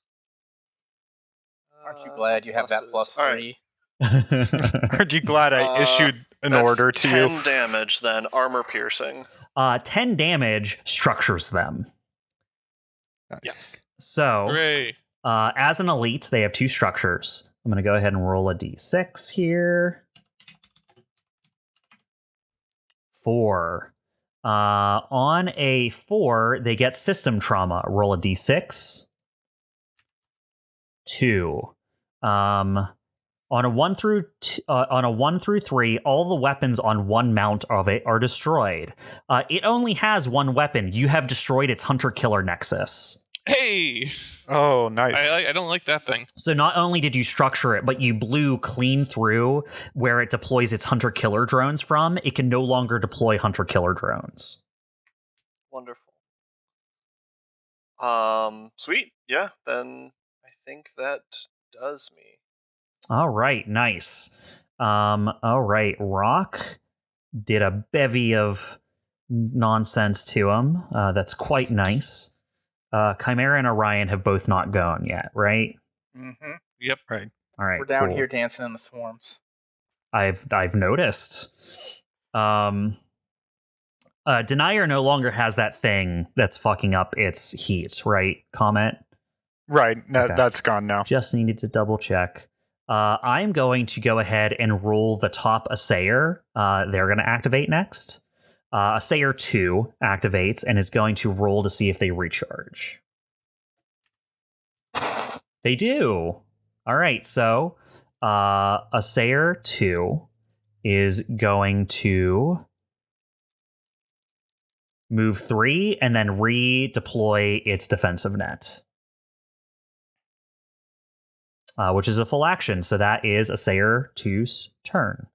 Aren't you glad you have that +3? Aren't you glad I issued an order to 10 you? 10 damage, then armor piercing. 10 damage structures them. Nice. Yeah. So, Hooray. As an elite, they have 2 structures. I'm going to go ahead and roll a d6 here. 4. On a 4, they get system trauma. Roll a d6. 2. On a 1 through 3, all the weapons on one mount of it are destroyed. It only has 1 weapon. You have destroyed its hunter-killer nexus. Hey! Oh, nice. I don't like that thing. So not only did you structure it, but you blew clean through where it deploys its hunter-killer drones from. It can no longer deploy hunter-killer drones. Wonderful. Sweet. Yeah, then I think that does me. All right, nice. All right, Rock did a bevy of nonsense to him. That's quite nice. Chimera and Orion have both not gone yet, right? Mm-hmm. Yep. Right. All right, We're down cool. here dancing in the swarms. I've noticed. Denier no longer has that thing that's fucking up its heat, right? COMET? Right. Okay. That's gone now. Just needed to double check. I'm going to go ahead and roll the top Assayer. They're going to activate next. Assayer 2 activates and is going to roll to see if they recharge. They do. All right, so Assayer 2 is going to move 3 and then redeploy its defensive net, which is a full action. So that is Assayer 2's turn.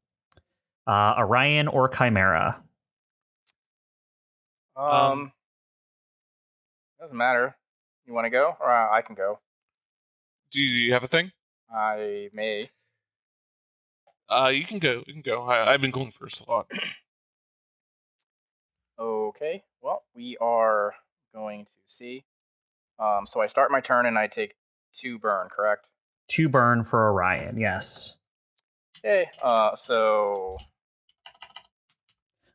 Orion or Chimera? Doesn't matter. You want to go, or I can go? Do you have a thing? I may. You can go. You can go. I've been going first a lot. Okay. Well, we are going to see. So I start my turn and I take 2 burn, correct? 2 burn for Orion, yes. Okay. So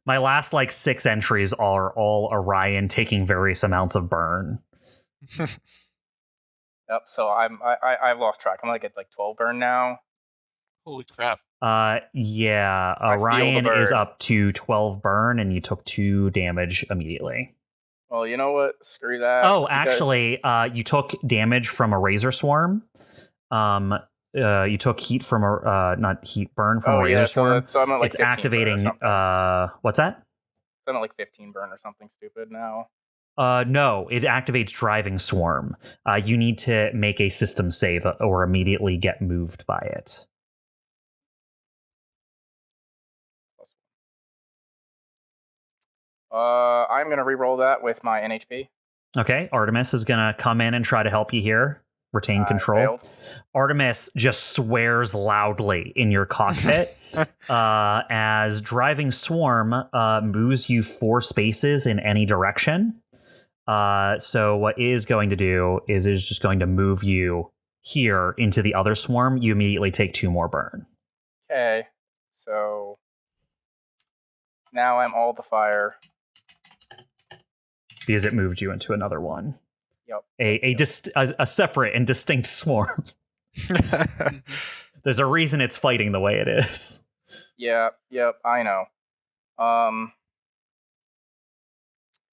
My last 6 entries are all Orion taking various amounts of burn. yep. So I've lost track. I'm like at 12 burn now. Holy crap. Yeah, I feel the Orion is burn. up to 12 burn, and you took 2 damage immediately. Well, you know what? Screw that. Oh, because- actually, you took damage from a Razor Swarm. You took heat from a not heat burn from a Razor Swarm. So I'm at It's 15 burn or activating. something. What's that? I'm at 15 burn or something stupid now. No, it activates Driving Swarm. You need to make a system save or immediately get moved by it. I'm gonna re-roll that with my NHP. Okay, Artemis is gonna come in and try to help you here. Retain control. Failed. Artemis just swears loudly in your cockpit as Driving Swarm moves you 4 spaces in any direction. So what it is going to do is just going to move you here into the other swarm. You immediately take 2 more burn. Okay, so now I'm all the fire. Because it moved you into another one. Yep. A separate and distinct swarm. There's a reason it's fighting the way it is. Yep, I know.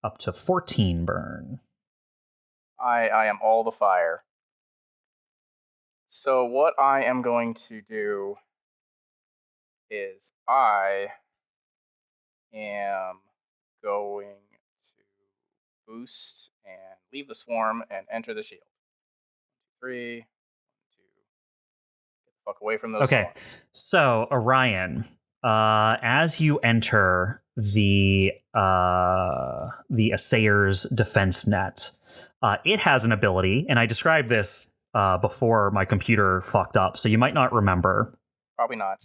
Up to 14 burn. I am all the fire. So what I am going to do is I am going to boost and leave the swarm and enter the shield. 3, 2, get the fuck away from those Okay, swarms. so Orion, as you enter the Assayer's defense net, it has an ability, and I described this before my computer fucked up, so you might not remember. Probably not.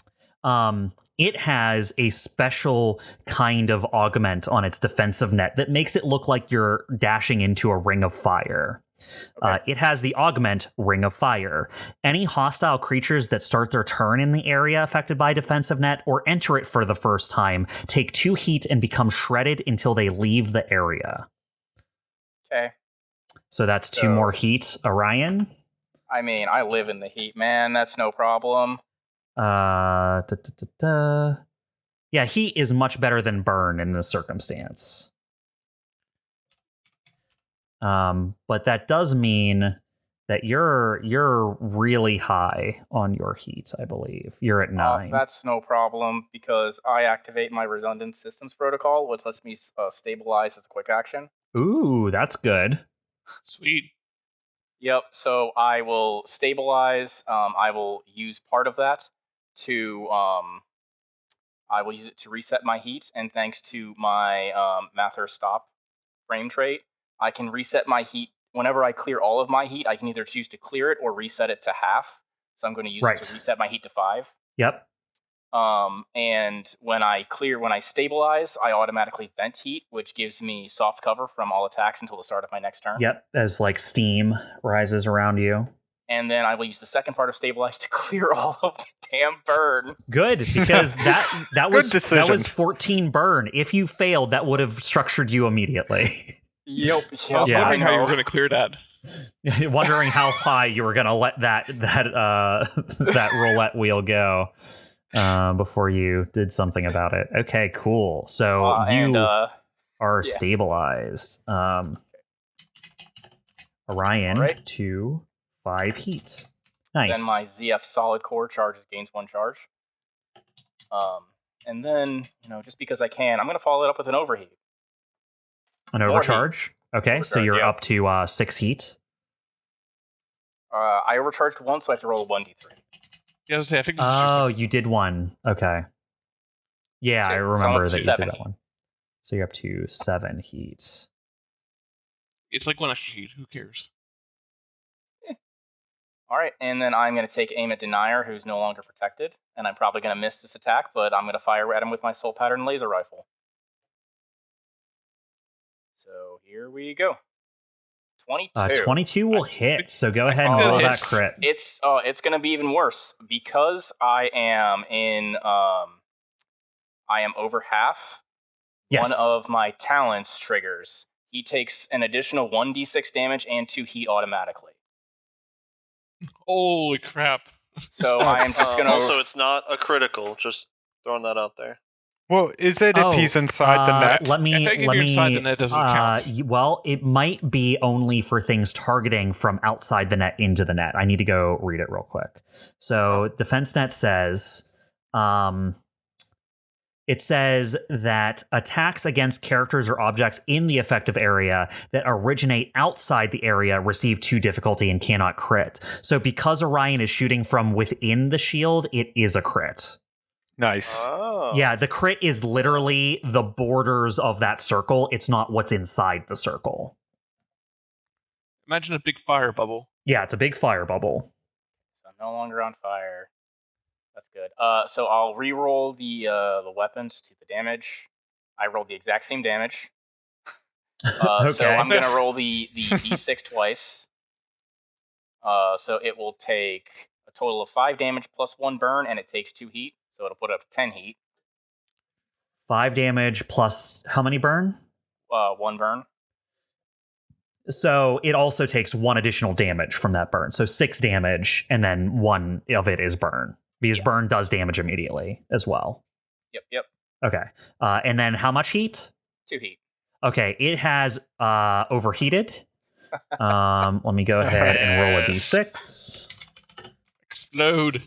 It has a special kind of augment on its defensive net that makes it look like you're dashing into a ring of fire. Okay. It has the augment Ring of Fire. Any hostile creatures that start their turn in the area affected by defensive net or enter it for the first time take 2 heat and become shredded until they leave the area. Okay. So that's 2 more heat, Orion. I mean, I live in the heat, man. That's no problem. Yeah, heat is much better than burn in this circumstance. But that does mean that you're really high on your heat, I believe. You're at 9. That's no problem because I activate my redundant systems protocol, which lets me stabilize as a quick action. Ooh, that's good. Sweet. Yep, so I will stabilize. I will use part of that to I will use it to reset my heat, and thanks to my Mather Stop frame trait, I can reset my heat. Whenever I clear all of my heat, I can either choose to clear it or reset it to half. So I'm going to use it to reset my heat to 5. Yep. And when I stabilize, I automatically vent heat, which gives me soft cover from all attacks until the start of my next turn. Yep, as like steam rises around you. And then I will use the second part of stabilize to clear all of the damn burn. Good, because that was 14 burn. If you failed, that would have structured you immediately. Yep. I was wondering how you were going to clear that. Wondering how high you were going to let that roulette wheel go before you did something about it. Okay, cool. So you are stabilized. Orion to 5 heat. Nice. Then my ZF solid core gains 1 charge. And then, just because I can, I'm going to follow it up with an overheat. An overcharge? Okay, so you're up to 6 heat. I overcharged 1, so I have to roll a 1d3. Yeah, I think this is you did 1. Okay. Yeah, I remember that you did that one. So you're up to 7 heat. It's like 1 extra heat. Who cares? All right, and then I'm going to take aim at Denier, who's no longer protected, and I'm probably going to miss this attack, but I'm going to fire at him with my soul pattern laser rifle. So here we go. 22. 22 will hit, so go ahead and roll that crit. It's going to be even worse because I am over half. Yes. One of my talents triggers. He takes an additional 1d6 damage and 2 heat automatically. Holy crap. So I am just going to... Also, it's not a critical, just throwing that out there. Well, is it if he's inside the net? Let me. Inside the net doesn't count. Well, it might be only for things targeting from outside the net into the net. I need to go read it real quick. So, Defense Net says, it says that attacks against characters or objects in the effective area that originate outside the area receive 2 difficulty and cannot crit. So, because Orion is shooting from within the shield, it is a crit. Nice. Oh. Yeah, the crit is literally the borders of that circle. It's not what's inside the circle. Imagine a big fire bubble. Yeah, it's a big fire bubble. So I'm no longer on fire. That's good. So I'll re-roll the weapons to the damage. I rolled the exact same damage. Okay. So I'm going to roll the d6 twice. So it will take a total of 5 damage plus 1 burn, and it takes 2 heat. So it'll put it up to 10 heat. 5 damage plus how many burn? 1 burn. So it also takes 1 additional damage from that burn. So 6 damage, and then 1 of it is burn. Because burn does damage immediately as well. Yep. Okay. And then how much heat? 2 heat. Okay, it has overheated. Let me go ahead and roll a d6. Explode.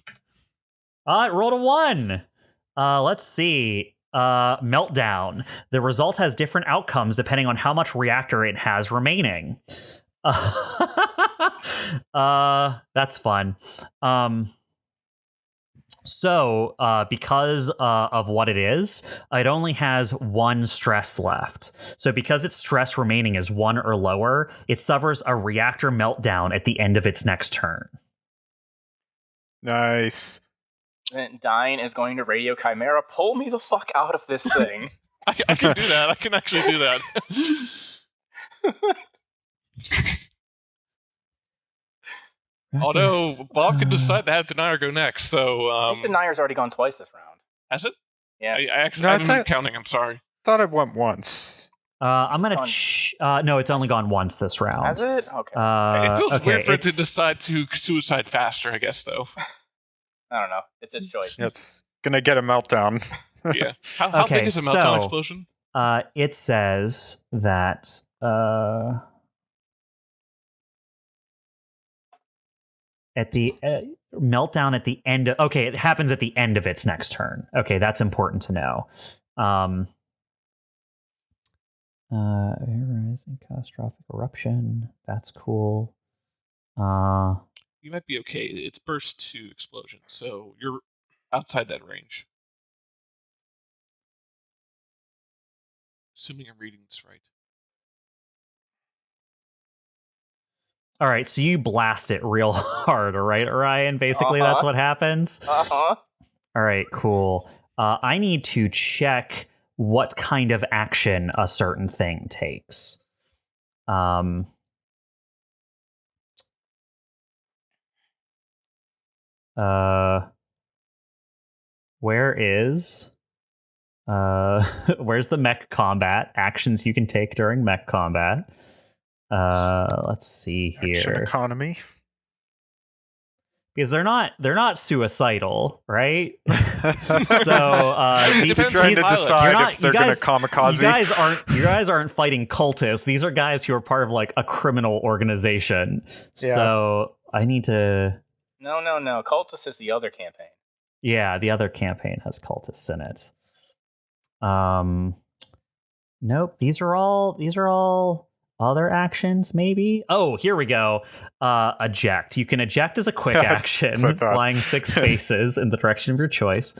It rolled a 1. Let's see. Meltdown. The result has different outcomes depending on how much reactor it has remaining. That's fun. So, because of what it is, it only has 1 stress left. So because its stress remaining is 1 or lower, it suffers a reactor meltdown at the end of its next turn. Nice. And Dyne is going to radio Chimera, pull me the fuck out of this thing. I can do that. I can actually do that. Although Bob can decide to have Denayer go next, so I think Denayer's already gone twice this round. has it? Yeah. I actually haven't been counting. I'm sorry. Thought it went once. I'm gonna. No, it's only gone once this round. Has it? Okay. It feels okay, weird for it to decide to suicide faster, I guess, though. I don't know. It's his choice. It's gonna get a meltdown. Yeah. How Okay, big is a meltdown so- explosion? It says that at the meltdown at the end of, okay, it happens at the end of its next turn. Okay, that's important to know. Rising catastrophic eruption. That's cool. You might be okay. It's burst to explosion, so you're outside that range. Assuming I'm reading this right. All right, so you blast it real hard, all right, Orion? Basically, that's what happens. Uh-huh. All right, cool. I need to check what kind of action a certain thing takes. Where is where's the mech combat actions you can take during mech combat? Let's see Action here. economy. Because they're not suicidal, right? So It depends Trying to pilot. decide if they're going to kamikaze. you guys aren't fighting cultists. These are guys who are part of like a criminal organization. Yeah. So I need to. No. Cultist is the other campaign. Yeah, the other campaign has cultists in it. Nope. These are all other actions, maybe. Oh, here we go. Eject. You can eject as a quick action, That's what I thought. flying 6 spaces in the direction of your choice.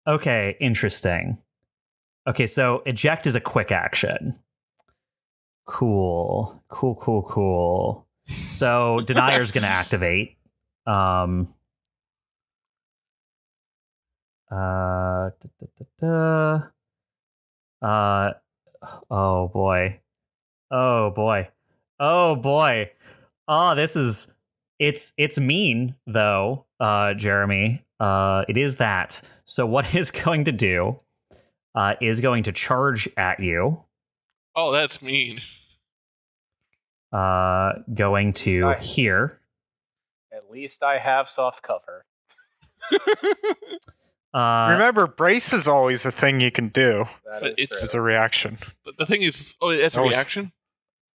Okay, interesting. Okay, so eject is a quick action. Cool. So Denayer's going to activate. Oh boy. This is it's mean though, Jeremy. It is that. So what it's going to do is going to charge at you. Oh, that's mean. Going to Nice. here. At least I have soft cover. Remember, brace is always a thing you can do That But is it's- true. as a reaction. But the thing is, it's a Always- reaction?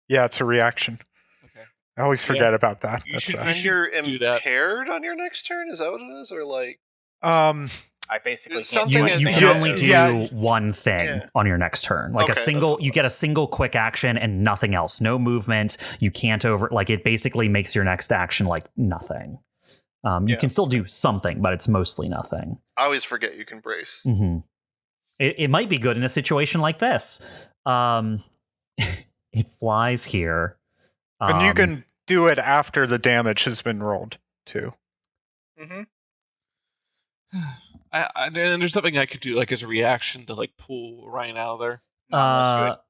Yeah, it's a reaction. Okay. I always forget about that. You That's, should- And you're do that. impaired on your next turn? Is that what it is? Or like. I basically It's can't something do you that- can anything. only do Yeah. one thing Yeah. on your next turn. Like Okay, a single, that's you get a close. single quick action and nothing else. No movement. You can't like it basically makes your next action like nothing. You Yeah. can still do something, but it's mostly nothing. I always forget you can brace. Mm-hmm. It might be good in a situation like this. It flies here. and you can do it after the damage has been rolled, too. Mhm. And there's something I could do, like as a reaction to like pull Orion out of there. Not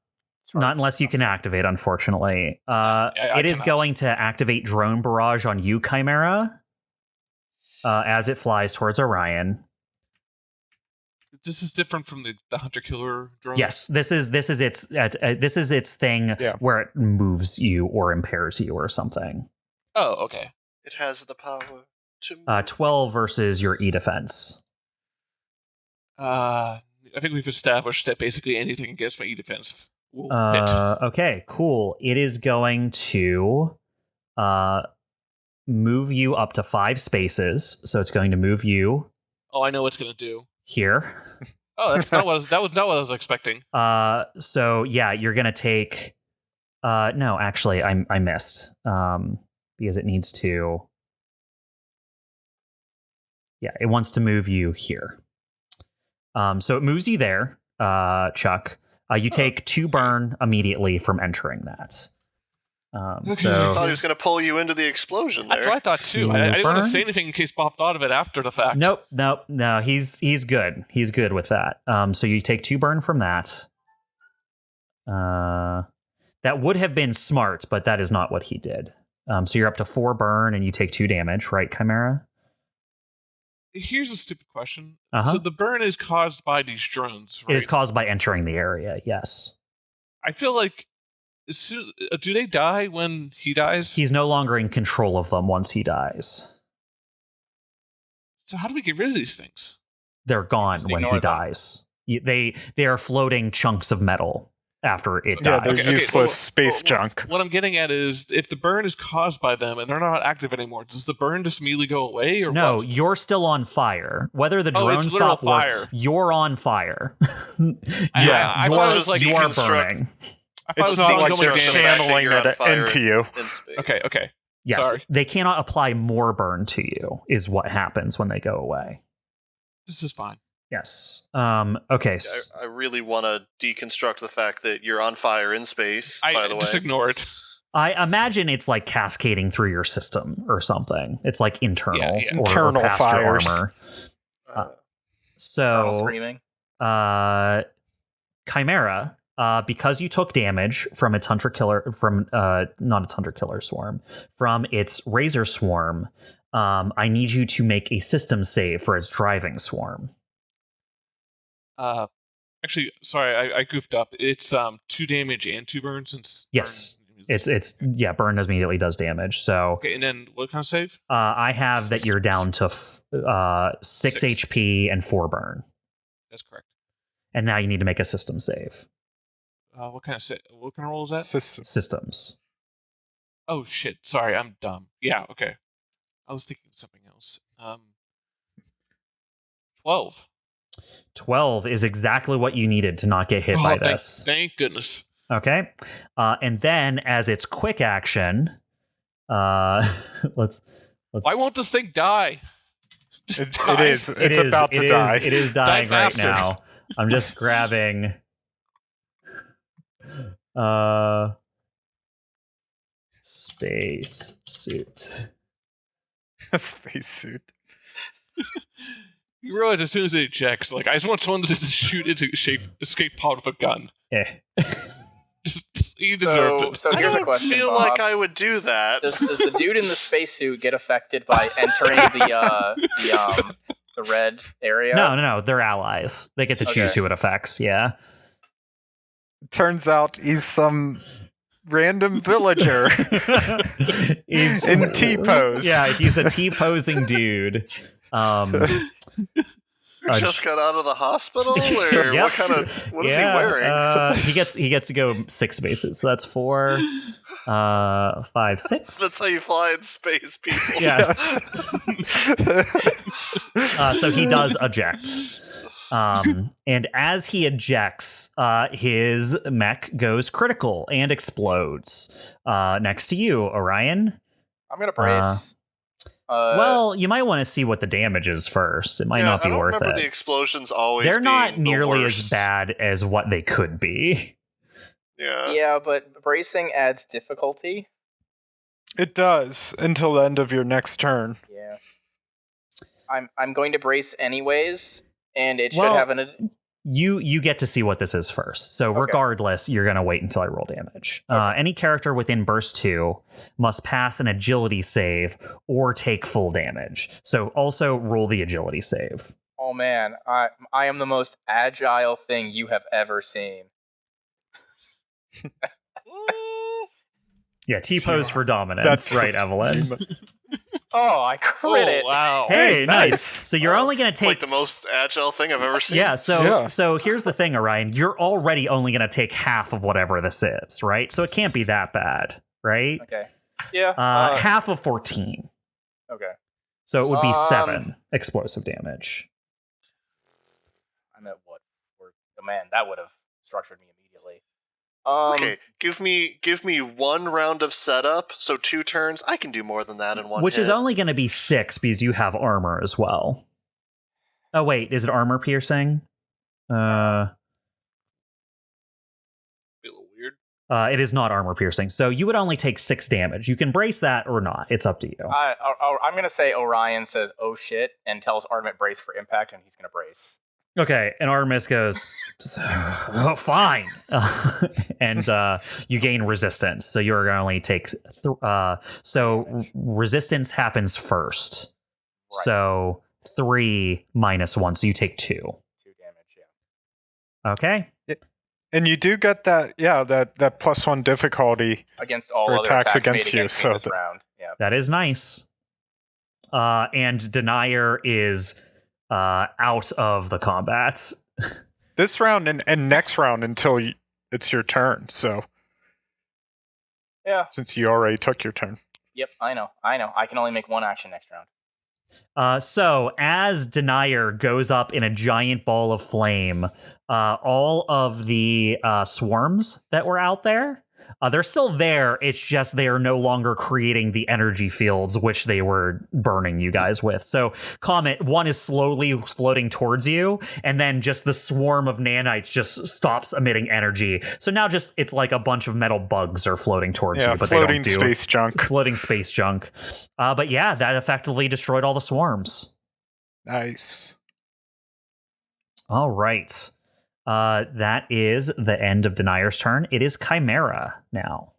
unless you can activate, unfortunately. I It is cannot. going to activate drone barrage on you, Chimera, as it flies towards Orion. This is different from the hunter killer drone. Yes, this is its thing where it moves you or impairs you or something. Oh, okay. It has the power to move. 12 versus your E defense. I think we've established that basically anything against my E defense will hit. Okay, cool. It is going to move you up to 5 spaces. So it's going to move you. Oh, I know what it's going to do. Here. Oh, that was not what I was expecting. So yeah, you're gonna take. No, actually, I missed. Because it needs to. Yeah, it wants to move you here. So it moves you there, Chuck. You take 2 burn immediately from entering that. So I thought he was going to pull you into the explosion there. That's what I thought too. I didn't want to say anything in case Bob thought of it after the fact. Nope. No. He's good. He's good with that. So you take 2 burn from that. That would have been smart, but that is not what he did. So you're up to 4 burn and you take 2 damage, right, Chimera? Here's a stupid question. Uh-huh. So the burn is caused by these drones, right? It is caused by entering the area, yes. I feel like, do they die when he dies? He's no longer in control of them once he dies. So how do we get rid of these things? They're gone when he them. dies. They are floating chunks of metal after it Yeah, dies. they're useless space junk. What I'm getting at is, if the burn is caused by them and they're not active anymore, does the burn just immediately go away? Or No, what? you're still on fire. Whether the Oh, drone it's literal stop work, fire. you're on fire. I you thought it was like are deconstruct- burning. I thought It's it was not like deconstruction. they're the fact that channeling you're on it fire into you. in space. Okay. Yes, Sorry. they cannot apply more burn to you, is what happens when they go away. This is fine. Yes. Okay. I really want to deconstruct the fact that you're on fire in space, by the way. Just ignore it. I imagine it's like cascading through your system or something. It's like internal, Yeah. or Internal past your fires. armor. Colonel So, screaming. Chimera, because you took damage from its hunter killer, not its hunter killer swarm, from its razor swarm, I need you to make a system save for its driving swarm. Actually, sorry, I goofed up. It's 2 damage and 2 burn since. Yes. Burn, Burn immediately does damage. So Okay, and then what kind of save? I have that you're down to 6 HP and 4 burn, That's correct. and now you need to make a system save. What kind of roll is that? Systems. Oh shit! Sorry, I'm dumb. Yeah, okay. I was thinking of something else. 12. 12 is exactly what you needed to not get hit by this. Thank goodness. Okay. And then as its quick action, let's Why won't this thing die? Just die. It is. It's about to die. It is dying right faster. now. I'm just grabbing space suit. Spacesuit. You realize as soon as it ejects, like, I just want someone to just shoot its escape pod with a gun. Eh. He deserves it. So I here's a don't question, feel Bob. like I would do that. Does the dude in the spacesuit get affected by entering the red area? No. They're allies. They get to choose Okay. who it affects. Yeah. Turns out he's some random villager He's in T-pose. Yeah, he's a T-posing dude. Just got out of the hospital, or Yep. what is he wearing? He gets to go 6 spaces. So that's 4, 5, 6. That's how you fly in space, people. Yes. So he does eject. And as he ejects, his mech goes critical and explodes. Next to you, Orion. I'm gonna brace. Well, you might want to see what the damage is first. It might not be I don't worth remember it. the explosions always. They're not being the nearly worst. as bad as what they could be. Yeah. Yeah, but bracing adds difficulty. It does until the end of your next turn. Yeah. I'm going to brace anyways, and it should Well, have an. You get to see what this is first. So Okay. regardless, you're going to wait until I roll damage. Any character within burst 2 must pass an agility save or take full damage. So also roll the agility save. Oh man, I am the most agile thing you have ever seen. Yeah, T-pose for dominance. That's right, Evelene. Oh, I crit it. Wow. Hey, nice. nice. So you're only going to It's take... like the most agile thing I've ever seen. Yeah, so Yeah. so here's the thing, Orion. You're already only going to take half of whatever this is, right? So it can't be that bad, right? Okay. Yeah. Half of 14. Okay. So it would be 7 explosive damage. I'm at what? Oh man, that would have structured me immediately. Okay, give me 1 round of setup, so 2 turns. I can do more than that in one Which hit. is only going to be 6 because you have armor as well. Oh, wait. Is it armor piercing? Be a little weird. It is not armor piercing. So you would only take 6 damage. You can brace that or not. It's up to you. I'm gonna say Orion says, "Oh shit," and tells Artemis brace for impact, and he's gonna brace. Okay, and Artemis goes, oh, fine. And you gain resistance. So you're going to only take... resistance happens first. Right. So 3 minus 1. So you take 2. 2 damage. Yeah. Okay. And you do get that +1 difficulty Against all for other attacks attacks against made you, against me so this round. Yeah. That is nice. And Denier is out of the combat. this round and next round until it's your turn. So Yeah. since you already took your turn. Yep. I know. I can only make 1 action next round. So as Denier goes up in a giant ball of flame, all of the swarms that were out there, they're still there. It's just they are no longer creating the energy fields which they were burning you guys with. So Comet, one is slowly floating towards you, and then just the swarm of nanites just stops emitting energy. So now just it's like a bunch of metal bugs are floating towards you, but floating they don't do space junk. floating space junk. But yeah, that effectively destroyed all the swarms. Nice. All right. That is the end of Denier's turn. It is Chimera now.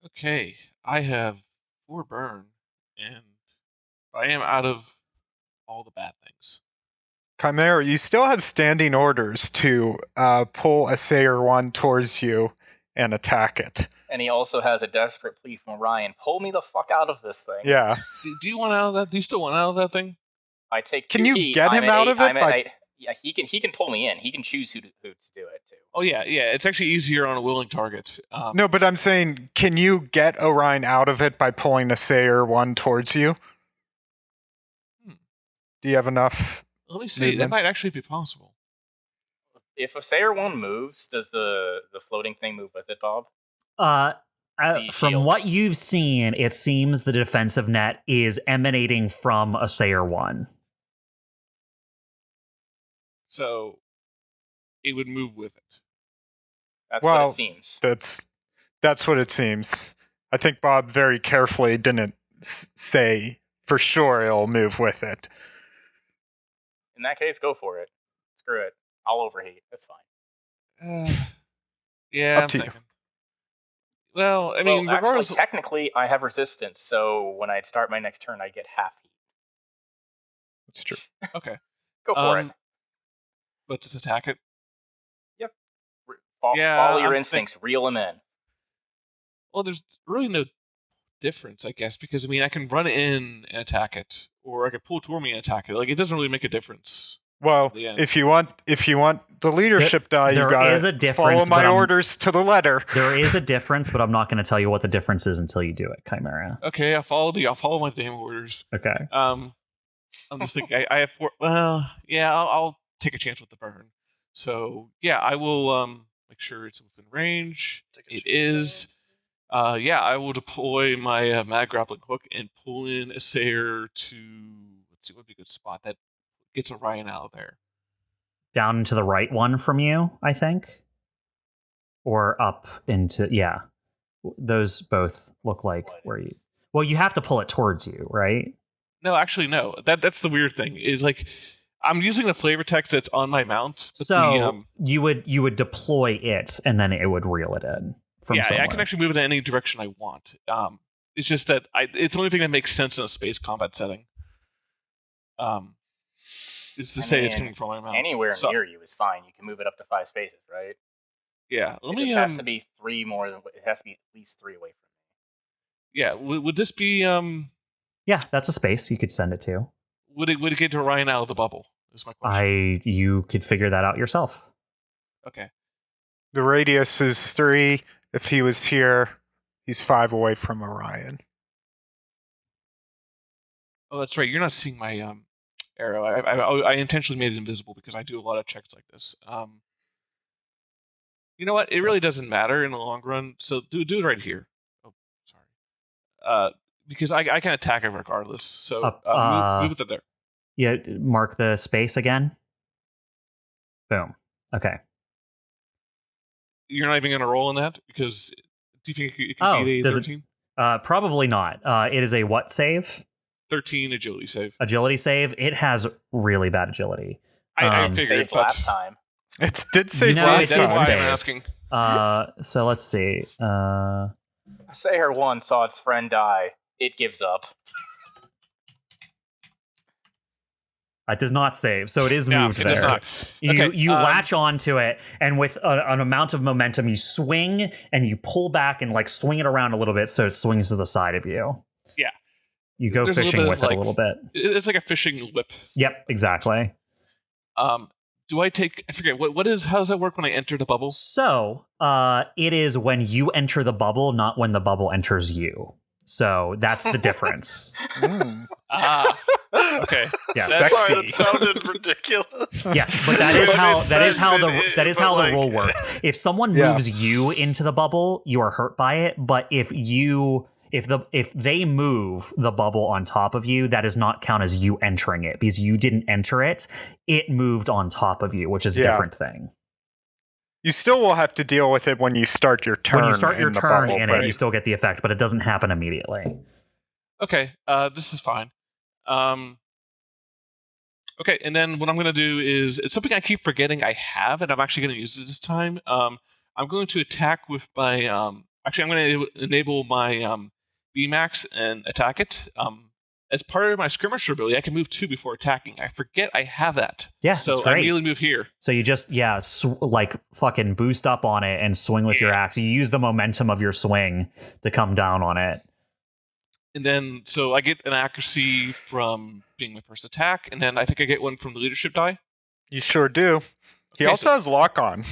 Okay, I have 4 burn, and I am out of all the bad things. Chimera, you still have standing orders to pull a Sayer 1 towards you and attack it. And he also has a desperate plea from Orion: "Pull me the fuck out of this thing." Yeah. Do you want out of that? Do you still want out of that thing? I take. Can 2 you heat. get I'm him at out 8. of it I'm at by- 8. Yeah, he can pull me in. He can choose who to do it to. Oh yeah. It's actually easier on a willing target. No, but I'm saying, can you get Orion out of it by pulling a Sayer 1 towards you? Do you have enough? Let me see. That movement? might actually be possible. If a Sayer 1 moves, does the floating thing move with it, Bob? From shield. what you've seen, it seems the defensive net is emanating from a Sayer 1. So it would move with it. That's Well, what it seems. That's what it seems. I think Bob very carefully didn't say for sure it'll move with it. In that case, go for it. Screw it. I'll overheat. That's fine. Yeah, Up I'm to you. thinking. Well, I mean, well, regardless. actually, technically, I have resistance, so when I start my next turn, I get half heat. That's true. Okay. Go for it. But just attack it. Follow your I'm instincts. Reel them in. Well, there's really no difference, I guess, because I mean, I can run in and attack it, or I can pull toward me and attack it. Like, it doesn't really make a difference. Well, Yeah. if you want the leadership die, there you gotta is a difference, follow my but I'm- orders to the letter. There is a difference, but I'm not going to tell you what the difference is until you do it, Chimera. Okay, I'll follow my damn orders. Okay. I'm just thinking, I have 4. Well, yeah, I'll take a chance with the burn. So yeah, I will make sure it's within range. Take a It chance. is. Yeah, I will deploy my mag grappling hook and pull in a Sayer to, let's see, what would be a good spot that gets Orion out of there. Down into the right one from you, I think. Or up into, yeah. Those both look like where you... Well, you have to pull it towards you, right? No, actually, no. That's the weird thing. Is like, I'm using the flavor text that's on my mount. But So you would deploy it, and then it would reel it in from yeah, somewhere. I can actually move it in any direction I want. It's just that it's the only thing that makes sense in a space combat setting. is to say it's coming from my mouth. Anywhere near you is fine. You can move it up to 5 spaces, right? Yeah. It just has to be 3 more than. It has to be at least 3 away from me. Yeah. Would this be Yeah, that's a space you could send it to. Would it get to Orion out of the bubble? Is my question. You could figure that out yourself. Okay. The radius is 3. If he was here, he's 5 away from Orion. Oh, that's right. You're not seeing my arrow. I intentionally made it invisible because I do a lot of checks like this. You know what? It really doesn't matter in the long run. So do it right here. Oh, sorry. Because I can attack it regardless. So move it there. Yeah, mark the space again. Boom. Okay. You're not even going to roll in that because do you think it could be a 13? Probably not. It is a what save? 13 agility save. Agility save. It has really bad agility. I figured last time. It did save last time. That's why save. I'm asking. So let's see. Sayer 1 saw its friend die. It gives up. It does not save, so it is No, moved it there. does not. You latch onto it, and with an amount of momentum, you swing and you pull back and like swing it around a little bit, so it swings to the side of you. Yeah, you go fishing with it a little bit. It's like a fishing whip. Yep, exactly. Do I take? I forget what is. How does that work when I enter the bubble? So, it is when you enter the bubble, not when the bubble enters you. So that's the difference. Okay. Yeah, Sorry, that sounded ridiculous. Yes, but that is how the rule works. If someone moves you into the bubble, you are hurt by it. But if they move the bubble on top of you, that does not count as you entering it because you didn't enter it. It moved on top of you, which is a different thing. You still will have to deal with it when you start your turn. When you start your turn bubble, in it, you still get the effect, but it doesn't happen immediately. Okay, this is fine. Okay, and then what I'm going to do is, it's something I keep forgetting I have, and I'm actually going to use it this time. I'm going to attack with my, actually I'm going to enable my Bmax and attack it. As part of my skirmisher ability, I can move 2 before attacking. I forget I have that. Yeah, so it's great. I immediately move here. So you just, like fucking boost up on it and swing with your axe. You use the momentum of your swing to come down on it. And then, so I get an accuracy from being my first attack, and then I think I get one from the leadership die. You sure do. He also has lock on,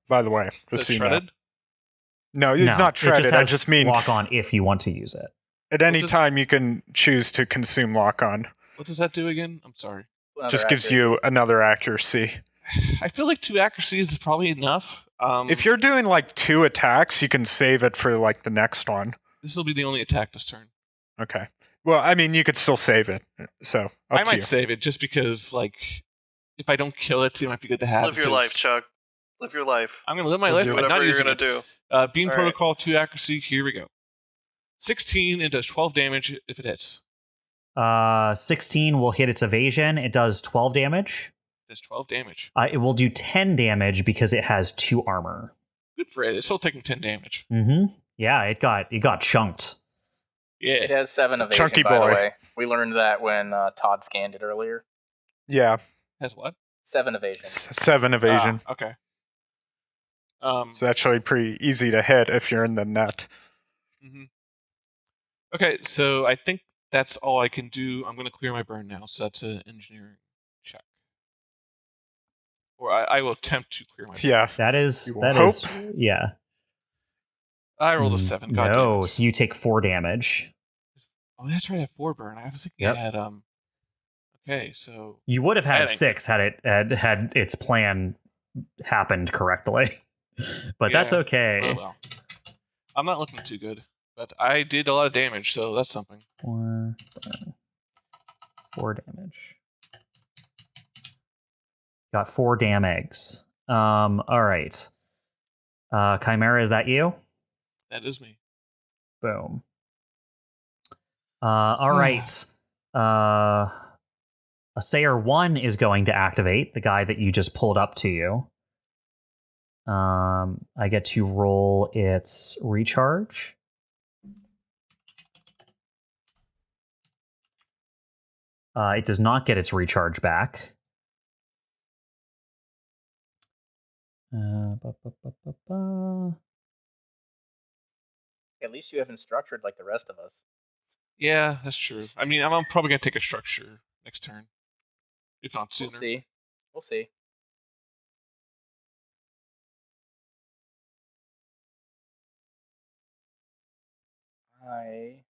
by the way. Is it shredded? No, it's not shredded. I just mean lock on if you want to use it. At any time, you can choose to consume lock on. What does that do again? I'm sorry. Just gives you another accuracy. I feel like 2 accuracies is probably enough. If you're doing like 2 attacks, you can save it for like the next one. This will be the only attack this turn. Okay. Well, I mean, you could still save it. So I might save it just because, like, if I don't kill it, it might be good to have. Live your life, Chuck. Live your life. I'm going to live my life. Do whatever you're going to do. Beam Protocol, 2 accuracy. Here we go. 16, it does 12 damage if it hits. 16 will hit its evasion. It does 12 damage. It does 12 damage. It will do 10 damage because it has 2 armor. Good for it. It's still taking 10 damage. Mm-hmm. Yeah, it got chunked. Yeah. It has 7 evasion, chunky by the boy. way. We learned that when Todd scanned it earlier. Yeah. Has what? 7 evasion. 7 evasion. Okay. It's actually pretty easy to hit if you're in the net. Mm-hmm. Okay, so I think that's all I can do. I'm going to clear my burn now, so that's an engineering check. Or I will attempt to clear my burn. Yeah. That is, yeah. I rolled a 7. God damn it. So you take 4 damage. Oh, that's right, I have 4 burn. I was thinking I had, okay, so... You would have had 6 had its plan happened correctly. But that's okay. Oh, well. I'm not looking too good. But I did a lot of damage, so that's something. 4 damage. Got 4 damages. All right. Chimera, is that you? That is me. Boom. All right. Assayer 1 is going to activate, the guy that you just pulled up to you. I get to roll its recharge. It does not get its recharge back. Ba, ba, ba, ba, ba. At least you haven't structured like the rest of us. Yeah, that's true. I mean, I'm probably gonna take a structure next turn, if not sooner. We'll see. We'll see. I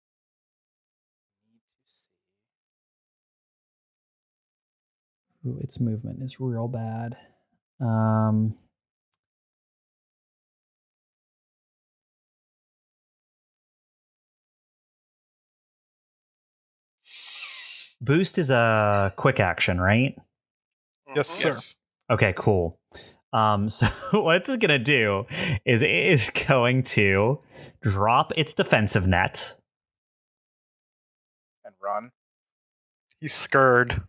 need to see. Ooh, its movement is real bad. Boost is a quick action, right? Yes, sir. Yes. Okay, cool. So what it's gonna do is it is going to drop its defensive net. And run. He's scared.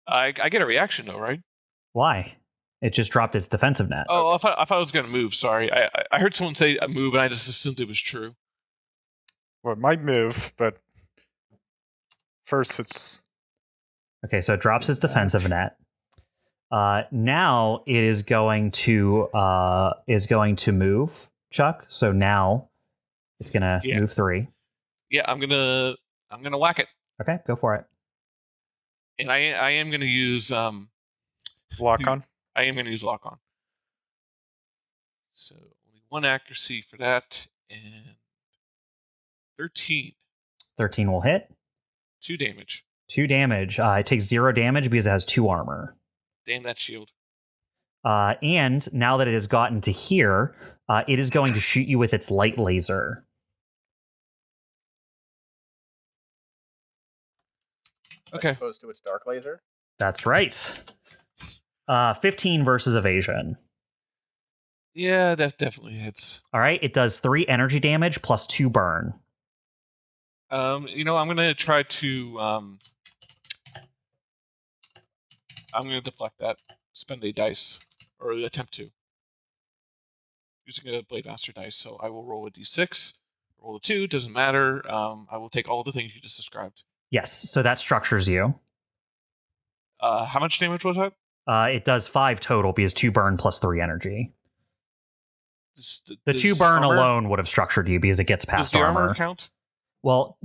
I get a reaction though, right? Why? It just dropped its defensive net. Oh, I thought it was gonna move. Sorry, I heard someone say a move, and I just assumed it was true. Well, it might move, but first it's Okay, so it drops its defensive net. Now it is going to move, Chuck. So now it's gonna move 3. Yeah, I'm gonna whack it, Okay, go for it. and I am gonna use lock on. I am gonna use lock on. So only 1 accuracy for that, and 13. 13 will hit. 2 damage. 2 damage. It takes 0 damage because it has 2 armor. Damn that shield. And now that it has gotten to here, it is going to shoot you with its light laser. Okay. As opposed to its dark laser. That's right. 15 versus evasion. Yeah, that definitely hits. All right, it does 3 energy damage plus 2 burn. I'm gonna try to I'm gonna deflect that. Spend a dice, or attempt to. Using a Blade Master dice, so I will roll a d6, roll a 2, doesn't matter. I will take all the things you just described. Yes, so that structures you. How much damage was that? It does 5 total because 2 burn plus 3 energy. The Does 2 burn armor- alone would have structured you because it gets Does past the armor. armor count? Well,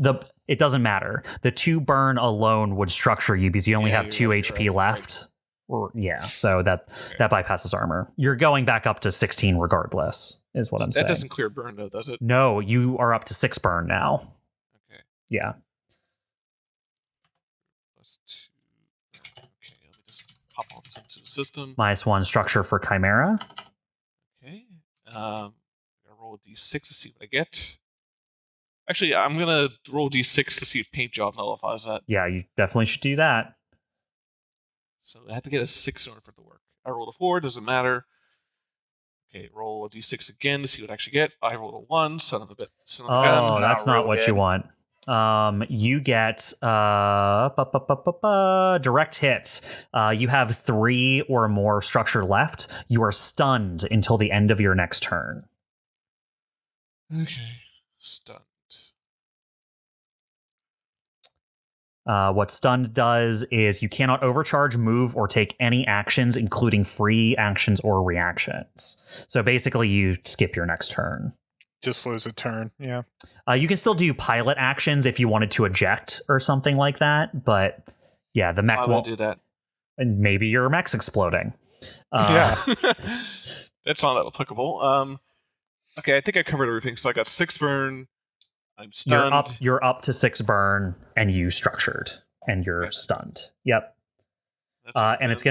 it doesn't matter. The 2 burn alone would structure you because you only have 2 HP left. Right. So that bypasses armor. You're going back up to 16 regardless, is what I'm saying. That doesn't clear burn though, does it? No, you are up to 6 burn now. Okay. Yeah. Plus 2. Okay, let me just pop all this into the system. -1 structure for Chimera. Okay. I'm gonna roll a d6 to see what I get. Actually, I'm gonna roll d6 to see if paint job nullifies that. Yeah, you definitely should do that. So I have to get a 6 in order for it to work. I rolled a 4, doesn't matter. Okay, roll a d6 again to see what I actually get. I rolled a 1, son of a gun. Oh, that's not what good. you want. You get direct hit. You have 3 or more structure left. You are stunned until the end of your next turn. Okay, stunned. What stunned does is you cannot overcharge, move, or take any actions, including free actions or reactions. So basically, you skip your next turn. Just lose a turn, yeah. You can still do pilot actions if you wanted to eject or something like that, but yeah, the mech Why won't do that. And maybe your mech's exploding. Yeah. That's not applicable. Okay, I think I covered everything. So I got 6 burn. I'm stunned. You're up to 6 burn, and you structured, and you're stunned. Yep. And it's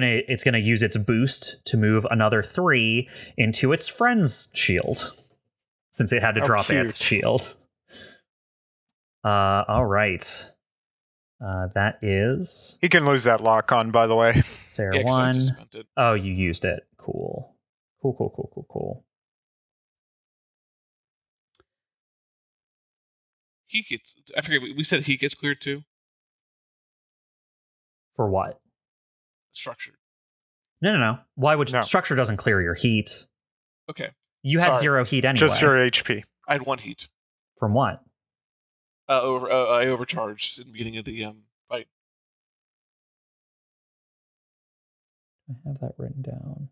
gonna use its boost to move another 3 into its friend's shield, since it had to drop its shield. All right. That is. He can lose that lock on, by the way. Sarah Yeah, 'cause I 1. just spent it. Oh, you used it. Cool. Cool. He gets. I forget. We said he gets cleared too. For what? Structured. No. Why would No. structure doesn't clear your heat? Okay. You had Sorry. 0 heat anyway. Just your HP. I had 1 heat. From what? I overcharged in the beginning of the fight. I have that written down.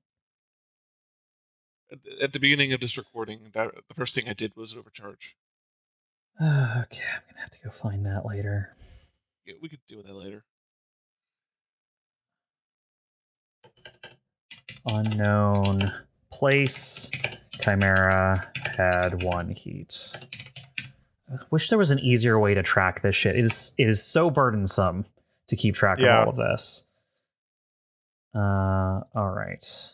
At the beginning of this recording, the first thing I did was overcharge. Okay, I'm gonna have to go find that later. Yeah, we could deal with that later. Unknown place. Chimera had 1 heat. I wish there was an easier way to track this shit. It is so burdensome to keep track of all of this. All right.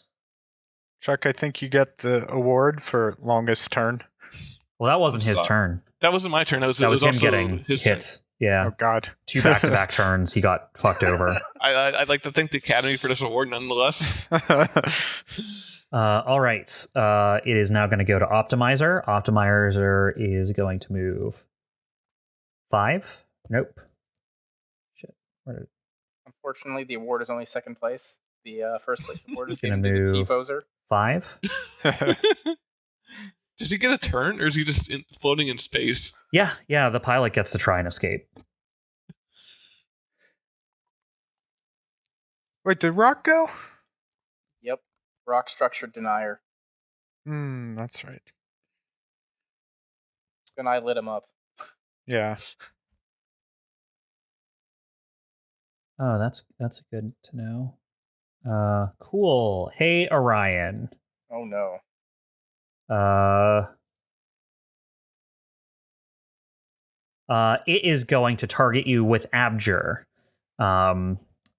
Chuck, I think you get the award for longest turn. Well, that wasn't his turn. That wasn't my turn. That was him also getting his hit. turn. Yeah. Oh, God. 2 back-to-back turns. He got fucked over. I'd like to thank the Academy for this award, nonetheless. All right. It is now going to go to Optimizer. Optimizer is going to move 5. Nope. Shit. Unfortunately, the award is only second place. The first place award is Gonna given to the move T-poser. 5. Does he get a turn, or is he just floating in space? Yeah. The pilot gets to try and escape. Wait, did Rock go? Yep. Rock structure denier. That's right. And I lit him up. Yeah. Oh, that's good to know. Cool. Hey, Orion. Oh no. It is going to target you with Abjure.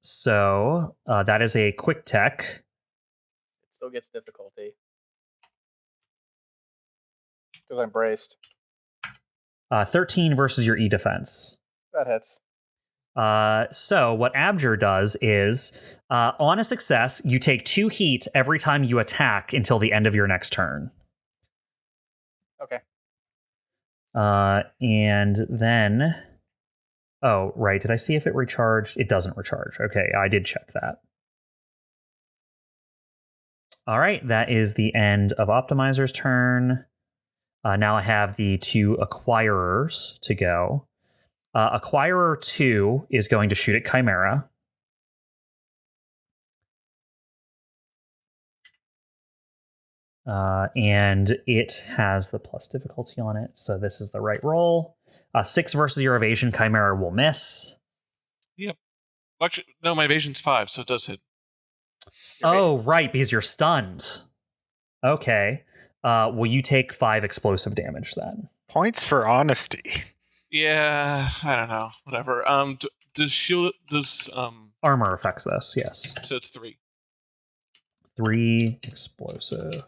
So that is a quick tech. It still gets difficulty. Because I'm braced. 13 versus your E defense. That hits. So what Abjure does is, on a success, you take 2 heat every time you attack until the end of your next turn. Okay. And then... Oh, right. Did I see if it recharged? It doesn't recharge. Okay, I did check that. All right, that is the end of Optimizer's turn. Now I have the 2 Acquirers to go. Acquirer 2 is going to shoot at Chimera. And it has the plus difficulty on it, so this is the right roll. 6 versus your evasion, Chimera will miss. Yep. Actually, no, my evasion's 5, so it does hit. Oh, right, because you're stunned. Okay. Will you take 5 explosive damage then? Points for honesty. Yeah, I don't know. Whatever. Does shield Armor affects this, yes. So it's 3. 3 explosive.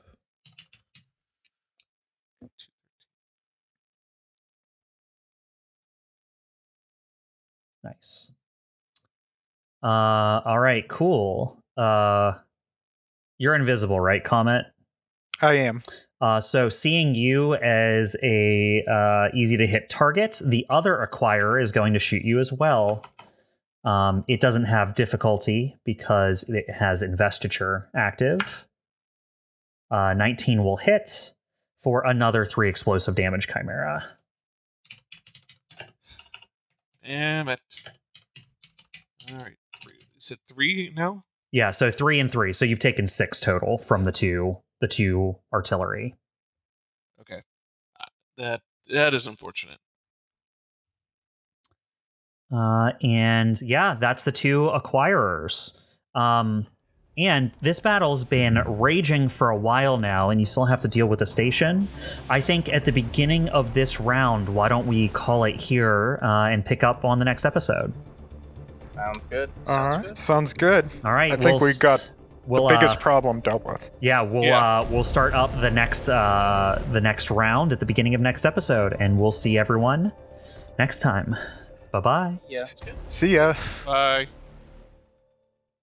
Nice. All right, cool. You're invisible, right, Comet? I am. So seeing you as a easy to hit target, the other acquirer is going to shoot you as well. It doesn't have difficulty because it has investiture active. 19 will hit for another 3 explosive damage, Chimera. Damn it. Alright. Is it 3 now? Yeah, so 3 and 3. So you've taken 6 total from the two artillery. Okay. That is unfortunate. And yeah, that's the 2 acquirers. And this battle's been raging for a while now, and you still have to deal with the station. I think at the beginning of this round, why don't we call it here and pick up on the next episode? Sounds good. Sounds good. All right. I think we got the biggest problem dealt with. Yeah, we'll start up the next round at the beginning of next episode, and we'll see everyone next time. Bye-bye. Yeah. See ya. Bye.